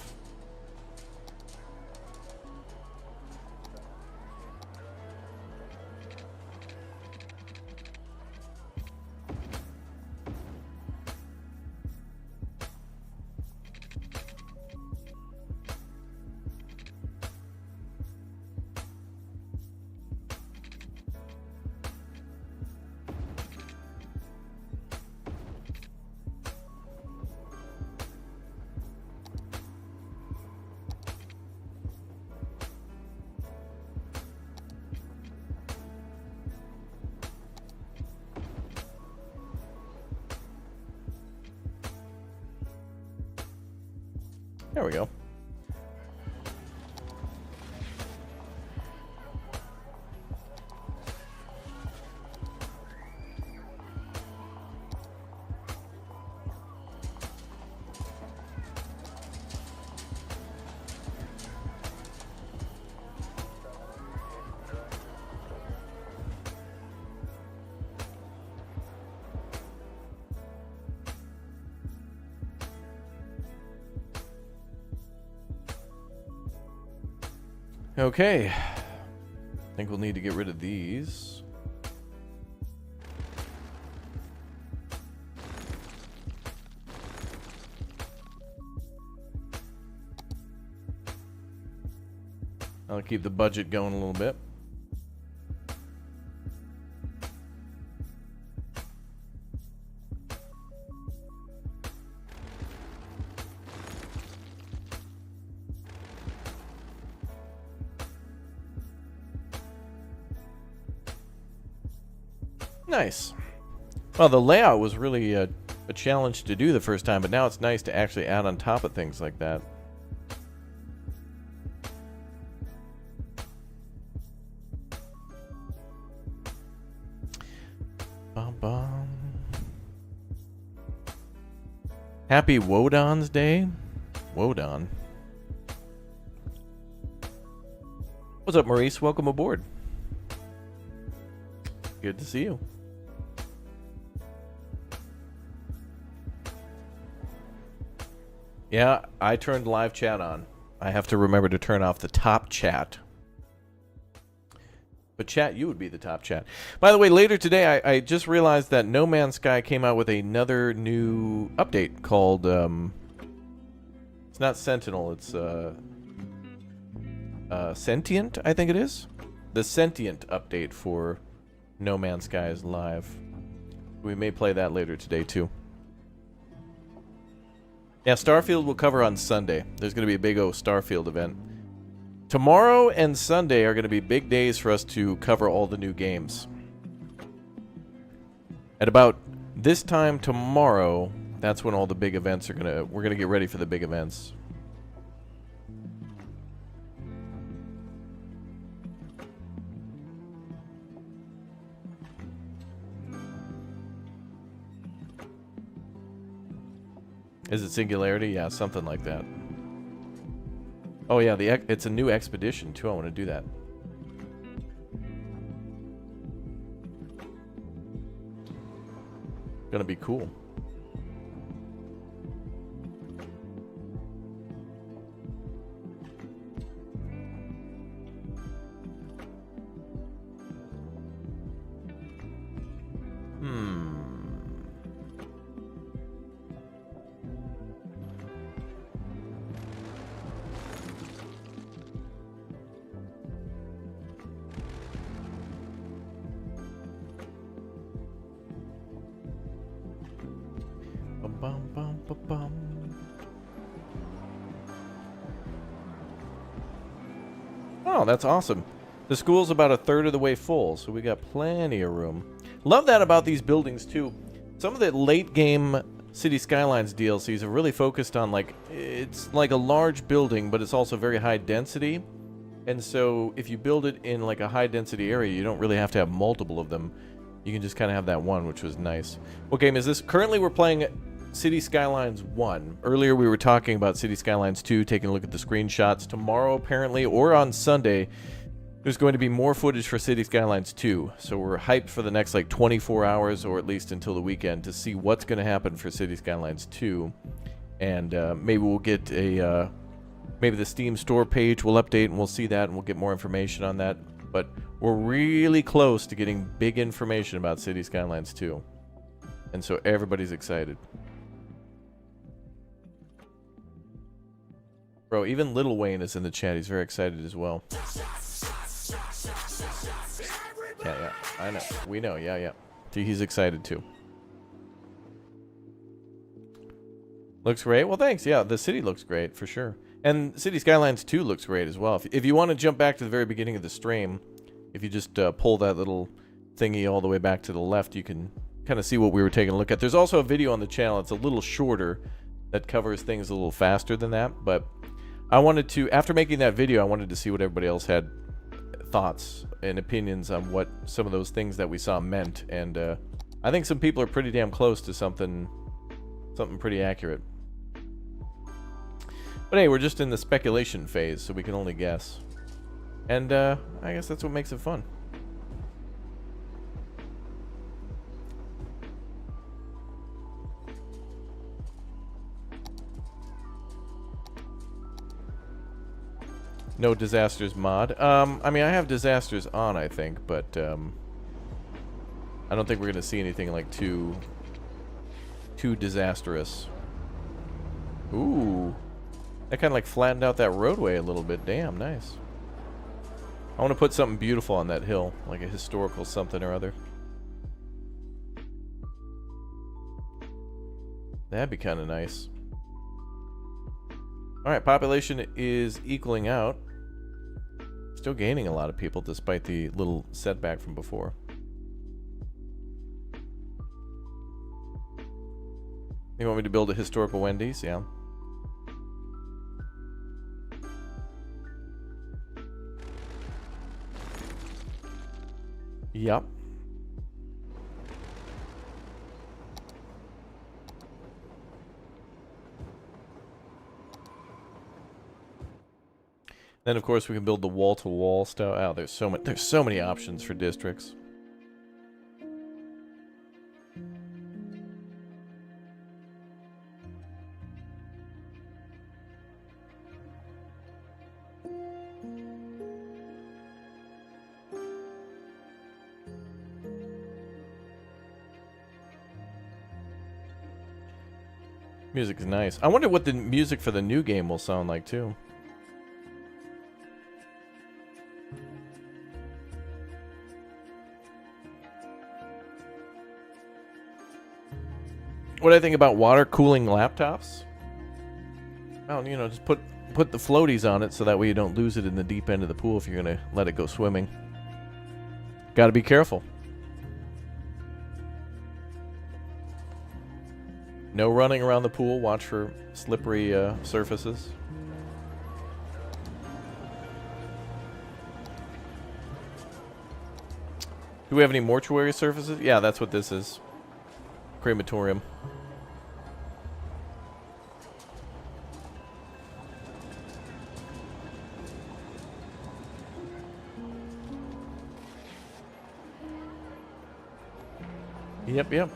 There we go. Okay. I think we'll need to get rid of these. I'll keep the budget going a little bit. Nice. Well, the layout was really a challenge to do the first time, but now it's nice to actually add on top of things like that. Bum. Happy Wodan's Day. Wodan. What's up, Maurice? Welcome aboard. Good to see you. Yeah, I turned live chat on. I have to remember to turn off the top chat. But chat, you would be the top chat. By the way, later today, I just realized that No Man's Sky came out with another new update called... it's not Sentinel, it's... Sentient, I think it is. The Sentient update for No Man's Sky is live. We may play that later today, too. Yeah, Starfield will cover on Sunday. There's going to be a big Starfield event. Tomorrow and Sunday are going to be big days for us to cover all the new games. At about this time tomorrow, that's when all the big events are we're going to get ready for the big events. Is it Singularity? Yeah, something like that. Oh yeah, it's a new expedition too. I want to do that. Gonna be cool. bum, bum, bum, bum. Oh, that's awesome. The school's about a third of the way full, so we got plenty of room. Love that about these buildings, too. Some of the late-game City Skylines DLCs are really focused on, like, it's like a large building, but it's also very high density. And so if you build it in, like, a high-density area, you don't really have to have multiple of them. You can just kind of have that one, which was nice. What game is this? Currently, we're playing City Skylines 1. Earlier, we were talking about City Skylines 2, taking a look at the screenshots. Tomorrow, apparently, or on Sunday, there's going to be more footage for City Skylines 2. So we're hyped for the next, like, 24 hours, or at least until the weekend, to see what's going to happen for City Skylines 2. And maybe we'll get a... maybe the Steam store page will update, and we'll see that, and we'll get more information on that. But we're really close to getting big information about City Skylines 2. And so everybody's excited. Bro, even Little Wayne is in the chat. He's very excited as well. Yeah, I know. We know, yeah. He's excited too. Looks great. Well, thanks. Yeah, the city looks great for sure. And City Skylines 2 looks great as well. If you want to jump back to the very beginning of the stream, if you just pull that little thingy all the way back to the left, you can kind of see what we were taking a look at. There's also a video on the channel. It's a little shorter that covers things a little faster than that. But I wanted to, after making that video, I wanted to see what everybody else had thoughts and opinions on what some of those things that we saw meant. And I think some people are pretty damn close to something pretty accurate. But hey, we're just in the speculation phase, so we can only guess. And I guess that's what makes it fun. No disasters mod. I mean, I have disasters on, I think, but I don't think we're gonna see anything like too disastrous. Ooh. That kind of like flattened out that roadway a little bit. Damn, nice. I want to put something beautiful on that hill, like a historical something or other. That'd be kind of nice. Alright, population is equaling out. Still gaining a lot of people despite the little setback from before. You want me to build a historical Wendy's? Yeah. Yep. Then of course we can build the wall-to-wall stuff. Oh, there's so many options for districts. Music is nice. I wonder what the music for the new game will sound like, too. What do I think about water cooling laptops? Well, you know, just put the floaties on it so that way you don't lose it in the deep end of the pool if you're going to let it go swimming. Got to be careful. No running around the pool. Watch for slippery surfaces. Do we have any mortuary surfaces? Yeah, that's what this is. Crematorium. Yep.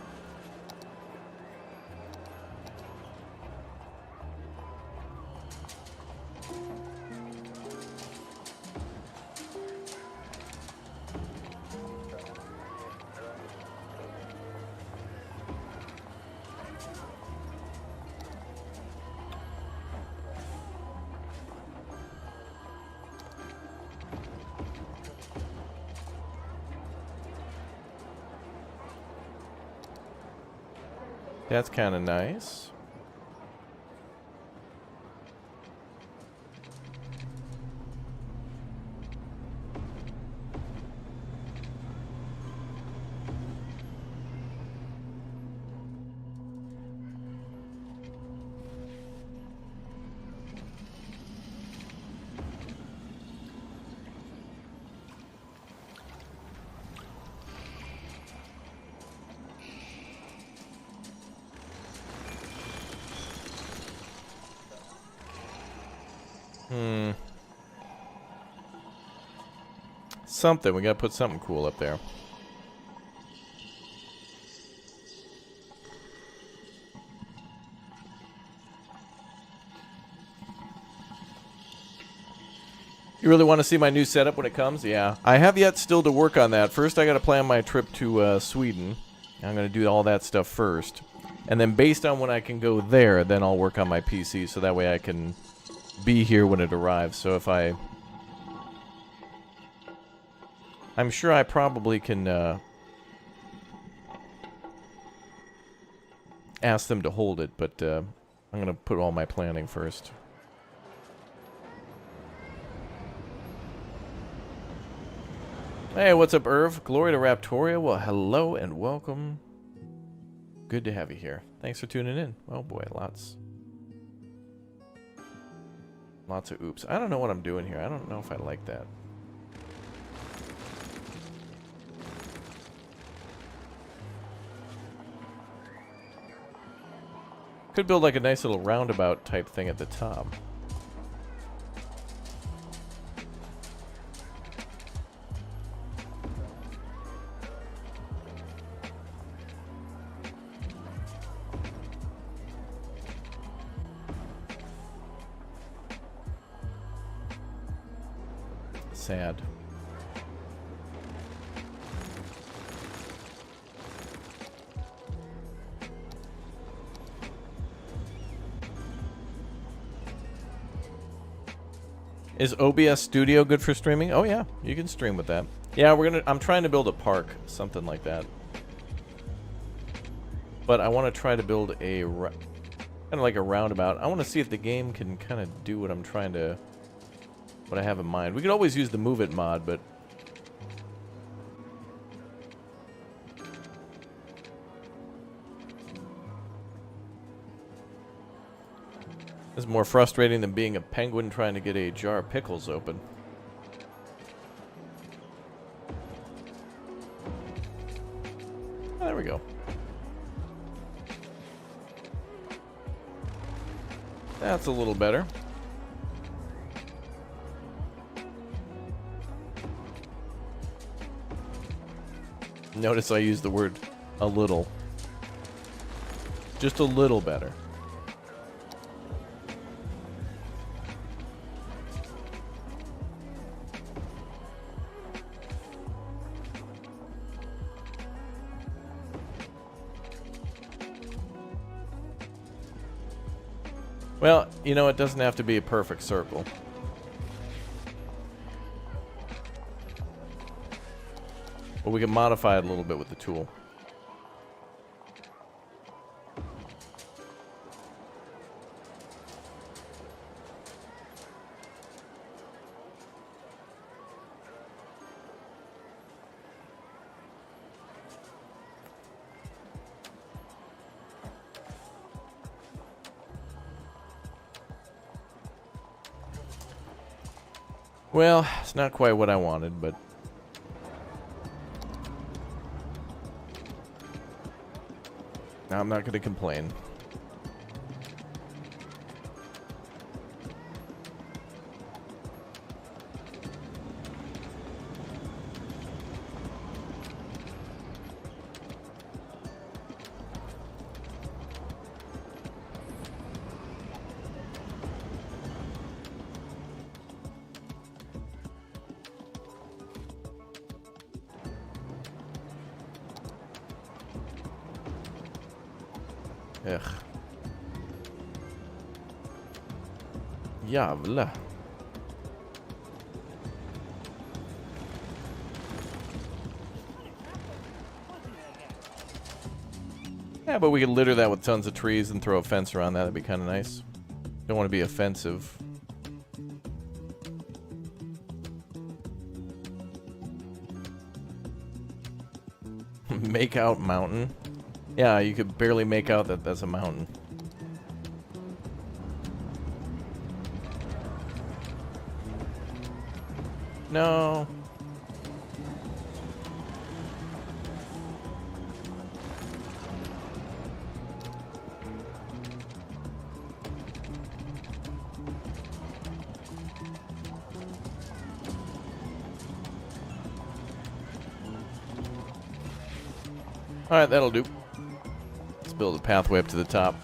That's kind of nice. Something. We gotta put something cool up there. You really want to see my new setup when it comes? Yeah. I have yet still to work on that. First, I gotta plan my trip to Sweden. I'm gonna do all that stuff first. And then based on when I can go there, then I'll work on my PC so that way I can be here when it arrives. So if I'm sure I probably can ask them to hold it, but I'm going to put all my planning first. Hey, what's up, Irv? Glory to Raptoria. Well, hello and welcome. Good to have you here. Thanks for tuning in. Oh boy, lots of oops. I don't know what I'm doing here. I don't know if I like that. Could build like a nice little roundabout type thing at the top. Sad. Is OBS Studio good for streaming? Oh yeah, you can stream with that. Yeah, I'm trying to build a park, something like that. But I want to try to build a kind of like a roundabout. I want to see if the game can kind of do what I have in mind. We could always use the Move It mod, but it's more frustrating than being a penguin trying to get a jar of pickles open. Oh, there we go. That's a little better. Notice I used the word a little. Just a little better. Well, you know, it doesn't have to be a perfect circle. But we can modify it a little bit with the tool. Well, it's not quite what I wanted, but I'm not going to complain. Ugh. Jävlar. Yeah, but we could litter that with tons of trees and throw a fence around that. That'd be kind of nice. Don't want to be offensive. Make out mountain? Yeah, you could barely make out that that's a mountain. No. Alright, that'll do. Let's build a pathway up to the top.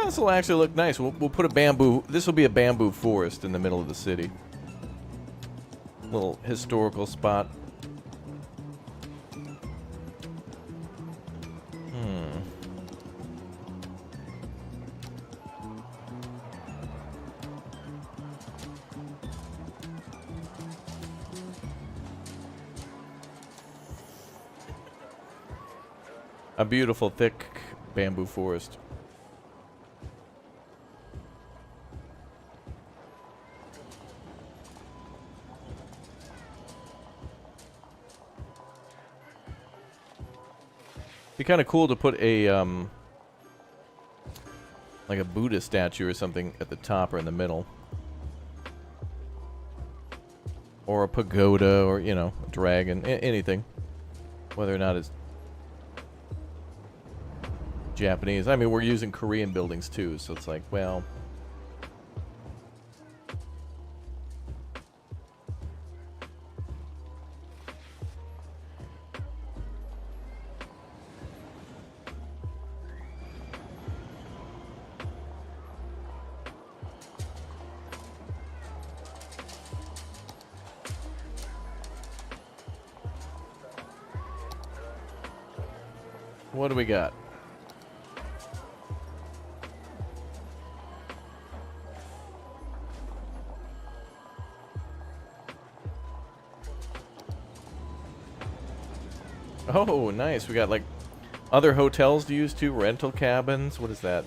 This will actually look nice. We'll put a bamboo... This will be a bamboo forest in the middle of the city. Little historical spot. A beautiful, thick bamboo forest. Be kind of cool to put a, like a Buddha statue or something at the top or in the middle. Or a pagoda, or, you know, a dragon, anything. Whether or not it's Japanese. I mean, we're using Korean buildings too, so it's like, well... What do we got? Oh, nice. We got, like, other hotels to use, too. Rental cabins. What is that?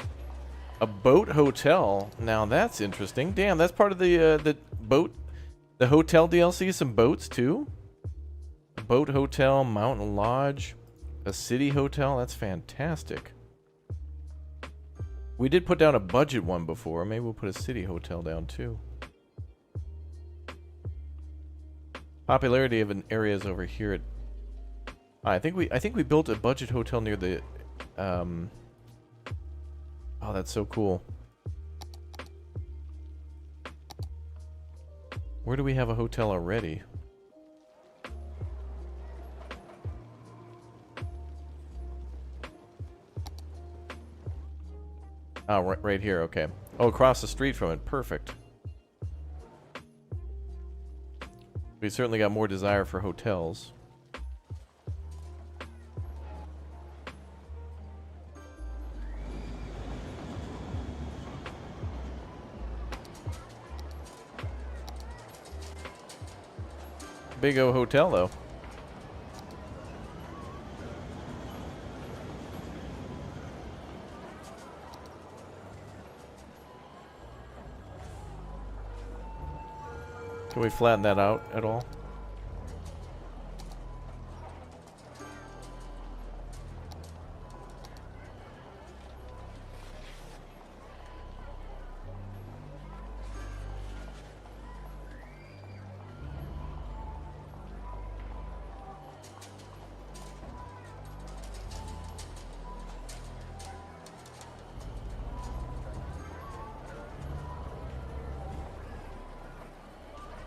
A boat hotel. Now, that's interesting. Damn, that's part of the boat... The hotel DLC. Some boats, too? A boat hotel, mountain lodge, a city hotel. That's fantastic. We did put down a budget one before. Maybe we'll put a city hotel down, too. Popularity of an area is over here at... I think we built a budget hotel near the oh, that's so cool. Where do we have a hotel already? Oh, right here, okay. Oh, across the street from it. Perfect. We certainly got more desire for hotels. Big O hotel, though. Can we flatten that out at all?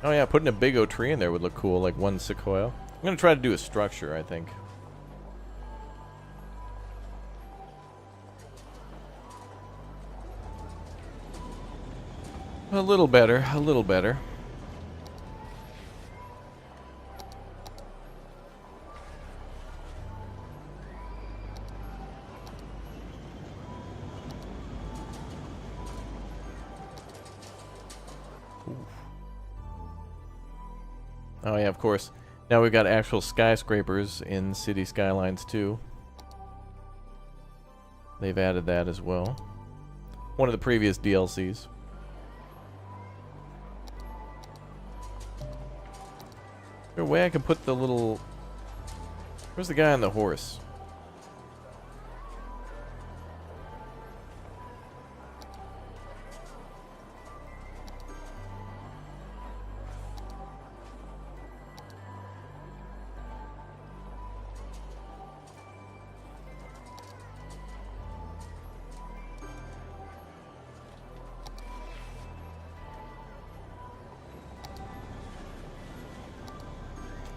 Oh yeah, putting a big oak tree in there would look cool, like one sequoia. I'm gonna try to do a structure, I think. A little better, a little better. Oh yeah, of course. Now we've got actual skyscrapers in City Skylines 2. They've added that as well. One of the previous DLCs. Is there a way I can put the little... Where's the guy on the horse?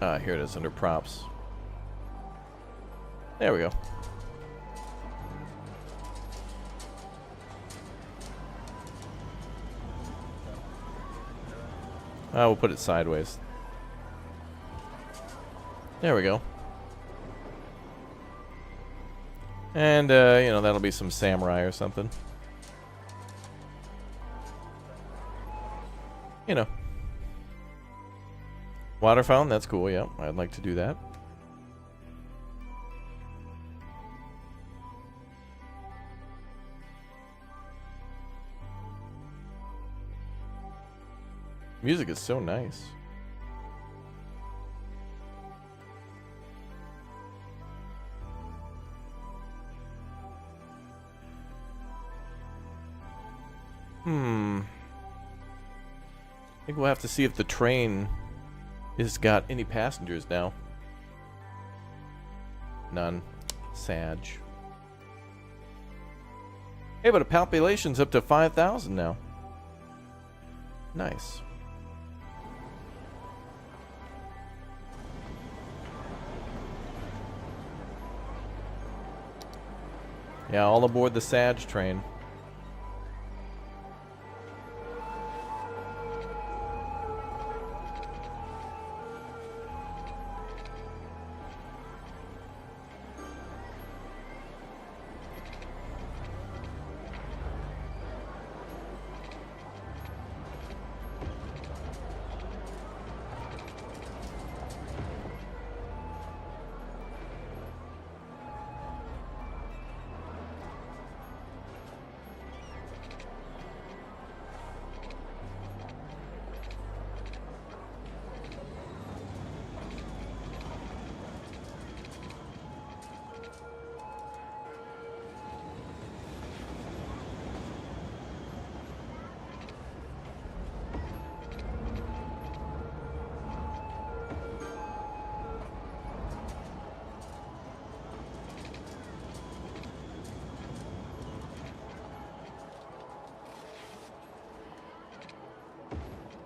Ah, here it is under props. There we go. We'll put it sideways. There we go. And, you know, that'll be some samurai or something. You know. Water fountain, that's cool, yeah. I'd like to do that. Music is so nice. I think we'll have to see if the train has got any passengers now. None. Sag. Hey, but a population's up to 5,000 now. Nice. Yeah, all aboard the Sag train.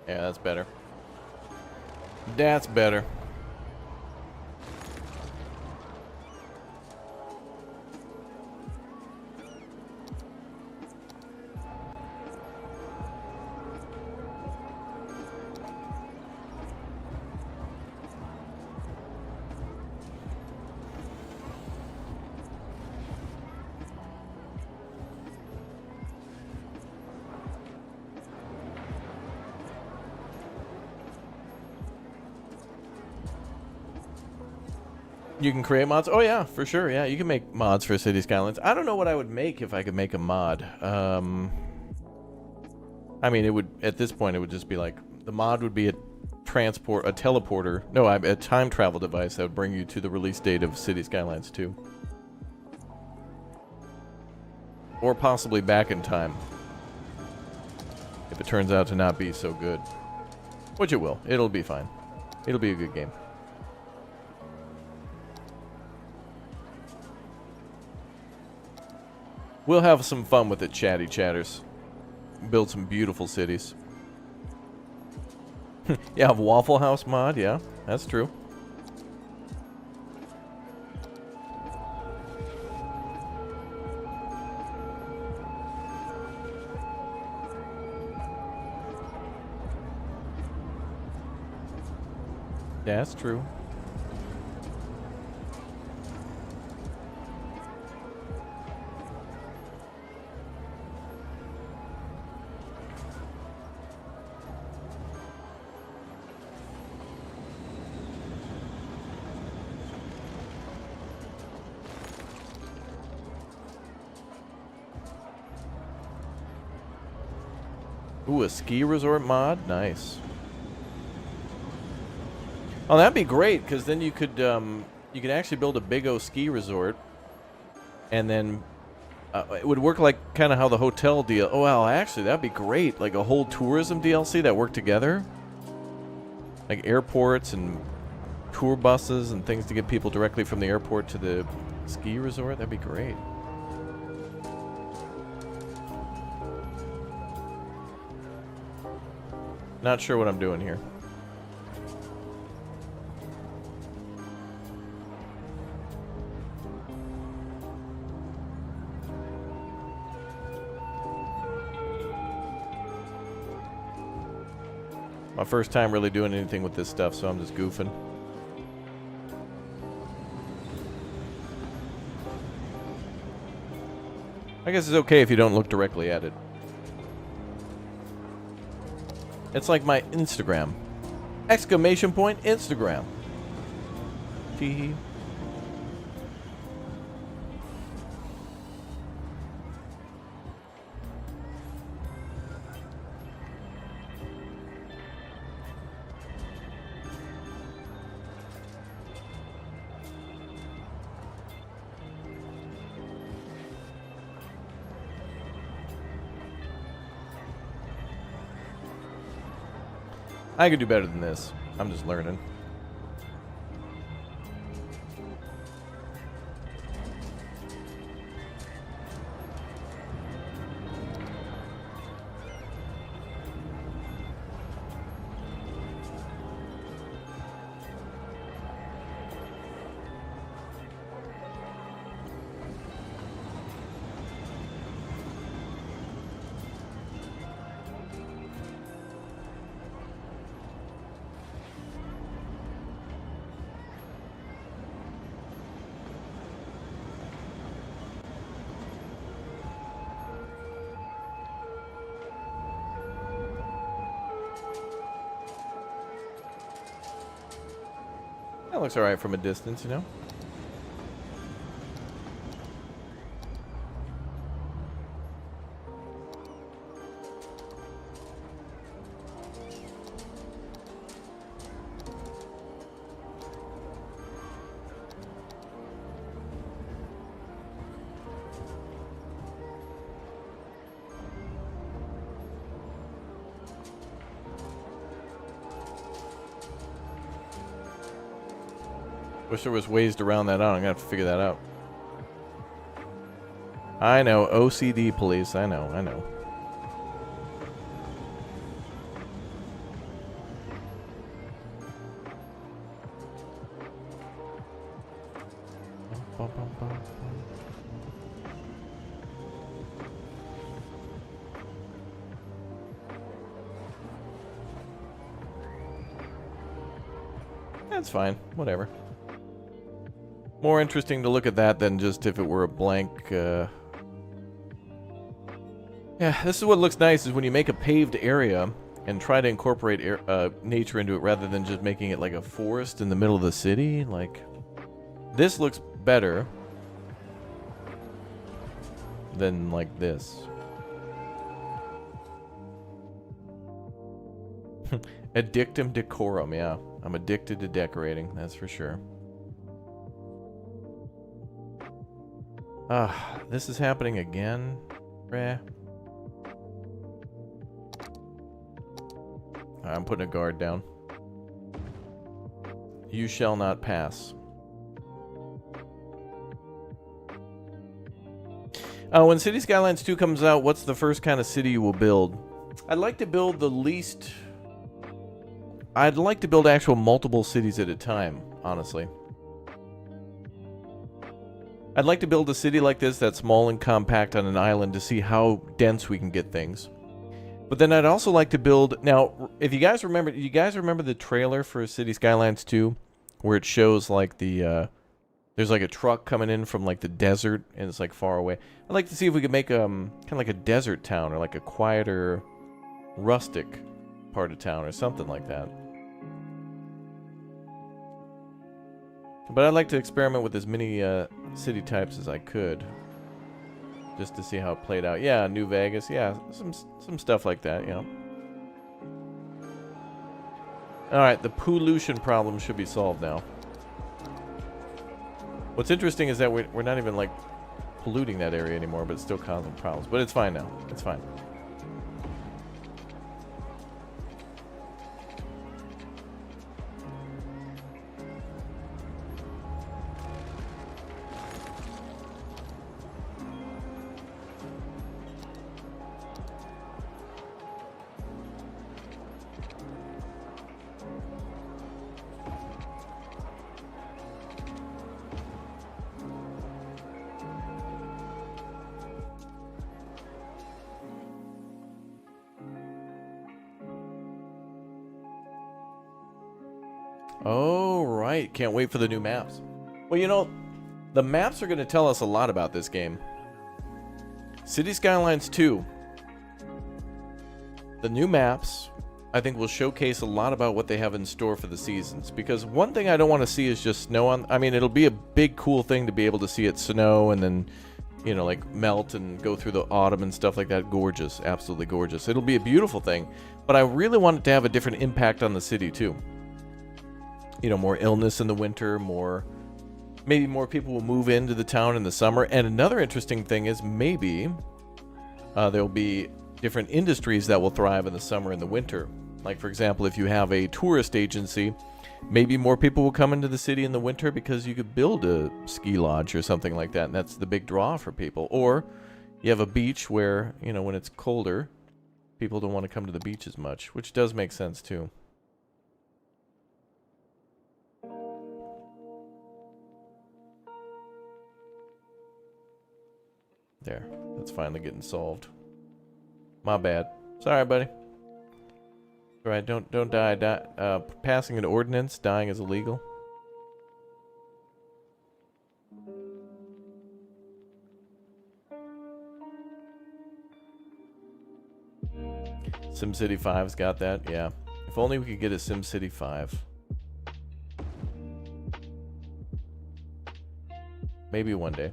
Yeah, that's better. That's better. You can create mods? Oh yeah, for sure. Yeah, you can make mods for City Skylines. I don't know what I would make if I could make a mod. I mean, it would, at this point, it would just be like, the mod would be a teleporter. No, a time travel device that would bring you to the release date of City Skylines 2. Or possibly back in time. If it turns out to not be so good. Which it will. It'll be fine. It'll be a good game. We'll have some fun with it, chatty chatters. Build some beautiful cities. Yeah, Waffle House mod, yeah, that's true. That's true. Ooh, a ski resort mod? Nice. Oh, that'd be great, because then you could actually build a big O ski resort, and then it would work like kind of how the hotel deal. Oh, well, actually, that'd be great. Like a whole tourism DLC that worked together, like airports and tour buses and things to get people directly from the airport to the ski resort. That'd be great. Not sure what I'm doing here. My first time really doing anything with this stuff, so I'm just goofing. I guess it's okay if you don't look directly at it. It's like my Instagram. Exclamation point Instagram. Tee-hee. I could do better than this. I'm just learning. That looks alright from a distance, you know? Wish there was ways to round that out. I'm gonna have to figure that out. I know, OCD police. I know, I know. That's fine. Whatever. More interesting to look at that than just if it were a blank, Yeah, this is what looks nice, is when you make a paved area and try to incorporate nature into it rather than just making it like a forest in the middle of the city. Like, this looks better than like this. Addictum decorum, yeah. I'm addicted to decorating, that's for sure. This is happening again? Reh. I'm putting a guard down. You shall not pass. When City Skylines 2 comes out, what's the first kind of city you will build? I'd like to build the least... I'd like to build actual multiple cities at a time, honestly. I'd like to build a city like this that's small and compact on an island to see how dense we can get things. But then I'd also like to build... Now, if you guys remember... Do you guys remember the trailer for City Skylines 2? Where it shows, like, the... there's, like, a truck coming in from, like, the desert, and it's, like, far away. I'd like to see if we could make, kind of like a desert town, or, like, a quieter, rustic part of town, or something like that. But I'd like to experiment with as many city types as I could, just to see how it played out. Yeah, New Vegas. Yeah, some stuff like that. You know. Alright, the pollution problem should be solved now. What's interesting is that we're not even, like, polluting that area anymore, but it's still causing problems. But it's fine now. It's fine. Oh, right. Can't wait for the new maps. Well, you know, the maps are going to tell us a lot about this game. City Skylines 2. The new maps, I think, will showcase a lot about what they have in store for the seasons. Because one thing I don't want to see is just snow on... I mean, it'll be a big, cool thing to be able to see it snow and then, you know, like, melt and go through the autumn and stuff like that. Gorgeous. Absolutely gorgeous. It'll be a beautiful thing. But I really want it to have a different impact on the city, too. You know, more illness in the winter, maybe more people will move into the town in the summer. And another interesting thing is maybe there'll be different industries that will thrive in the summer and the winter. Like, for example, if you have a tourist agency, maybe more people will come into the city in the winter because you could build a ski lodge or something like that. And that's the big draw for people. Or you have a beach where, you know, when it's colder, people don't want to come to the beach as much, which does make sense too. There, that's finally getting solved. My bad. Sorry, buddy. All right, don't die. Passing an ordinance, dying is illegal. SimCity 5's got that, yeah. If only we could get a SimCity 5. Maybe one day.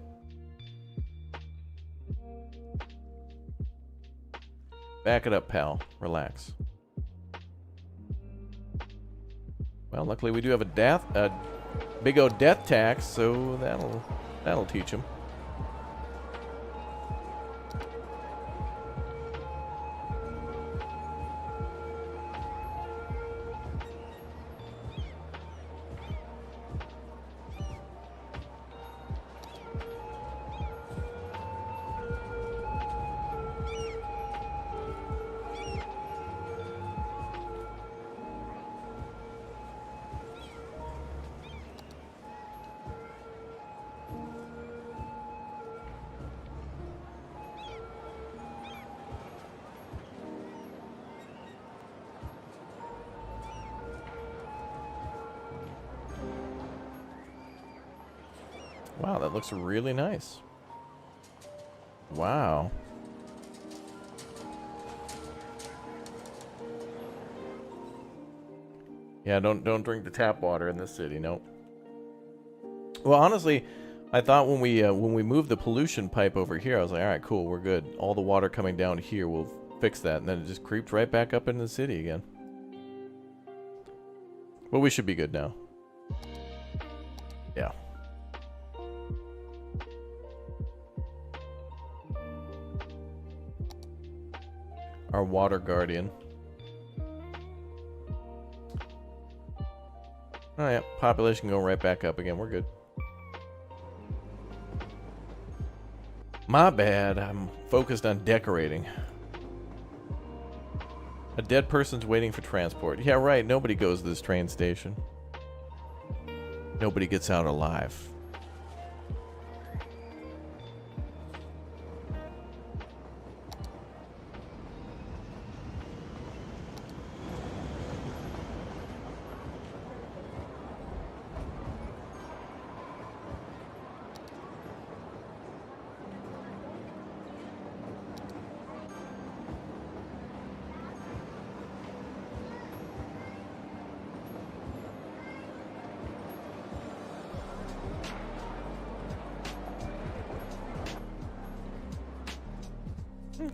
Back it up, pal. Relax. Well, luckily we do have a big old death tax, so that'll teach him. Wow, that looks really nice. Wow. Yeah, don't drink the tap water in this city, nope. Well, honestly, I thought when we moved the pollution pipe over here, I was like, all right, cool, we're good. All the water coming down here will fix that, and then it just creeped right back up into the city again. But we should be good now. Yeah. Our water guardian. Oh yeah, population going right back up again. We're good. My bad. I'm focused on decorating. A dead person's waiting for transport. Yeah, right. Nobody goes to this train station. Nobody gets out alive.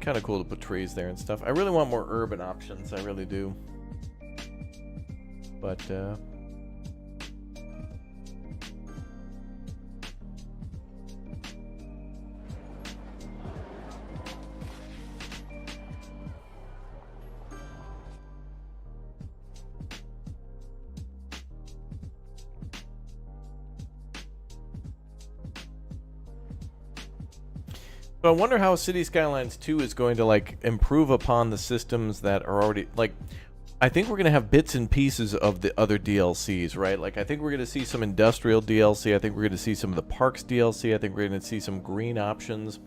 Kind of cool to put trees there and stuff. I really want more urban options. I really do. But so I wonder how City Skylines 2 is going to like improve upon the systems that are already like. I think we're going to have bits and pieces of the other DLCs, right? Like I think we're going to see some industrial DLC. I think we're going to see some of the parks DLC. I think we're going to see some green options.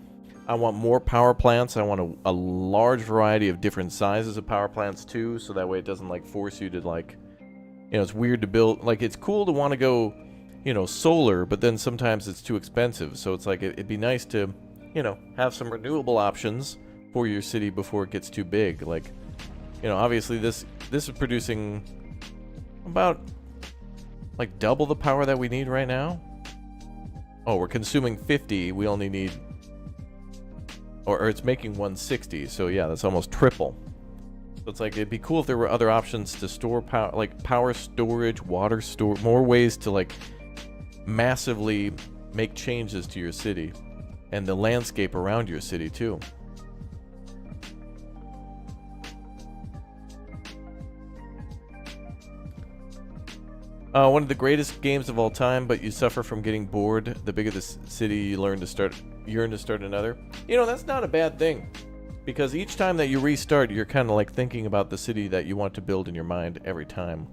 I want more power plants. I want a large variety of different sizes of power plants too, so that way it doesn't like force you to like, you know, it's weird to build. Like it's cool to want to go, you know, solar, but then sometimes it's too expensive. So it's like it'd be nice to, you know, have some renewable options for your city before it gets too big. Like, you know, obviously this is producing about like double the power that we need right now. Oh, we're consuming 50. We only need, or it's making 160. So yeah, that's almost triple. So it's like it'd be cool if there were other options to store power, like power storage, water store, more ways to like massively make changes to your city and the landscape around your city too. One of the greatest games of all time, but you suffer from getting bored. The bigger the city, you yearn to start another. You know, that's not a bad thing, because each time that you restart, you're kind of like thinking about the city that you want to build in your mind every time.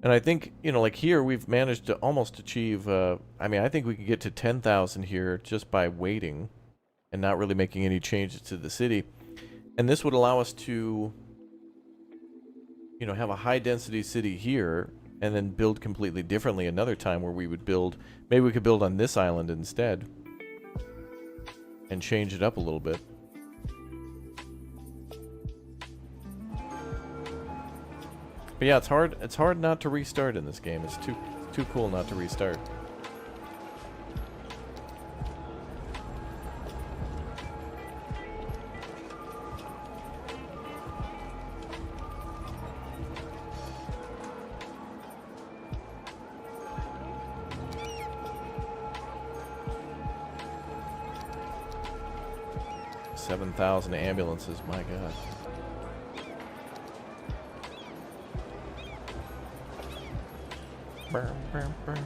And I think, you know, like here, we've managed to almost achieve, I mean, I think we can get to 10,000 here just by waiting and not really making any changes to the city. And this would allow us to, you know, have a high density city here and then build completely differently another time where we would build, maybe we could build on this island instead and change it up a little bit. But yeah, it's hard not to restart in this game. It's too cool not to restart. $7,000 ambulances, my God. Burr, burr, burr.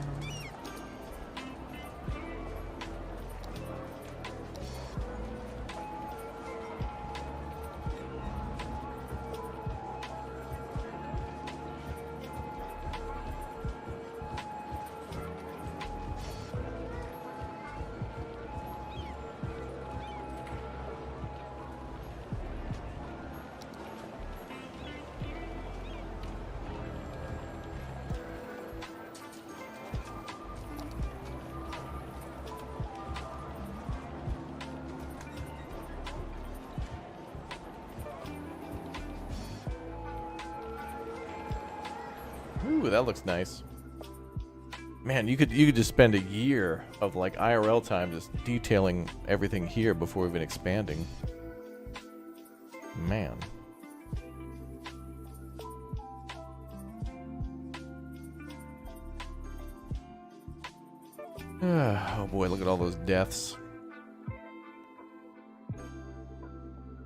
Ooh, that looks nice. Man, you could just spend a year of like IRL time just detailing everything here before even expanding. Man. Oh boy, look at all those deaths.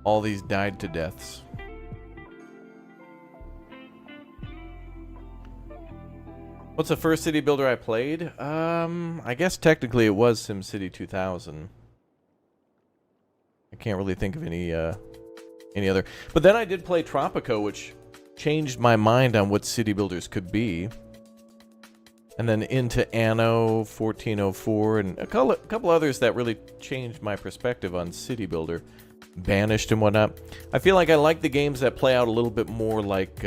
All these died to deaths. What's the first city builder I played? I guess technically it was SimCity 2000. I can't really think of any other. But then I did play Tropico, which changed my mind on what city builders could be. And then into Anno 1404 and a couple others that really changed my perspective on city builder. Banished and whatnot. I feel like I like the games that play out a little bit more like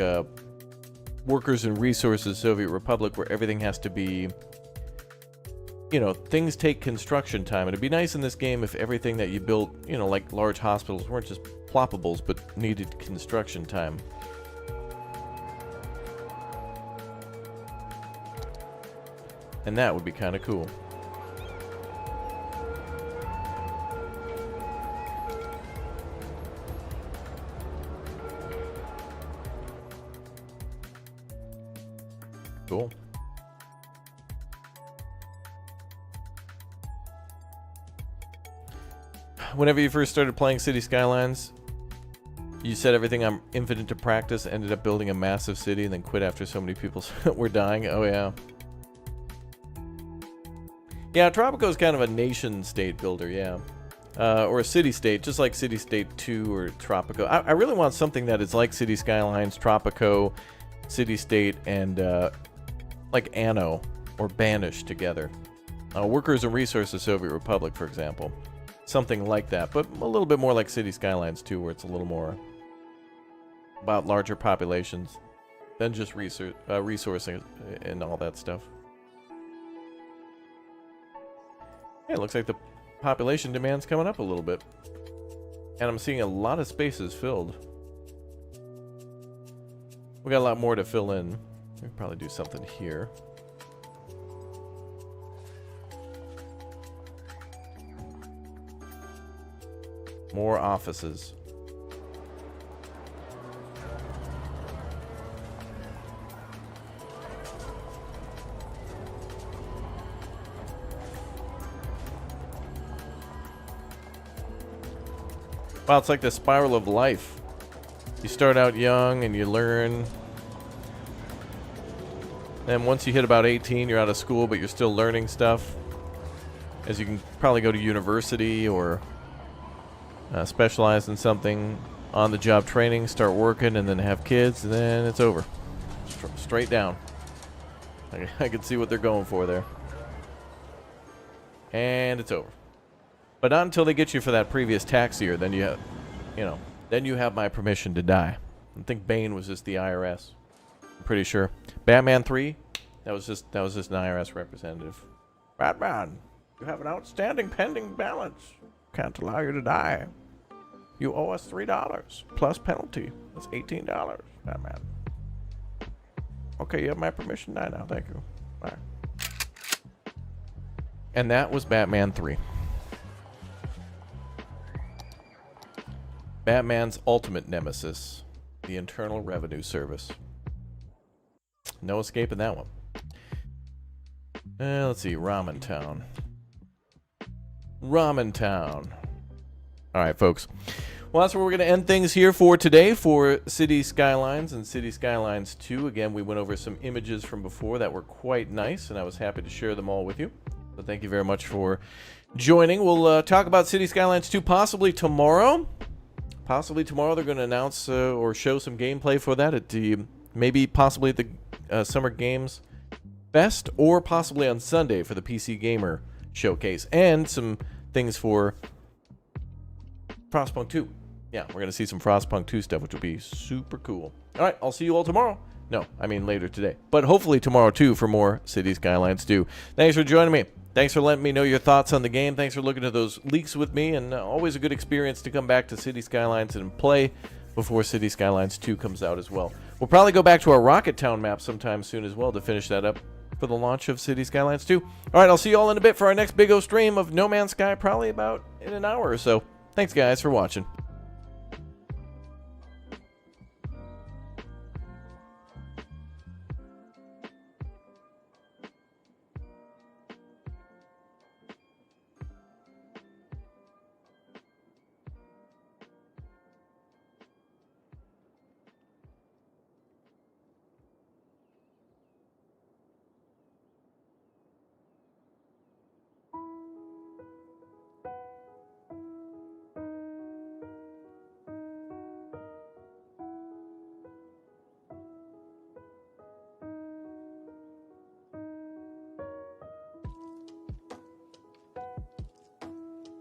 Workers and Resources Soviet Republic, where everything has to be, you know, things take construction time. It'd be nice in this game if everything that you built, you know, like large hospitals, weren't just ploppables, but needed construction time. And that would be kind of cool. Cool. Whenever you first started playing City Skylines, you said everything I'm infinite to practice, ended up building a massive city, and then quit after so many people were dying. Oh, yeah. Yeah, Tropico is kind of a nation-state builder, yeah. Or a city-state, just like City-State 2 or Tropico. I really want something that is like City Skylines, Tropico, City-State, and like Anno or Banish together. Workers and Resources Soviet Republic, for example. Something like that, but a little bit more like City Skylines 2, where it's a little more about larger populations than just resourcing and all that stuff. Yeah, it looks like the population demand's coming up a little bit. And I'm seeing a lot of spaces filled. We got a lot more to fill in. We can probably do something here. More offices. Wow, it's like the spiral of life. You start out young and you learn. Then once you hit about 18, you're out of school, but you're still learning stuff. As you can probably go to university or specialize in something, on-the-job training, start working, and then have kids, and then it's over. Straight down. I can see what they're going for there. And it's over. But not until they get you for that previous tax year. Then you have, then you have my permission to die. I think Bane was just the IRS. I'm pretty sure. Batman 3, that was just an IRS representative. Batman, you have an outstanding pending balance. Can't allow you to die. You owe us $3 plus penalty. That's $18, Batman. Okay, you have my permission to die now. Thank you. Bye. And that was Batman 3. Batman's ultimate nemesis, the Internal Revenue Service. No escaping that one. Let's see, Ramen Town. Ramen Town. All right, folks. Well, that's where we're going to end things here for today for City Skylines and City Skylines 2. Again, we went over some images from before that were quite nice, and I was happy to share them all with you. So thank you very much for joining. We'll talk about City Skylines 2 possibly tomorrow. Possibly tomorrow they're going to announce or show some gameplay for that at the maybe possibly at the Summer Games Fest, or possibly on Sunday for the PC Gamer Showcase, and some things for Frostpunk 2. Yeah, we're going to see some Frostpunk 2 stuff, which will be super cool. All right, I'll see you all tomorrow. No, I mean later today. But hopefully tomorrow, too, for more City Skylines 2. Thanks for joining me. Thanks for letting me know your thoughts on the game. Thanks for looking at those leaks with me. And always a good experience to come back to City Skylines and play before City Skylines 2 comes out as well. We'll probably go back to our Rocket Town map sometime soon as well to finish that up for the launch of City Skylines 2. All right, I'll see you all in a bit for our next Big O stream of No Man's Sky, probably about in an hour or so. Thanks, guys, for watching.